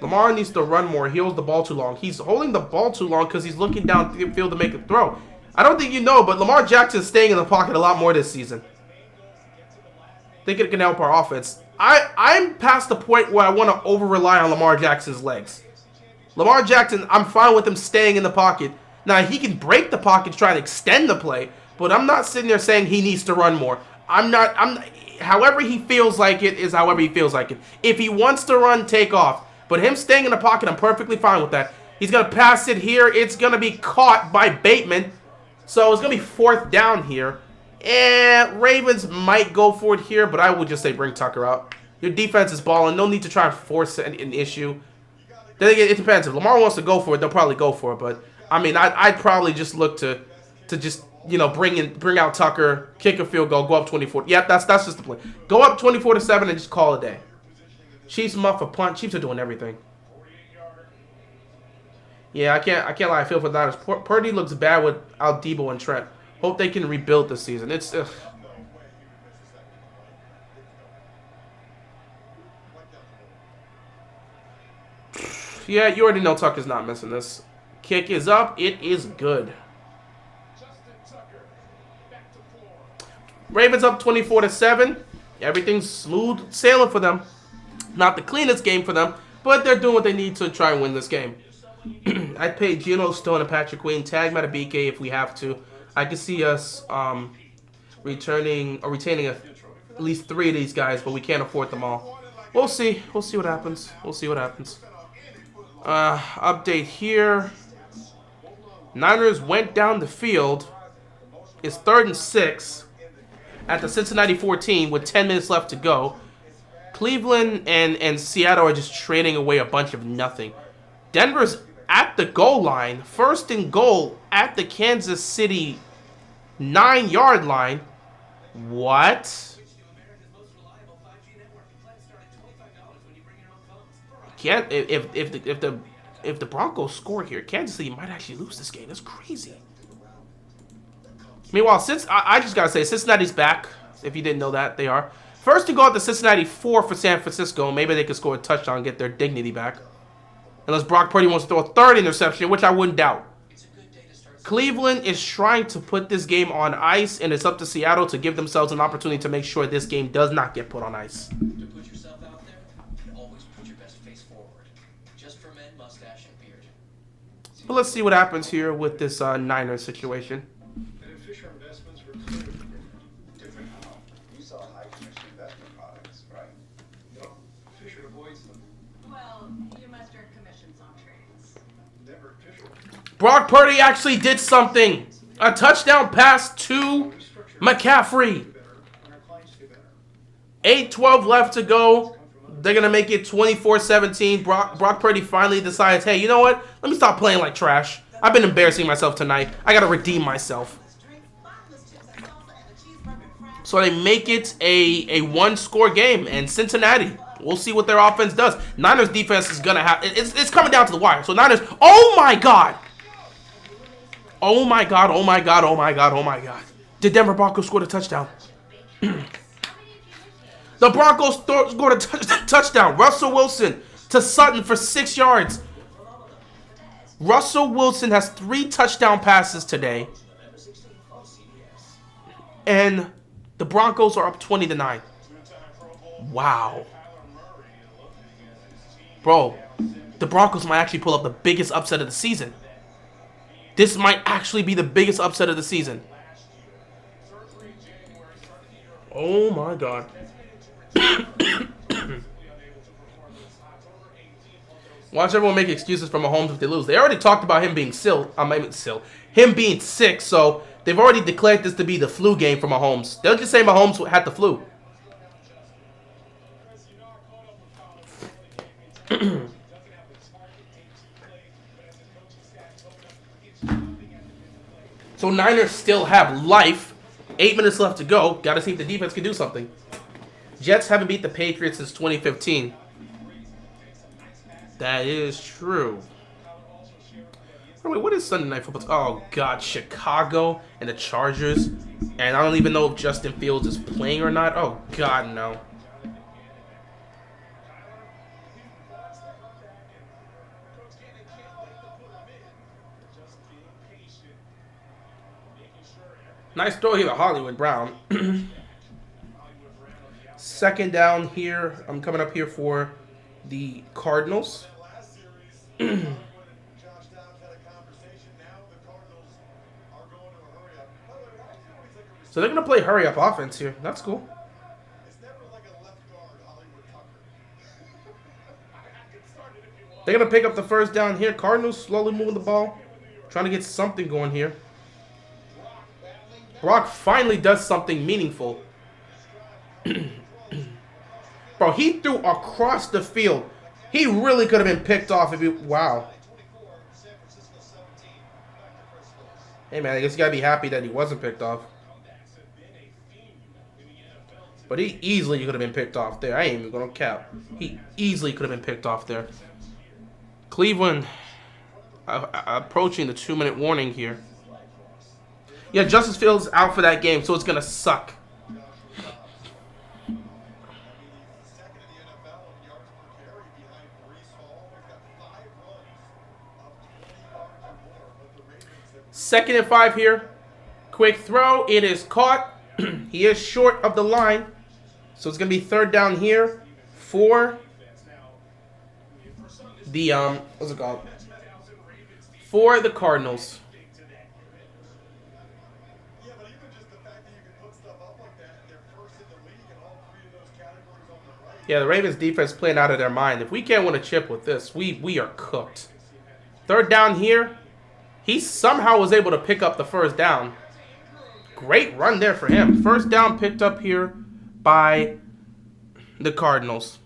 [SPEAKER 1] Lamar needs to run more. He holds the ball too long. He's holding the ball too long because he's looking down the field to make a throw. I don't think you know, but Lamar Jackson is staying in the pocket a lot more this season. I think it can help our offense. I'm past the point where I want to over-rely on Lamar Jackson's legs. Lamar Jackson, I'm fine with him staying in the pocket. Now, he can break the pocket to try to extend the play, but I'm not sitting there saying he needs to run more. However he feels like it is however he feels like it. If he wants to run, take off. But him staying in the pocket, I'm perfectly fine with that. He's going to pass it here. It's going to be caught by Bateman. So it's going to be 4th down here. And Ravens might go for it here, but I would just say bring Tucker out. Your defense is balling. No need to try and force an issue. Then again, it depends. If Lamar wants to go for it, they'll probably go for it. But, I mean, I'd probably just look to just, you know, bring out Tucker, kick a field goal, go up 24. Yep, that's just the play. Go up 24-7 and just call it a day. Chiefs muff a punt. Chiefs are doing everything. Yeah, I can't lie. I feel for the Niners. Purdy looks bad without Debo and Trent. Hope they can rebuild this season. It's yeah, you already know Tucker's not missing this. Kick is up. It is good. Ravens up 24-7. Everything's smooth sailing for them. Not the cleanest game for them, but they're doing what they need to try and win this game. I'd pay Geno Stone and Patrick Queen, tag Matabike if we have to. I could see us retaining at least 3 of these guys, but we can't afford them all. We'll see. We'll see what happens. Update here. Niners went down the field. It's 3rd and 6 at the Cincinnati 14 with 10 minutes left to go. Cleveland and Seattle are just trading away a bunch of nothing. Denver's at the goal line. 1st and goal at the Kansas City 9-yard line. What? Can't if the Broncos score here, Kansas City might actually lose this game. That's crazy. Meanwhile, I just gotta say, Cincinnati's back. If you didn't know that, they are. 1st and goal at the Cincinnati 4 for San Francisco. Maybe they could score a touchdown and get their dignity back. Unless Brock Purdy wants to throw a 3rd interception, which I wouldn't doubt. Cleveland is trying to put this game on ice, and it's up to Seattle to give themselves an opportunity to make sure this game does not get put on ice.
[SPEAKER 4] To put yourself out there, and always put your best face forward. Just for men, mustache and beard.
[SPEAKER 1] But let's see what happens here with this Niners situation.
[SPEAKER 2] And Fisher investments were clearly different. You saw high commission investment products, right? No, Fisher avoids them.
[SPEAKER 3] Well, you must earn commissions on trades.
[SPEAKER 2] Never Fisher.
[SPEAKER 1] Brock Purdy actually did something. A touchdown pass to McCaffrey.
[SPEAKER 2] When our clients do better.
[SPEAKER 1] 8:12 left to go. They're going to make it 24-17. Brock Purdy finally decides, hey, you know what? Let me stop playing like trash. I've been embarrassing myself tonight. I got to redeem myself. So they make it a one-score game. And Cincinnati, we'll see what their offense does. Niners defense is going to have... It's coming down to the wire. So Niners... Oh, my God. Oh, my God. Oh, my God. Oh, my God. Oh, my God. Did Denver Broncos score the touchdown? The Broncos scored a touchdown. Russell Wilson to Sutton for 6 yards. Russell Wilson has 3 touchdown passes today. And the Broncos are up 20-9. Wow. Bro, the Broncos might actually pull up the biggest upset of the season. This might actually be the biggest upset of the season. Oh my God. Watch everyone make excuses for Mahomes if they lose. They already talked about him being him being sick, so they've already declared this to be the flu game for Mahomes. They'll just say Mahomes had the flu. So Niners still have life. 8 minutes left to go. Got to see if the defense can do something. Jets haven't beat the Patriots since 2015. That is true. Oh, wait, what is Sunday Night Football? Oh, God. Chicago and the Chargers. And I don't even know if Justin Fields is playing or not. Oh, God, no. Nice throw here to Hollywood Brown. Second down here. I'm coming up here for the Cardinals. So they're going to play hurry-up offense here. That's cool. They're going to pick up the first down here. Cardinals slowly moving the ball. Trying to get something going here. Brock finally does something meaningful. Bro, he threw across the field. He really could have been picked off if he... Wow. Hey, man, I guess you got to be happy that he wasn't picked off. But he easily could have been picked off there. I ain't even going to cap. He easily could have been picked off there. Cleveland approaching the 2-minute warning here. Yeah, Justin Fields out for that game, so it's going to suck. Second and 5 here. Quick throw. It is caught. He is short of the line. So it's going to be third down here for the, what's it called? For the Cardinals. Yeah, the Ravens defense playing out of their mind. If we can't win a chip with this, we are cooked. Third down here. He somehow was able to pick up the first down. Great run there for him. First down picked up here by the Cardinals.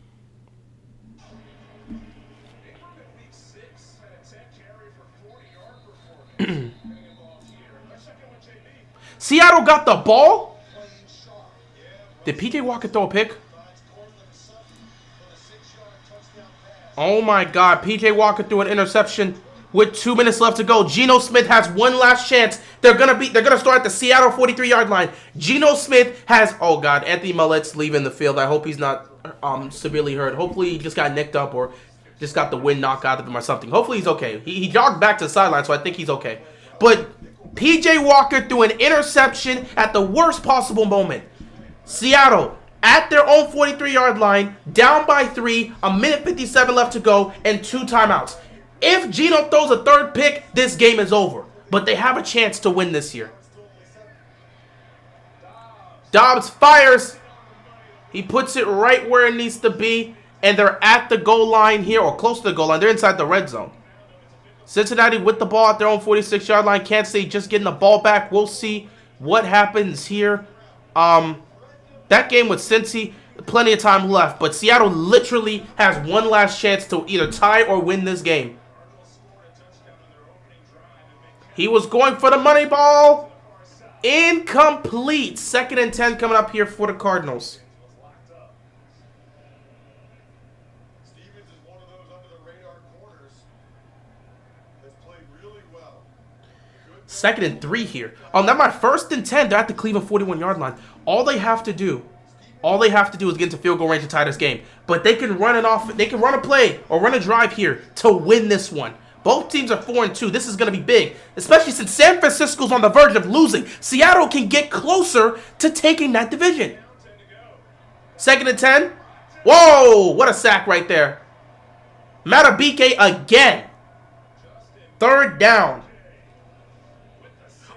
[SPEAKER 1] Seattle got the ball? Did PJ Walker throw a pick? Oh my God, PJ Walker threw an interception with 2 minutes left to go. Geno Smith has one last chance. They're gonna start at the Seattle 43-yard line. Geno Smith has, oh God, Anthony Millet's leaving the field. I hope he's not severely hurt. Hopefully he just got nicked up or just got the wind knocked out of him or something. Hopefully he's okay. He jogged back to the sideline, so I think he's okay. But P.J. Walker threw an interception at the worst possible moment. Seattle at their own 43-yard line, down by 3, a minute 57 left to go, and 2 timeouts. If Geno throws a third pick, this game is over. But they have a chance to win this year. Dobbs fires. He puts it right where it needs to be. And they're at the goal line here, or close to the goal line. They're inside the red zone. Cincinnati with the ball at their own 46-yard line. Kansas City just getting the ball back. We'll see what happens here. That game with Cincy, plenty of time left. But Seattle literally has one last chance to either tie or win this game. He was going for the money ball. Incomplete. 2nd and 10 coming up here for the Cardinals.
[SPEAKER 2] Stevens is one of those under-the-radar corners that's played really well.
[SPEAKER 1] 2nd and 3 here. Oh, now my 1st and 10. They're at the Cleveland 41-yard line. All they have to do is get into field goal range to tie this game. But they can run it off. They can run a play or run a drive here to win this one. Both teams are 4-2. This is going to be big, especially since San Francisco's on the verge of losing. Seattle can get closer to taking that division. 2nd and 10. Whoa, what a sack right there. Matabike again. 3rd down.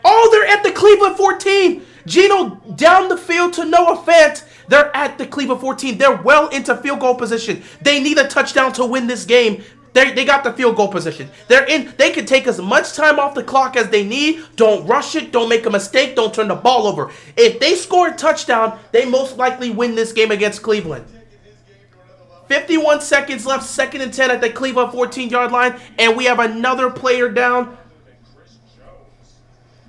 [SPEAKER 1] Oh, they're at the Cleveland 14. Geno down the field to Noah Fant. They're at the Cleveland 14. They're well into field goal position. They need a touchdown to win this game. They got the field goal position. They're in. They can take as much time off the clock as they need. Don't rush it. Don't make a mistake. Don't turn the ball over. If they score a touchdown, they most likely win this game against Cleveland. 51 seconds left. 2nd and 10 at the Cleveland 14-yard line. And we have another player down.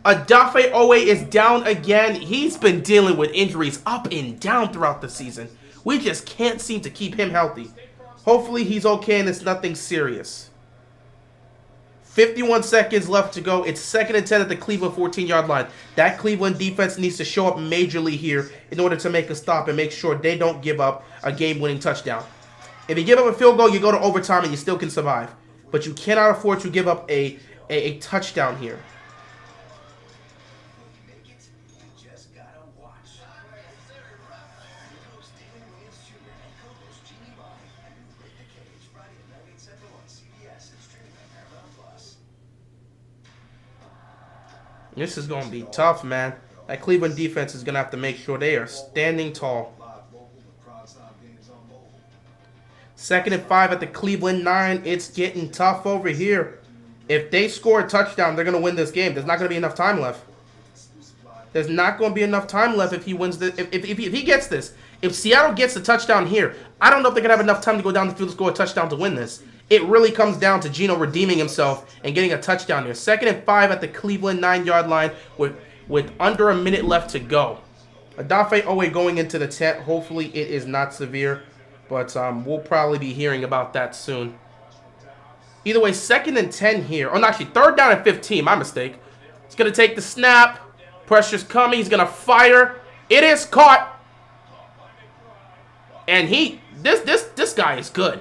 [SPEAKER 1] Adafe Owe is down again. He's been dealing with injuries up and down throughout the season. We just can't seem to keep him healthy. Hopefully he's okay and it's nothing serious. 51 seconds left to go. It's 2nd and 10 at the Cleveland 14-yard line. That Cleveland defense needs to show up majorly here in order to make a stop and make sure they don't give up a game-winning touchdown. If you give up a field goal, you go to overtime and you still can survive. But you cannot afford to give up a touchdown here. This is going to be tough, man. That Cleveland defense is going to have to make sure they are standing tall. 2nd and 5 at the Cleveland 9. It's getting tough over here. If they score a touchdown, they're going to win this game. There's not going to be enough time left. There's not going to be enough time left if he wins this. If he gets this. If Seattle gets a touchdown here, I don't know if they're going to have enough time to go down the field and score a touchdown to win this. It really comes down to Geno redeeming himself and getting a touchdown here. 2nd and 5 at the Cleveland 9-yard line with under a minute left to go. Adafe Owe going into the tent. Hopefully it is not severe, but we'll probably be hearing about that soon. Either way, 2nd and 10 here. Oh, no, actually, 3rd down and 15. My mistake. He's going to take the snap. Pressure's coming. He's going to fire. It is caught. And this guy is good.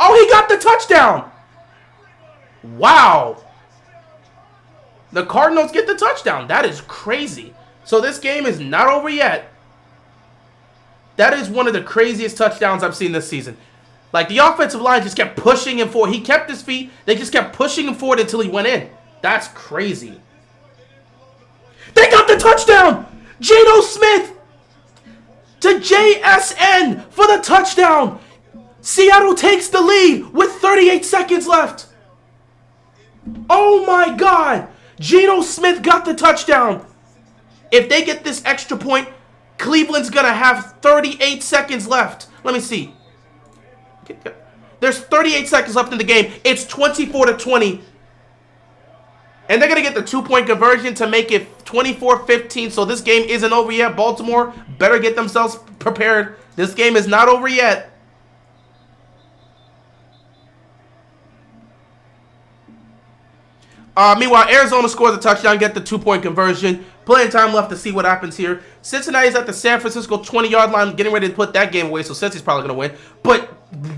[SPEAKER 1] Oh, he got the touchdown. Wow. The Cardinals get the touchdown. That is crazy. So this game is not over yet. That is one of the craziest touchdowns I've seen this season. Like, the offensive line just kept pushing him forward. He kept his feet. They just kept pushing him forward until he went in. That's crazy. They got the touchdown. Geno Smith to JSN for the touchdown. Seattle takes the lead with 38 seconds left. Oh my God. Geno Smith got the touchdown. If they get this extra point, Cleveland's going to have 38 seconds left. Let me see. There's 38 seconds left in the game. It's 24-20. And they're going to get the 2-point conversion to make it 24-15. So this game isn't over yet. Baltimore better get themselves prepared. This game is not over yet. Meanwhile, Arizona scores a touchdown, get the 2-point conversion. Plenty of time left to see what happens here. Cincinnati's at the San Francisco 20-yard line, getting ready to put that game away, so Cincy's probably going to win. But,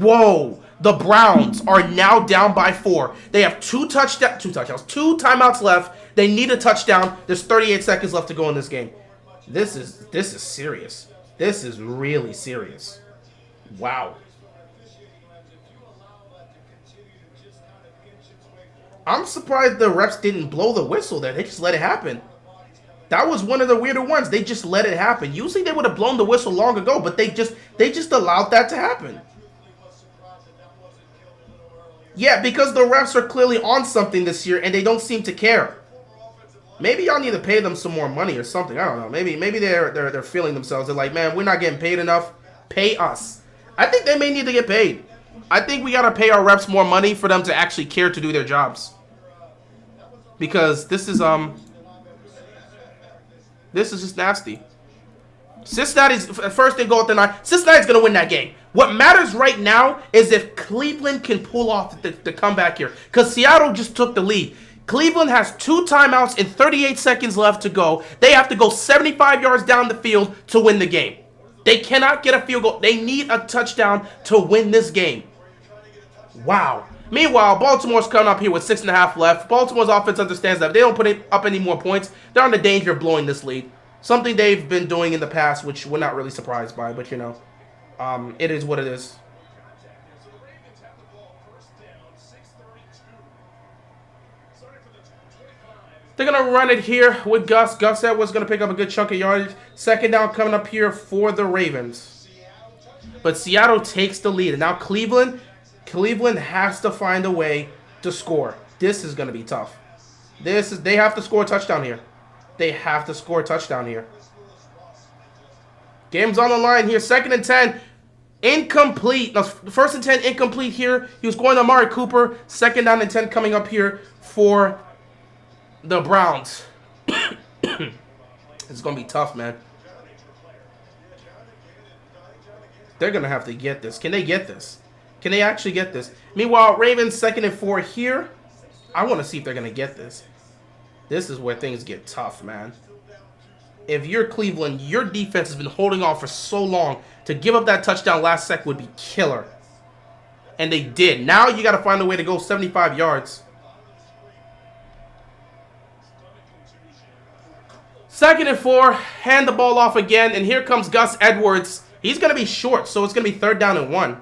[SPEAKER 1] whoa, The Browns are now down by 4. They have two timeouts, 2 left. They need a touchdown. There's 38 seconds left to go in this game. This is serious. This is really serious. Wow. I'm surprised the refs didn't blow the whistle there. They just let it happen. That was one of the weirder ones. They just let it happen. Usually they would have blown the whistle long ago, but they just allowed that to happen. Yeah, because the refs are clearly on something this year and they don't seem to care. Maybe y'all need to pay them some more money or something. I don't know. Maybe they're feeling themselves. They're like, man, we're not getting paid enough. Pay us. I think they may need to get paid. I think we gotta pay our refs more money for them to actually care to do their jobs. Because this is just nasty. Cincinnati's first and goal at the 9. Cincinnati's gonna win that game. What matters right now is if Cleveland can pull off the comeback here. Because Seattle just took the lead. Cleveland has 2 timeouts and 38 seconds left to go. They have to go 75 yards down the field to win the game. They cannot get a field goal. They need a touchdown to win this game. Wow. Meanwhile, Baltimore's coming up here with 6.5 left. Baltimore's offense understands that if they don't put up any more points, they're in the danger of blowing this lead. Something they've been doing in the past, which we're not really surprised by, but you know, it is what it is. They're going to run it here with Gus. Gus Edwards going to pick up a good chunk of yardage. Second down coming up here for the Ravens. But Seattle takes the lead. And now Cleveland has to find a way to score. This is going to be tough. They have to score a touchdown here. They have to score a touchdown here. Game's on the line here. 2nd and 10. Incomplete. No, 1st and 10 incomplete here. He was going to Amari Cooper. 2nd down and 10 coming up here for the Browns. It's going to be tough, man. They're going to have to get this. Can they get this? Can they actually get this? Meanwhile, Ravens 2nd and 4 here. I want to see if they're going to get this. This is where things get tough, man. If you're Cleveland, your defense has been holding on for so long. To give up that touchdown last second would be killer. And they did. Now you got to find a way to go 75 yards. 2nd and 4, hand the ball off again, and here comes Gus Edwards. He's going to be short, so it's going to be 3rd down and 1.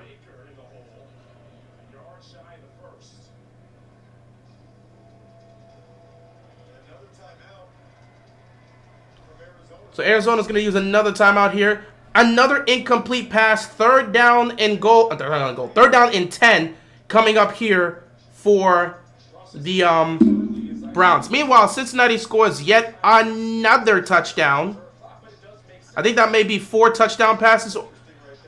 [SPEAKER 1] So Arizona's going to use another timeout here. Another incomplete pass, 3rd down and goal. 3rd down and 10 coming up here for the Browns. Meanwhile, Cincinnati scores yet another touchdown. I think that may be 4 touchdown passes. Oh,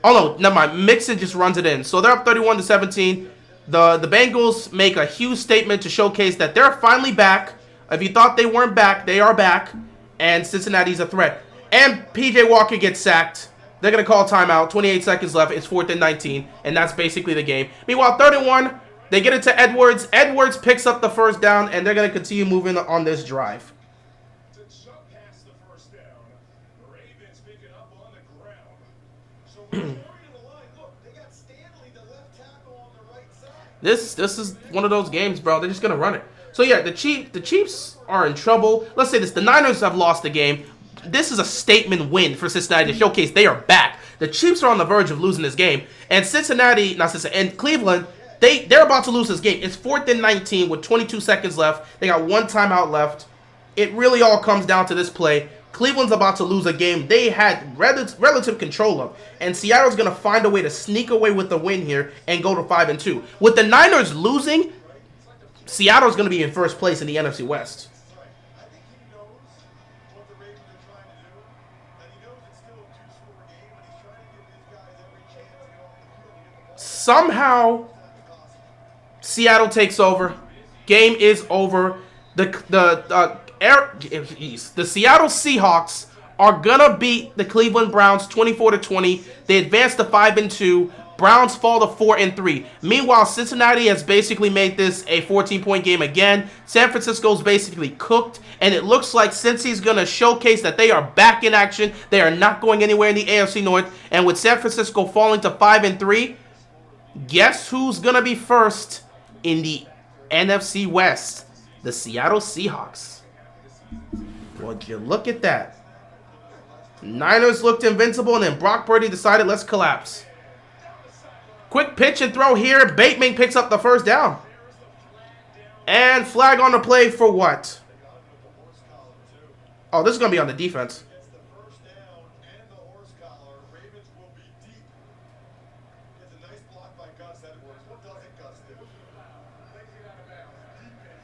[SPEAKER 1] no, never mind. Mixon just runs it in. So they're up 31-17. The Bengals make a huge statement to showcase that they're finally back. If you thought they weren't back, they are back. And Cincinnati's a threat. And P.J. Walker gets sacked. They're going to call timeout. 28 seconds left. It's 4th and 19. And that's basically the game. Meanwhile, 3rd and 1. They get it to Edwards. Edwards picks up the 1st down. And they're going to continue moving on this drive. This is one of those games, bro. They're just going to run it. So, yeah, the Chiefs are in trouble. Let's say this. The Niners have lost the game. This is a statement win for Cincinnati to showcase they are back. The Chiefs are on the verge of losing this game. And and Cleveland, they're about to lose this game. It's 4th and 19 with 22 seconds left. They got 1 timeout left. It really all comes down to this play. Cleveland's about to lose a game they had relative control of. And Seattle's going to find a way to sneak away with the win here and go to 5-2. With the Niners losing, Seattle's going to be in 1st place in the NFC West. Somehow, Seattle takes over. Game is over. The Seattle Seahawks are gonna beat the Cleveland Browns 24-20. They advance to 5-2. Browns fall to 4-3. Meanwhile, Cincinnati has basically made this a 14-point game again. San Francisco's basically cooked, and it looks like Cincy's going to showcase that they are back in action. They are not going anywhere in the AFC North, and with San Francisco falling to 5-3, Guess who's going to be first in the NFC West? The Seattle Seahawks. Would you look at that? Niners looked invincible, and then Brock Purdy decided, let's collapse. Quick pitch and throw here. Bateman picks up the first down. And flag on the play for what? Oh, this is going to be on the defense.
[SPEAKER 2] Gets the first down and the horse collar. Ravens will be deep. It's a nice block by Gus Edwards. What doesn't Gus do?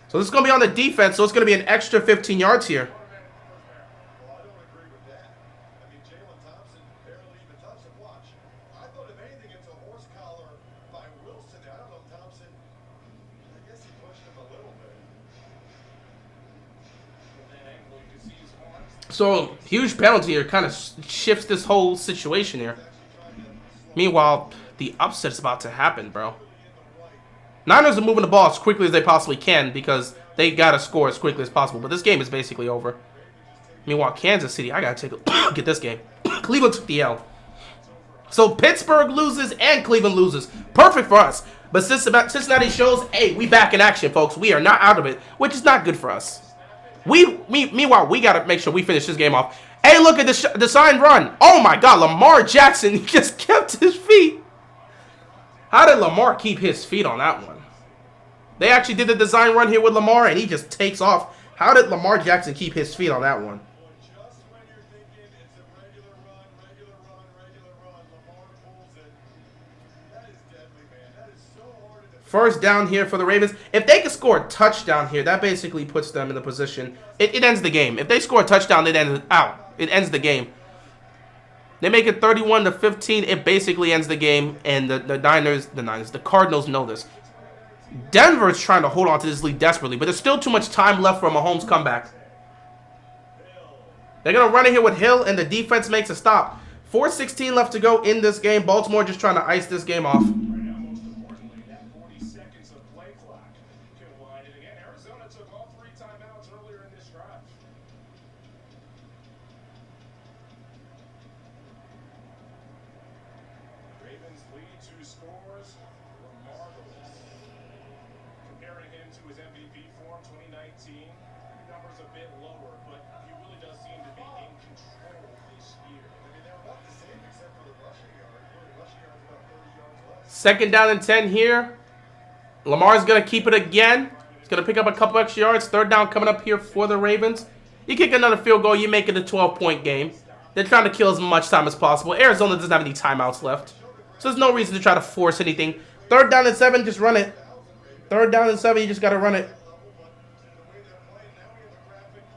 [SPEAKER 1] So this is going to be on the defense, so it's going to be an extra 15 yards here.
[SPEAKER 2] Well, I don't agree with that. I mean, Jalen Thompson barely even touched him. Watch. I thought if anything, it's a horse collar by Wilson. I don't know, Thompson. I guess he pushed him a little bit.
[SPEAKER 1] So, huge penalty here kind of shifts this whole situation here. Meanwhile, the upset's about to happen, bro. Niners are moving the ball as quickly as they possibly can because they got to score as quickly as possible. But this game is basically over. Meanwhile, Kansas City, I got to take a get this game. Cleveland took the L. So, Pittsburgh loses and Cleveland loses. Perfect for us. But Cincinnati shows, hey, we back in action, folks. We are not out of it, which is not good for us. Meanwhile, we got to make sure we finish this game off. Hey, look at the design run. Oh, my God. Lamar Jackson just kept his feet. How did Lamar keep his feet on that one? They actually did the design run here with Lamar, and he just takes off. How did Lamar Jackson keep his feet on that one?
[SPEAKER 2] Just when you're thinking it's a regular run, Lamar pulls it. That is deadly, man. That is so hard to defend.
[SPEAKER 1] First down here for the Ravens. If they can score a touchdown here, that basically puts them in the position. It ends the game. If they score a touchdown, it ends the game. They make it 31-15. It basically ends the game, and the Cardinals know this. Denver's trying to hold on to this lead desperately, but there's still too much time left for a Mahomes comeback. They're going to run it here with Hill, and the defense makes a stop. 4:16 left to go in this game. Baltimore just trying to ice this game off.
[SPEAKER 2] Right now, most importantly, that 40 seconds of play clock can wind it again. Arizona took all 3 timeouts earlier in this drive. Ravens lead 2 scores. Remarkable. Comparing him to his MVP form 2019, numbers a bit lower, but he really does seem to be in control this year. I mean, they're about the same except for the rushing yard. The rushing yard is about 30 yards less.
[SPEAKER 1] Second down and 10 here. Lamar's going to keep it again. He's going to pick up a couple extra yards. Third down coming up here for the Ravens. You kick another field goal, you make it a 12-point game. They're trying to kill as much time as possible. Arizona doesn't have any timeouts left, so there's no reason to try to force anything. Third down and 7, just run it. Third down and 7, you just got to run it.
[SPEAKER 2] The way they're playing now, we have a graphic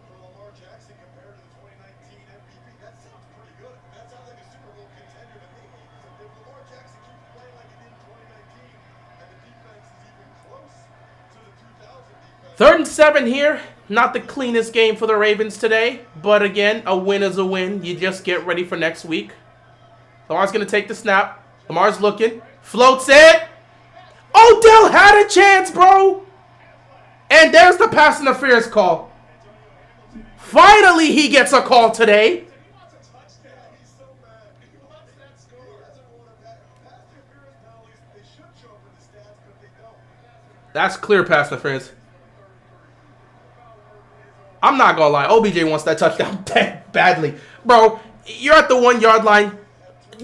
[SPEAKER 2] for Lamar Jackson compared to the 2019 MVP. That sounds pretty good. That sounds like a Super Bowl contender to me. So if Lamar Jackson keeps playing like he did in 2019, and the defense is even close to the 2000 defense.
[SPEAKER 1] Third and 7 here. Not the cleanest game for the Ravens today, but again, a win is a win. You just get ready for next week. Lamar's going to take the snap. Lamar's looking. Floats it. Odell had a chance, bro. And there's the pass interference call. Finally, he gets a call today.
[SPEAKER 2] He wants a touchdown. He's so mad. He wants that score. He doesn't want to pass interference penalties. They should show up in the stats, but they don't.
[SPEAKER 1] That's clear pass interference. I'm not going to lie. OBJ wants that touchdown badly. Bro, you're at the 1-yard line.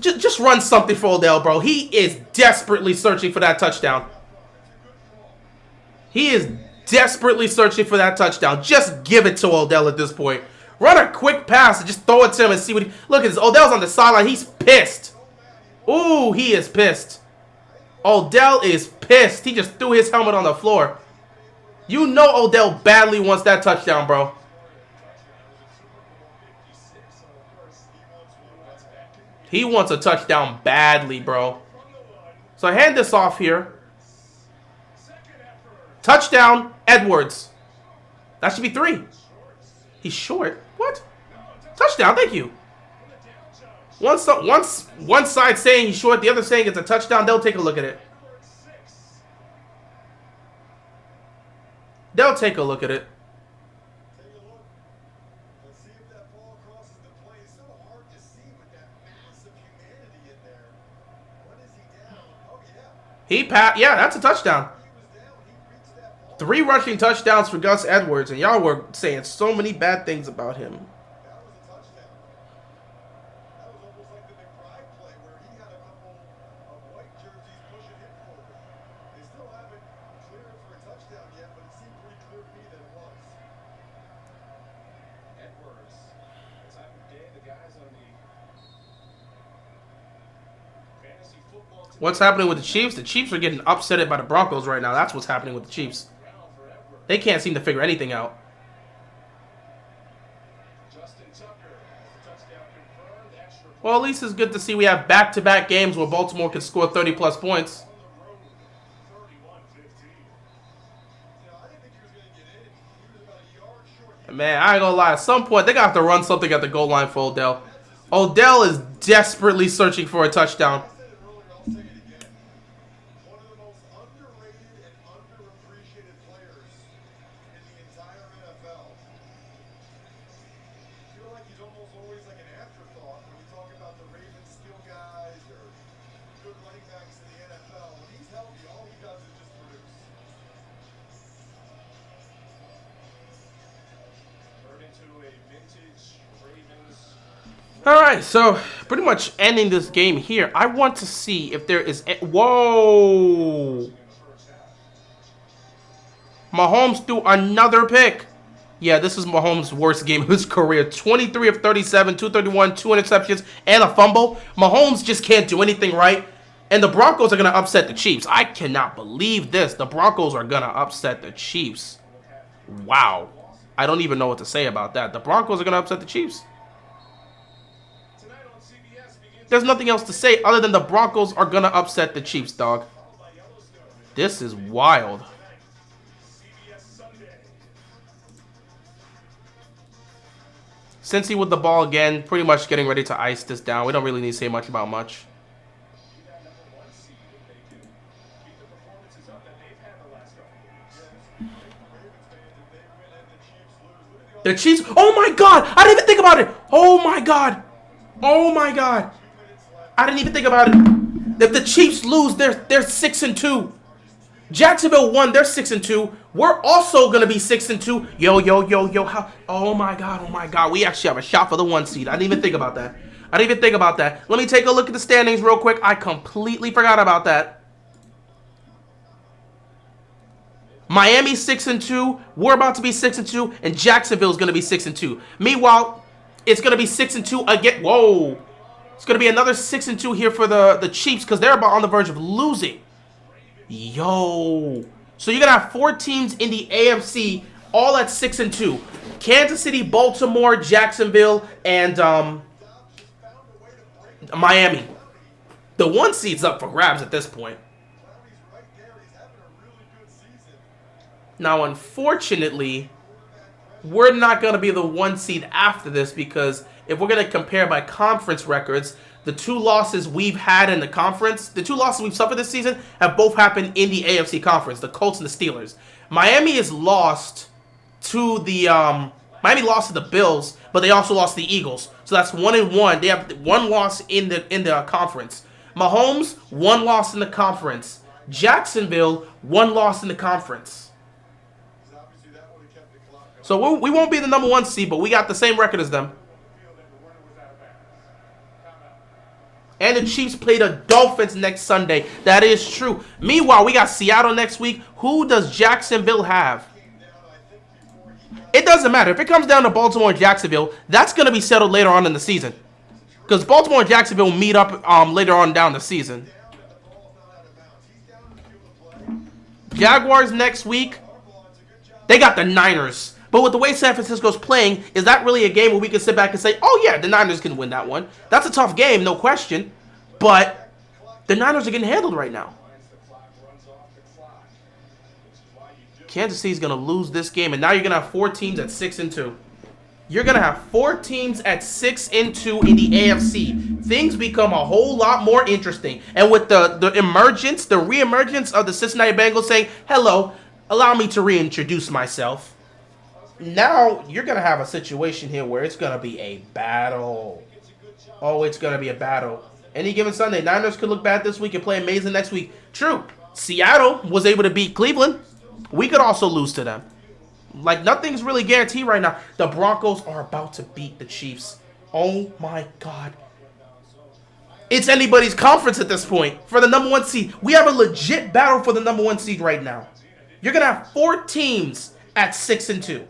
[SPEAKER 1] Just run something for Odell, bro. He is desperately searching for that touchdown. He is desperately searching for that touchdown. Just give it to Odell at this point. Run a quick pass and just throw it to him and see what he... Look at this. Odell's on the sideline. He's pissed. Ooh, he is pissed. Odell is pissed. He just threw his helmet on the floor. You know Odell badly wants that touchdown, bro. He wants a touchdown badly, bro. So hand this off here. Touchdown, Edwards. That should be 3. He's short. What? Touchdown, thank you. One side saying he's short, the other saying it's a touchdown. They'll take a look at it. They'll take a look at it.
[SPEAKER 2] Take a look. Let's see if that ball crosses the plane. It's so hard to see with that massive humanity in there. When is he down? Oh,
[SPEAKER 1] Yeah, that's a touchdown. 3 rushing touchdowns for Gus Edwards, and y'all were saying so many bad things about him.
[SPEAKER 2] That was a touchdown. That was almost like the McBride play where he had a couple of white jerseys pushing him forward. They still haven't cleared it for a touchdown yet, but it seemed pretty clear to me that it was.
[SPEAKER 5] Edwards, the time of day the guys on the fantasy football team
[SPEAKER 1] What's happening with the Chiefs? The Chiefs are getting upset by the Broncos right now. That's what's happening with the Chiefs.
[SPEAKER 5] ground for Edwards.
[SPEAKER 1] They can't seem to figure anything out.
[SPEAKER 5] Justin Tucker has the touchdown confirmed. Extra
[SPEAKER 1] Well, at least it's good to see we have back-to-back games where Baltimore can score 30-plus points.
[SPEAKER 5] on the road, 31-15.
[SPEAKER 2] You know, I didn't think he was going to get in. He was about a yard short.
[SPEAKER 1] Man, I ain't gonna lie. At some point, they got to run something at the goal line for Odell. Odell is desperately searching for a touchdown.
[SPEAKER 2] I said it earlier, I'll say it again. One of the most underrated and underappreciated players in the entire NFL. I feel like he's almost always like an afterthought when you talk about the Ravens skill guys or good running backs in the NFL. When he's healthy, all he does is just produce.
[SPEAKER 5] Turn into a vintage Ravens.
[SPEAKER 1] All right, so pretty much ending this game here. I want to see if there is... Whoa! Mahomes threw another pick. Yeah, this is Mahomes' worst game of his career. 23 of 37, 231, 2 interceptions, and a fumble. Mahomes just can't do anything right. And the Broncos are going to upset the Chiefs. I cannot believe this. The Broncos are going to upset the Chiefs. Wow. I don't even know what to say about that. The Broncos are going to upset the Chiefs.
[SPEAKER 5] Tonight on CBS begins
[SPEAKER 1] There's nothing else to say other than the Broncos are going to upset the Chiefs, dog.
[SPEAKER 5] by Yellowstone.
[SPEAKER 1] This is wild.
[SPEAKER 5] CBS Sunday.
[SPEAKER 1] Cincy with the ball again, pretty much getting ready to ice this down. We don't really need to say much about much.
[SPEAKER 5] Be that number 1 seed if they can keep the performances up that they've had the last couple of weeks.
[SPEAKER 2] Ravens fans, if they win and the Chiefs lose, look at the
[SPEAKER 1] The Chiefs, oh my God, I didn't even think about it. Oh my God. Oh my God. I didn't even think about it. If the Chiefs lose, they're 6-2. Jacksonville won, they're 6-2. We're also gonna be 6-2. Yo, how? Oh my God. We actually have a shot for the 1 seed. I didn't even think about that. Let me take a look at the standings real quick. I completely forgot about that. Miami 6-2. We're about to be 6-2, and Jacksonville's gonna be 6-2. Meanwhile, it's gonna be 6-2 again. Whoa! It's gonna be another 6-2 here for the Chiefs because they're about on the verge of losing. Yo! So you're gonna have 4 teams in the AFC, all at 6-2. Kansas City, Baltimore, Jacksonville, and Miami. The 1 seed's up for grabs at this point.
[SPEAKER 2] Brownie's right there. He's having a really good season.
[SPEAKER 1] Now, unfortunately, we're not going to be the 1 seed after this because if we're going to compare by conference records, the 2 losses we've had in the conference, the 2 losses we've suffered this season have both happened in the AFC conference, the Colts and the Steelers. Miami is lost to the Miami lost to the Bills, but they also lost to the Eagles. So that's 1-1. They have 1 loss in the conference. Mahomes, 1 loss in the conference. Jacksonville, 1 loss in the conference.
[SPEAKER 2] Obviously, that would have kept the clock going.
[SPEAKER 1] So we won't be the number 1 seed, but we got the same record as them.
[SPEAKER 5] Feel that the runner was out of bounds. Timeout.
[SPEAKER 1] And the Chiefs play the Dolphins next Sunday. That is true. Meanwhile, we got Seattle next week. Who does Jacksonville have? It doesn't matter. If it comes down to Baltimore and Jacksonville, that's going to be settled later on in the season. Because Baltimore and Jacksonville meet up later on down the season. Jaguars next week. They got the Niners. But with the way San Francisco's playing, is that really a game where we can sit back and say, oh yeah, the Niners can win that one? That's a tough game, no question. But the Niners are getting handled right now.
[SPEAKER 5] The clock runs off the clock, which is why you do
[SPEAKER 1] Kansas City's going to lose this game, and now you're going to have 4 teams at 6-2. You're going to have 4 teams at 6-2 in the AFC. Things become a whole lot more interesting. And with the reemergence of the Cincinnati Bengals saying, hello, allow me to reintroduce myself. Now you're going to have a situation here where it's going to be a battle. Oh, it's going to be a battle. Any given Sunday. Niners could look bad this week and play amazing next week. True. Seattle was able to beat Cleveland. We could also lose to them. Like, nothing's really guaranteed right now. The Broncos are about to beat the Chiefs. Oh, my God. It's anybody's conference at this point for the number 1 seed. We have a legit battle for the number 1 seed right now. You're going to have 4 teams at 6-2.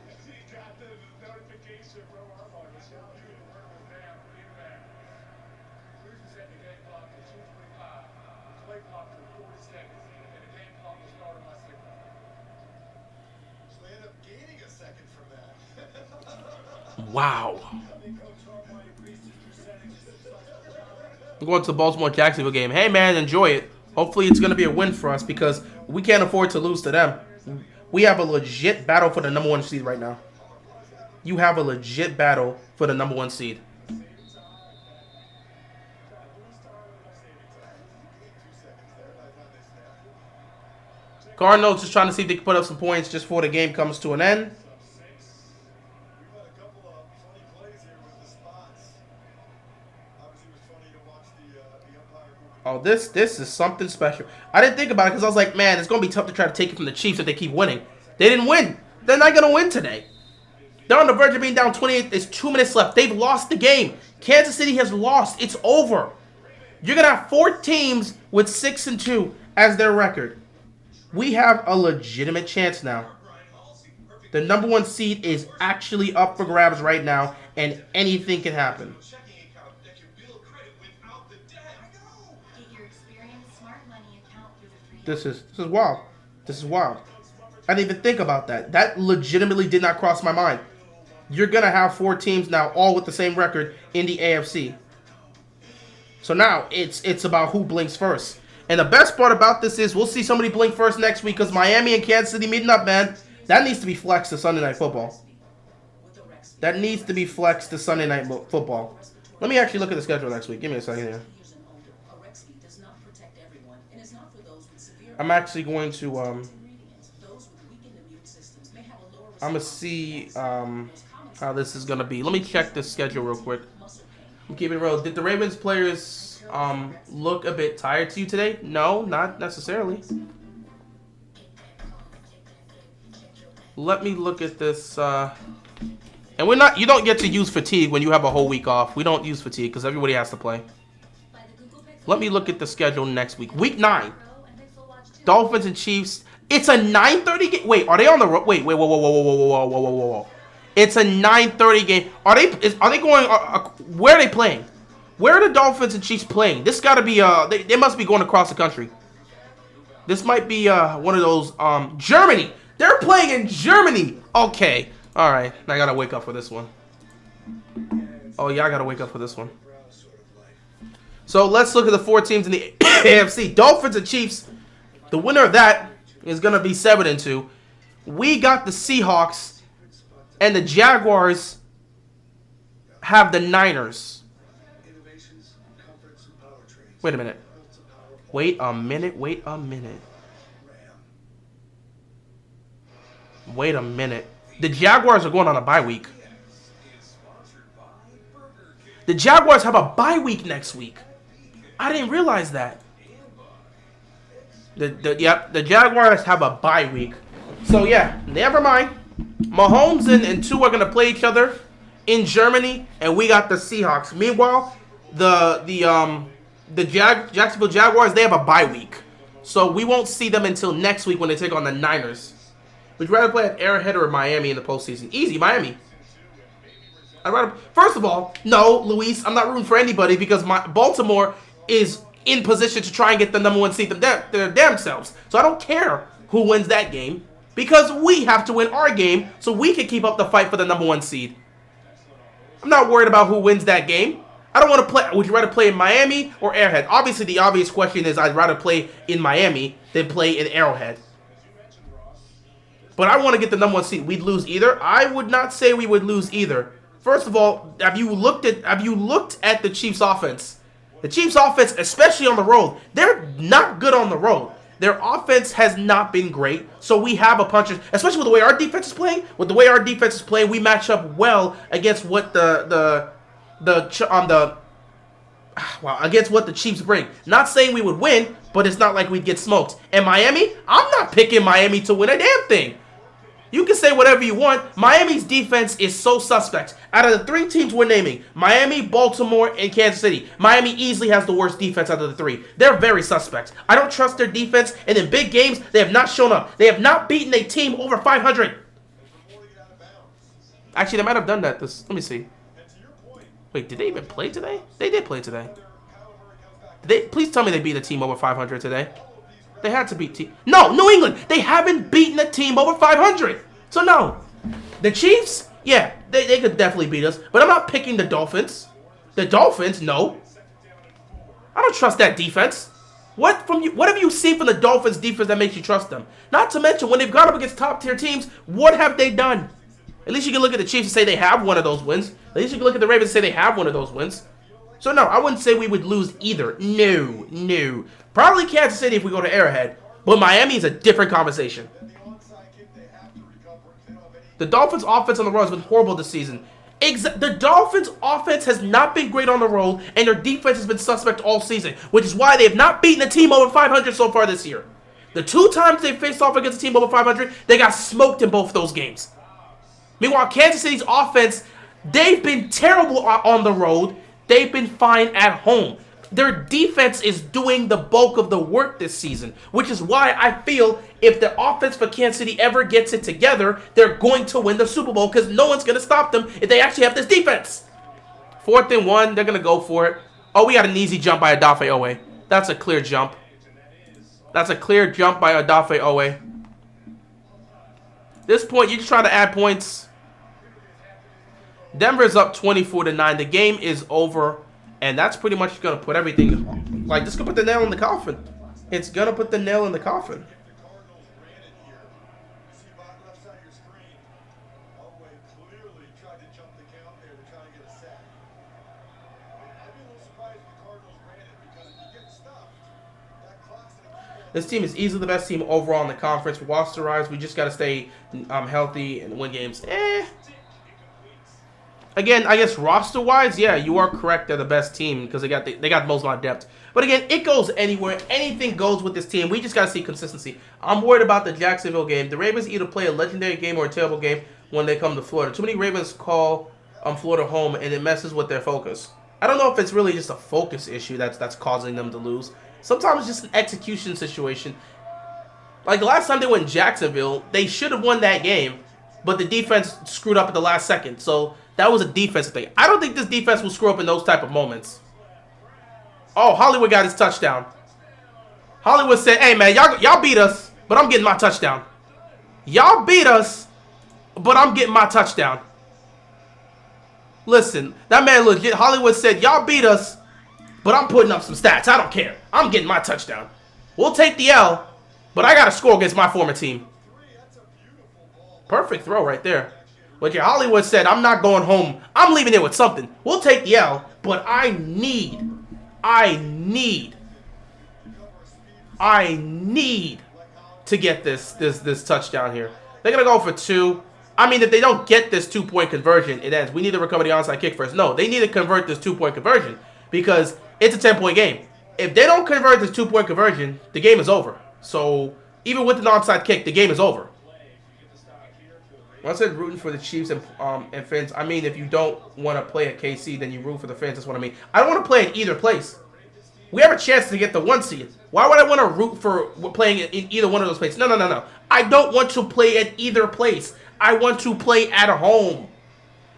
[SPEAKER 1] Wow. I'm going to the Baltimore-Jacksonville game. Hey, man, enjoy it. Hopefully it's going to be a win for us because we can't afford to lose to them. We have a legit battle for the number 1 seed right now. You have a legit battle for the number 1 seed. Cardinals just trying to see if they can put up some points just before the game comes to an end. Oh, this is something special. I didn't think about it because I was like, man, it's going to be tough to try to take it from the Chiefs if they keep winning. They didn't win. They're not going to win today. They're on the verge of being down 28. There's 2 minutes left. They've lost the game. Kansas City has lost. It's over. You're going to have 4 teams with 6-2 as their record. We have a legitimate chance now. The number 1 seed is actually up for grabs right now, and anything can happen. This is wild. This is wild. I didn't even think about that. That legitimately did not cross my mind. You're going to have 4 teams now, all with the same record in the AFC. So now it's about who blinks first. And the best part about this is we'll see somebody blink first next week because Miami and Kansas City meeting up, man. That needs to be flexed to Sunday Night Football. That needs to be flexed to Sunday Night Football. Let me actually look at the schedule next week. Give me a second here. I'm actually going to I'm gonna see how this is gonna be. Let me check the schedule real quick. I'm keeping it real. Did the Ravens players look a bit tired to you today? No, not necessarily. Let me look at this. And you don't get to use fatigue when you have a whole week off. We don't use fatigue because everybody has to play. Let me look at the schedule next week. Week 9. Dolphins and Chiefs. It's a 9:30 game. Wait, are they on the road? Wait, whoa. It's a 9:30 game. Are they going? Where are they playing? Where are the Dolphins and Chiefs playing? This got to be they must be going across the country. This might be one of those Germany. They're playing in Germany. Okay, all right. I gotta wake up for this one. Oh yeah, I gotta wake up for this one. So let's look at the 4 teams in the AFC. Dolphins and Chiefs. The winner of that is going to be 7-2. We got the Seahawks, and the Jaguars have the Niners. Wait a minute. Wait a minute. The Jaguars are going on a bye week. The Jaguars have a bye week next week. I didn't realize that. The Jaguars have a bye week. So, yeah, never mind. Mahomes and Tua are going to play each other in Germany, and we got the Seahawks. Meanwhile, the Jacksonville Jaguars, they have a bye week. So, we won't see them until next week when they take on the Niners. Would you rather play at Arrowhead or Miami in the postseason? Easy, Miami. First of all, no, Luis, I'm not rooting for anybody because Baltimore is in position to try and get the number 1 seed their damn selves. So I don't care who wins that game because we have to win our game so we can keep up the fight for the number 1 seed. I'm not worried about who wins that game. I don't want to play. Would you rather play in Miami or Arrowhead? Obviously, the obvious question is I'd rather play in Miami than play in Arrowhead. But I want to get the number 1 seed. We'd lose either. I would not say we would lose either. First of all, have you looked at the Chiefs' offense? The Chiefs' offense, especially on the road, they're not good on the road. Their offense has not been great, so we have a puncher, especially with the way our defense is playing. With the way our defense is playing, we match up well against what the Wow, against what the Chiefs bring. Not saying we would win, but it's not like we'd get smoked. And Miami, I'm not picking Miami to win a damn thing. You can say whatever you want. Miami's defense is so suspect. Out of the 3 teams we're naming, Miami, Baltimore, and Kansas City, Miami easily has the worst defense out of the 3. They're very suspect. I don't trust their defense, and in big games, they have not shown up. They have not beaten a team over 500. Actually, they might have done that. Let me see. Wait, did they even play today? They did play today. Please tell me they beat a team over 500 today. They had to beat No, New England. They haven't beaten a team over 500. So no. The Chiefs, yeah, they could definitely beat us. But I'm not picking the Dolphins. The Dolphins, no. I don't trust that defense. What have you seen from the Dolphins defense that makes you trust them? Not to mention, when they've gone up against top tier teams, what have they done? At least you can look at the Chiefs and say they have one of those wins. At least you can look at the Ravens and say they have one of those wins. So no, I wouldn't say we would lose either. No. Probably Kansas City if we go to Arrowhead. But Miami is a different conversation. The Dolphins' offense on the road has been horrible this season. The Dolphins' offense has not been great on the road, and their defense has been suspect all season, which is why they have not beaten a team over 500 so far this year. The 2 times they faced off against a team over 500, they got smoked in both those games. Meanwhile, Kansas City's offense, they've been terrible on the road. They've been fine at home. Their defense is doing the bulk of the work this season, which is why I feel if the offense for Kansas City ever gets it together, they're going to win the Super Bowl because no one's going to stop them if they actually have this defense. 4th and 1, they're going to go for it. Oh, we got an easy jump by Odafe Owe. That's a clear jump. That's a clear jump by Odafe Owe. This point, you're just trying to add points. Denver's up 24-9. The game is over. And that's pretty much going to put everything, like, this could put the nail in the coffin. It's going to put the nail in the coffin. This team is easily the best team overall in the conference. Roster-wise, we just got to stay healthy and win games. Again, I guess roster-wise, yeah, you are correct. They're the best team because they got the most amount of depth. But again, it goes anywhere. Anything goes with this team. We just got to see consistency. I'm worried about the Jacksonville game. The Ravens either play a legendary game or a terrible game when they come to Florida. Too many Ravens call Florida home, and it messes with their focus. I don't know if it's really just a focus issue that's causing them to lose. Sometimes it's just an execution situation. Like the last time they went in Jacksonville, they should have won that game, but the defense screwed up at the last second. So that was a defensive thing. I don't think this defense will screw up in those type of moments. Oh, Hollywood got his touchdown. Hollywood said, hey, man, y'all beat us, but I'm getting my touchdown. Y'all beat us, but I'm getting my touchdown. Listen, that man legit. Hollywood said, y'all beat us, but I'm putting up some stats. I don't care. I'm getting my touchdown. We'll take the L, but I got to score against my former team. Perfect throw right there. But yeah, Hollywood said, I'm not going home. I'm leaving it with something. We'll take the L, but I need to get this touchdown here. They're going to go for 2. I mean, if they don't get this 2-point conversion, it ends. We need to recover the onside kick first. No, they need to convert this 2-point conversion because it's a 10-point game. If they don't convert this 2-point conversion, the game is over. So even with an onside kick, the game is over. When I said rooting for the Chiefs and Fins, I mean if you don't want to play at KC, then you root for the Fins. That's what I mean. I don't want to play in either place. We have a chance to get the 1 seed. Why would I want to root for playing in either one of those places? No. I don't want to play at either place. I want to play at home.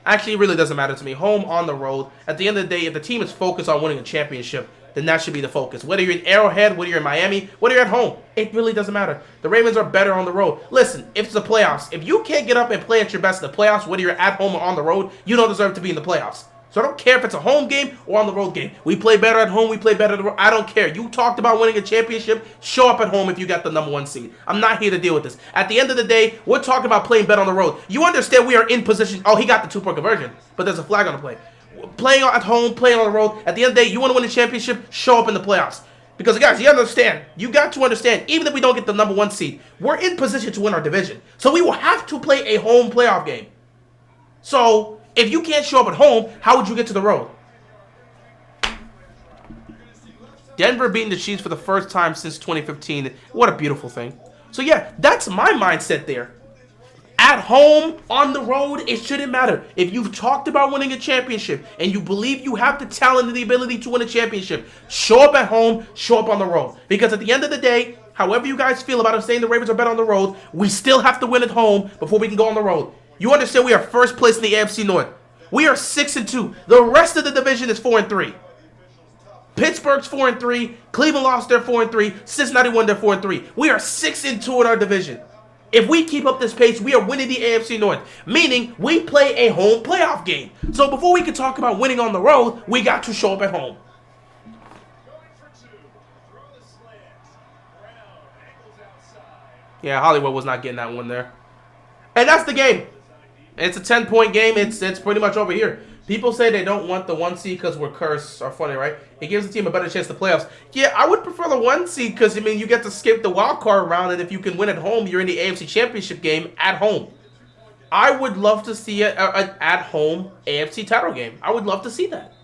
[SPEAKER 1] Actually, it really doesn't matter to me. Home, on the road. At the end of the day, if the team is focused on winning a championship, then that should be the focus. Whether you're in Arrowhead, whether you're in Miami, whether you're at home, it really doesn't matter. The Ravens are better on the road. Listen, if it's the playoffs, if you can't get up and play at your best in the playoffs, whether you're at home or on the road, you don't deserve to be in the playoffs. So I don't care if it's a home game or on the road game. We play better at home, we play better at the road. I don't care. You talked about winning a championship, show up at home if you got the number 1 seed. I'm not here to deal with this. At the end of the day, we're talking about playing better on the road. You understand we are in position. Oh, he got the 2-point conversion, but there's a flag on the play. Playing at home, playing on the road. At the end of the day, you want to win a championship, show up in the playoffs. Because, guys, you understand. You got to understand, even if we don't get the number 1 seed, we're in position to win our division. So we will have to play a home playoff game. So if you can't show up at home, how would you get to the road? Denver beating the Chiefs for the first time since 2015. What a beautiful thing. So yeah, that's my mindset there. At home, on the road, it shouldn't matter. If you've talked about winning a championship and you believe you have the talent and the ability to win a championship, show up at home, show up on the road. Because at the end of the day, however you guys feel about us saying the Ravens are better on the road, we still have to win at home before we can go on the road. You understand we are first place in the AFC North. We are 6-2. The rest of the division is 4-3. Pittsburgh's 4-3. Cleveland lost their 4-3. Cincinnati won their 4-3. We are 6-2 in our division. If we keep up this pace, we are winning the AFC North, meaning we play a home playoff game. So before we can talk about winning on the road, we got to show up at home.
[SPEAKER 5] Going for two. Throw the slants. Brown angles outside.
[SPEAKER 1] Yeah, Hollywood was not getting that one there. And that's the game. It's a 10-point game. It's pretty much over here. People say they don't want the 1 seed because we're cursed. Are funny, right? It gives the team a better chance to playoffs. Yeah, I would prefer the 1 seed because, I mean, you get to skip the wild card round, and if you can win at home, you're in the AFC Championship game at home. I would love to see an at-home AFC title game. I would love to see that.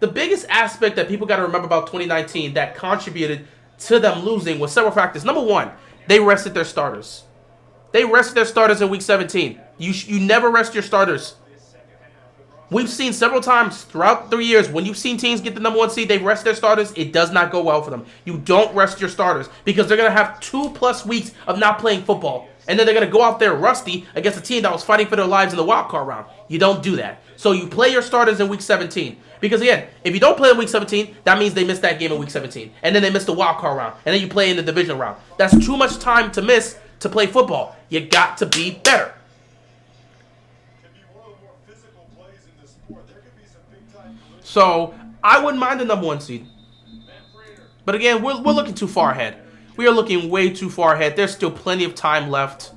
[SPEAKER 1] The biggest aspect that people got to remember about 2019 that contributed to them losing was several factors. Number one, they rested their starters. They rested their starters in Week 17. You never rest your starters. We've seen several times throughout 3 years when you've seen teams get the number 1 seed, they rest their starters. It does not go well for them. You don't rest your starters because they're going to have 2+ weeks of not playing football. And then they're going to go out there rusty against a team that was fighting for their lives in the wild card round. You don't do that. So you play your starters in Week 17. Because again, if you don't play in Week 17, that means they missed that game in Week 17. And then they missed the wild card round. And then you play in the divisional round. That's too much time to miss to play football. You got to be better. So, I wouldn't mind the number 1 seed. But again, we're looking too far ahead. We are looking way too far ahead. There's still plenty of time left.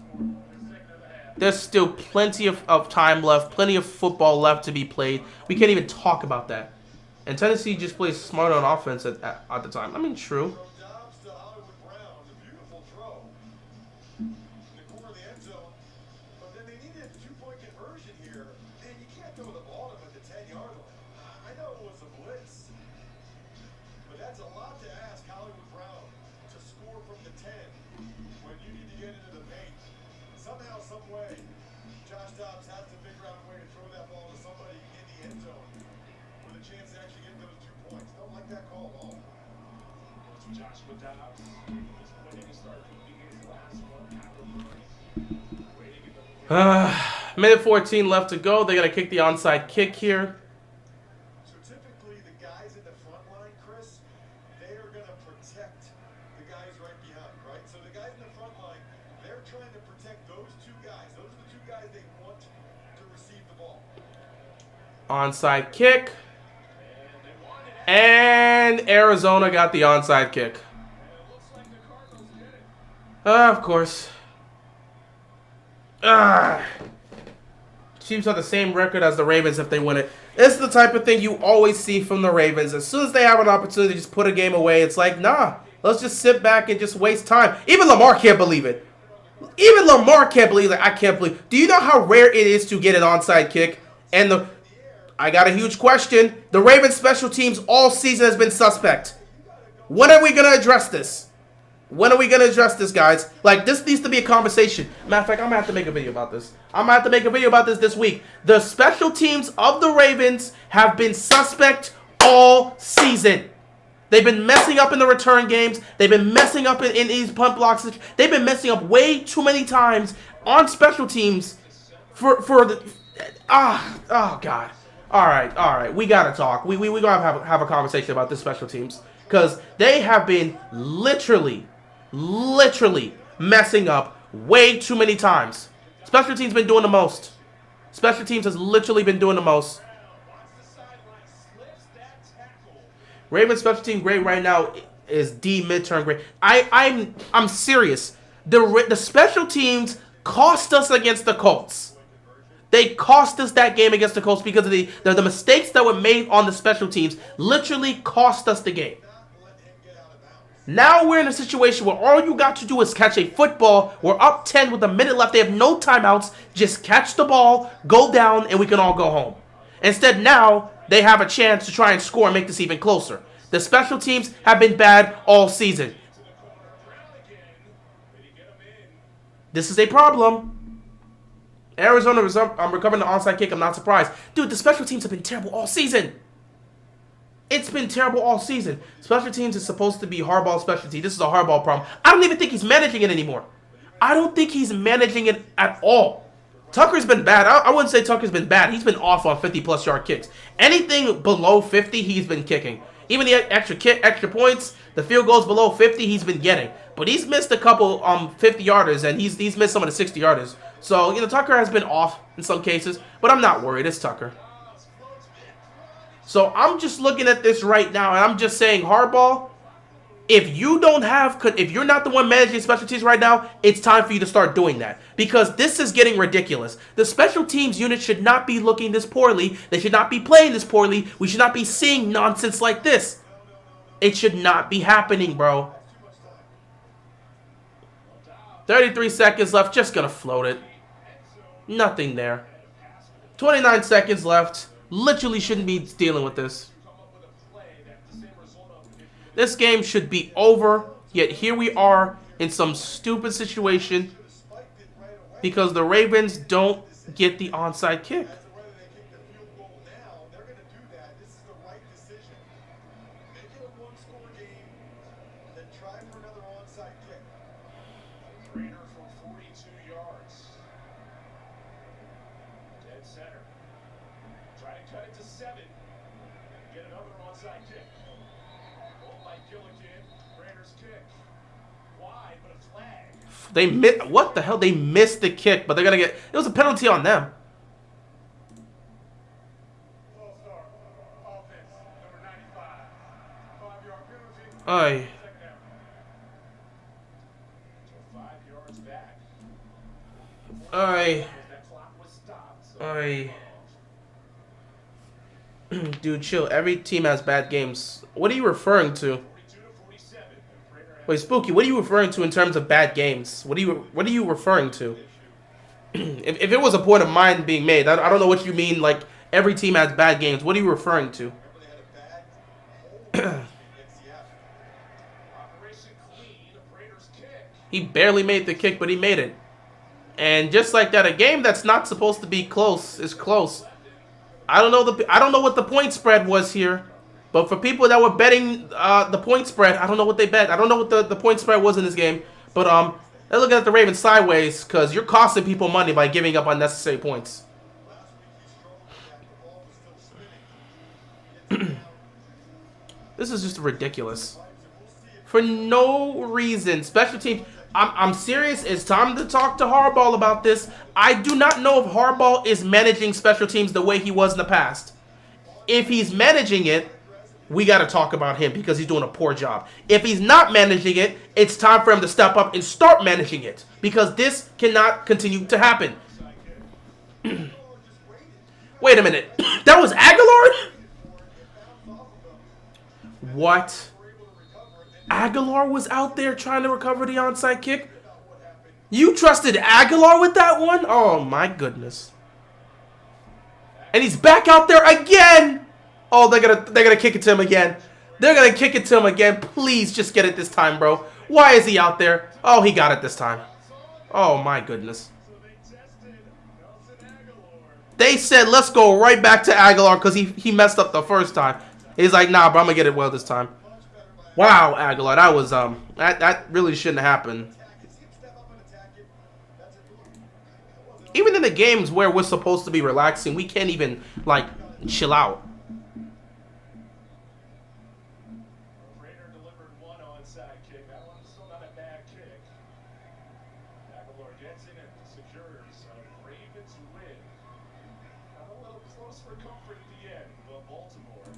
[SPEAKER 1] There's still plenty of time left. Plenty of football left to be played. We can't even talk about that. And Tennessee just plays smart on offense at the time. I mean, true. Minute 14 left to go. They're going to kick the onside kick here.
[SPEAKER 2] So typically the guys in the front line, Chris, they are going to protect the guys right behind, right? So the guys in the front line, they're trying to protect those 2 guys. Those are the 2 guys they want to receive the ball.
[SPEAKER 1] Onside kick. And Arizona got the onside kick. Of course. Chiefs have the same record as the Ravens if they win it. It's the type of thing you always see from the Ravens. As soon as they have an opportunity to just put a game away, it's like, nah, let's just sit back and just waste time. Even Lamar can't believe it. Even Lamar can't believe it. I can't believe it. Do you know how rare it is to get an onside kick? And I got a huge question. The Ravens special teams all season has been suspect. When are we going to address this? When are we going to address this, guys? Like, this needs to be a conversation. Matter of fact, I'm going to have to make a video about this. I'm going to have to make a video about this week. The special teams of the Ravens have been suspect all season. They've been messing up in the return games. They've been messing up in these punt blocks. They've been messing up way too many times on special teams for the... Oh, God. All right. We got to talk. We going to have a conversation about this special teams. Because they have been literally messing up way too many times. Special teams been doing the most. Special teams has literally been doing the most. Ravens special team grade right now is D midterm grade. I'm serious. The special teams cost us against the Colts. They cost us that game against the Colts because of the mistakes that were made on the special teams literally cost us the game. Now we're in a situation where all you got to do is catch a football. We're up 10 with a minute left. They have no timeouts. Just catch the ball, go down, and we can all go home. Instead, now they have a chance to try and score and make this even closer. The special teams have been bad all season. This is a problem. Arizona recovering the onside kick. I'm not surprised. Dude, the special teams have been terrible all season. It's been terrible all season. Special teams is supposed to be Harbaugh's specialty. This is a Harbaugh problem. I don't even think he's managing it anymore. I don't think he's managing it at all. Tucker's been bad. I wouldn't say Tucker's been bad. He's been off on 50-plus yard kicks. Anything below 50, he's been kicking. Even the extra points, the field goals below 50, he's been getting. But he's missed a couple 50-yarders, and he's missed some of the 60-yarders. So, you know, Tucker has been off in some cases, but I'm not worried. It's Tucker. So I'm just looking at this right now, and I'm just saying, Harbaugh, if you're not the one managing special teams right now, it's time for you to start doing that. Because this is getting ridiculous. The special teams unit should not be looking this poorly. They should not be playing this poorly. We should not be seeing nonsense like this. It should not be happening, bro. 33 seconds left. Just gonna float it. Nothing there. 29 seconds left. Literally shouldn't be dealing with this. This game should be over, yet here we are in some stupid situation because the Ravens don't get the onside kick.
[SPEAKER 2] Whether they kick the field goal now, they're going to do that. This is the right decision. Make it a one-score game, and then try for another onside kick.
[SPEAKER 5] Trainer from 42 yards. Dead center. Try to cut it to 7. Get another onside kick. Wide, but a flag.
[SPEAKER 1] What the hell? They missed the kick, but they're gonna get. It was a penalty on them.
[SPEAKER 5] All-star offense, number 95. 5-yard penalty.
[SPEAKER 1] Aye.
[SPEAKER 5] 5 yards back.
[SPEAKER 1] Aye.
[SPEAKER 5] That clock was stopped. So
[SPEAKER 1] Aye. Dude, chill. Every team has bad games. What are you referring to?
[SPEAKER 5] 42-47.
[SPEAKER 1] Wait, Spooky, what are you referring to in terms of bad games? What are you referring to? if it was a point of mine being made, I don't know what you mean, like, every team has bad games. What are you referring to?
[SPEAKER 5] Operation clean. Raiders kick.
[SPEAKER 1] He barely made the kick, but he made it. And just like that, a game that's not supposed to be close is close. I don't know what the point spread was here, but for people that were betting the point spread, I don't know what they bet. I don't know what the point spread was in this game. But they're looking at the Ravens sideways because you're costing people money by giving up unnecessary points. This is just ridiculous. For no reason. Special teams. I'm serious. It's time to talk to Harbaugh about this. I do not know if Harbaugh is managing special teams the way he was in the past. If he's managing it, we got to talk about him because he's doing a poor job. If he's not managing it, it's time for him to step up and start managing it because this cannot continue to happen. Wait a minute. That was Aguilar? What? Aguilar was out there trying to recover the onside kick? You trusted Aguilar with that one? Oh my goodness. And he's back out there again. Oh, they're gonna kick it to him again. They're gonna kick it to him again. Please just get it this time, bro. Why is he out there? Oh, he got it this time. Oh my goodness. They said let's go right back to Aguilar because he messed up the first time. He's like, nah, bro, I'm gonna get it well this time. Wow, Aguilar, that was that really shouldn't happen. Even in the games where we're supposed to be relaxing, we can't even like chill out.
[SPEAKER 5] Raider delivered one onside kick. That one's still not a bad kick. Aguilar gets in and secures a Ravens win. Got a little close for comfort at the end, but Baltimore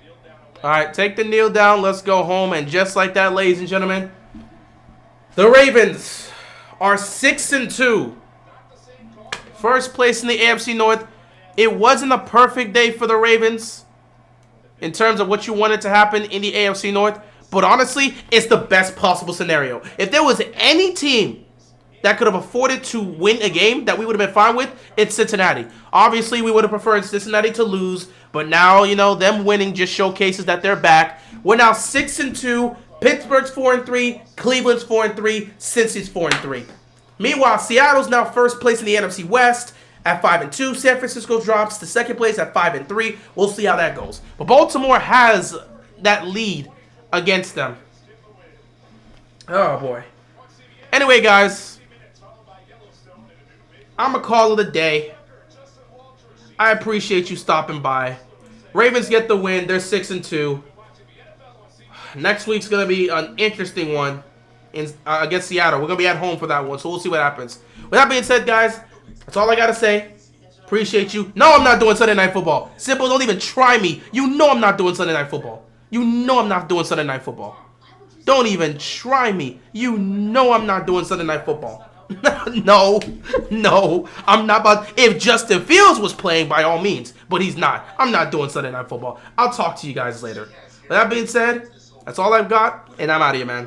[SPEAKER 5] kneeled down away.
[SPEAKER 1] All right, take the kneel down. Let's go home. And just like that, ladies and gentlemen, the Ravens are 6-2. First place in the AFC North. It wasn't a perfect day for the Ravens in terms of what you wanted to happen in the AFC North. But honestly, it's the best possible scenario. If there was any team that could have afforded to win a game that we would have been fine with, it's Cincinnati. Obviously, we would have preferred Cincinnati to lose. But now, you know, them winning just showcases that they're back. We're now 6-2. Pittsburgh's 4-3. Cleveland's 4-3. Cincy's 4-3. Meanwhile, Seattle's now first place in the NFC West at 5-2. San Francisco drops to second place at 5-3. We'll see how that goes. But Baltimore has that lead against them. Oh, boy. Anyway, guys, I'm going to call it a day. I appreciate you stopping by. Ravens get the win. They're 6-2. Next week's going to be an interesting one against Seattle. We're going to be at home for that one, so we'll see what happens. With that being said, guys, that's all I got to say. Appreciate you. No, I'm not doing Sunday Night Football. Simple, don't even try me. You know I'm not doing Sunday Night Football. You know I'm not doing Sunday Night Football. Don't even try me. You know I'm not doing Sunday Night Football. No, I'm not about. If Justin Fields was playing, by all means, but he's not. I'm not doing Sunday Night Football. I'll talk to you guys later. With that being said, that's all I've got, and I'm out of here, man.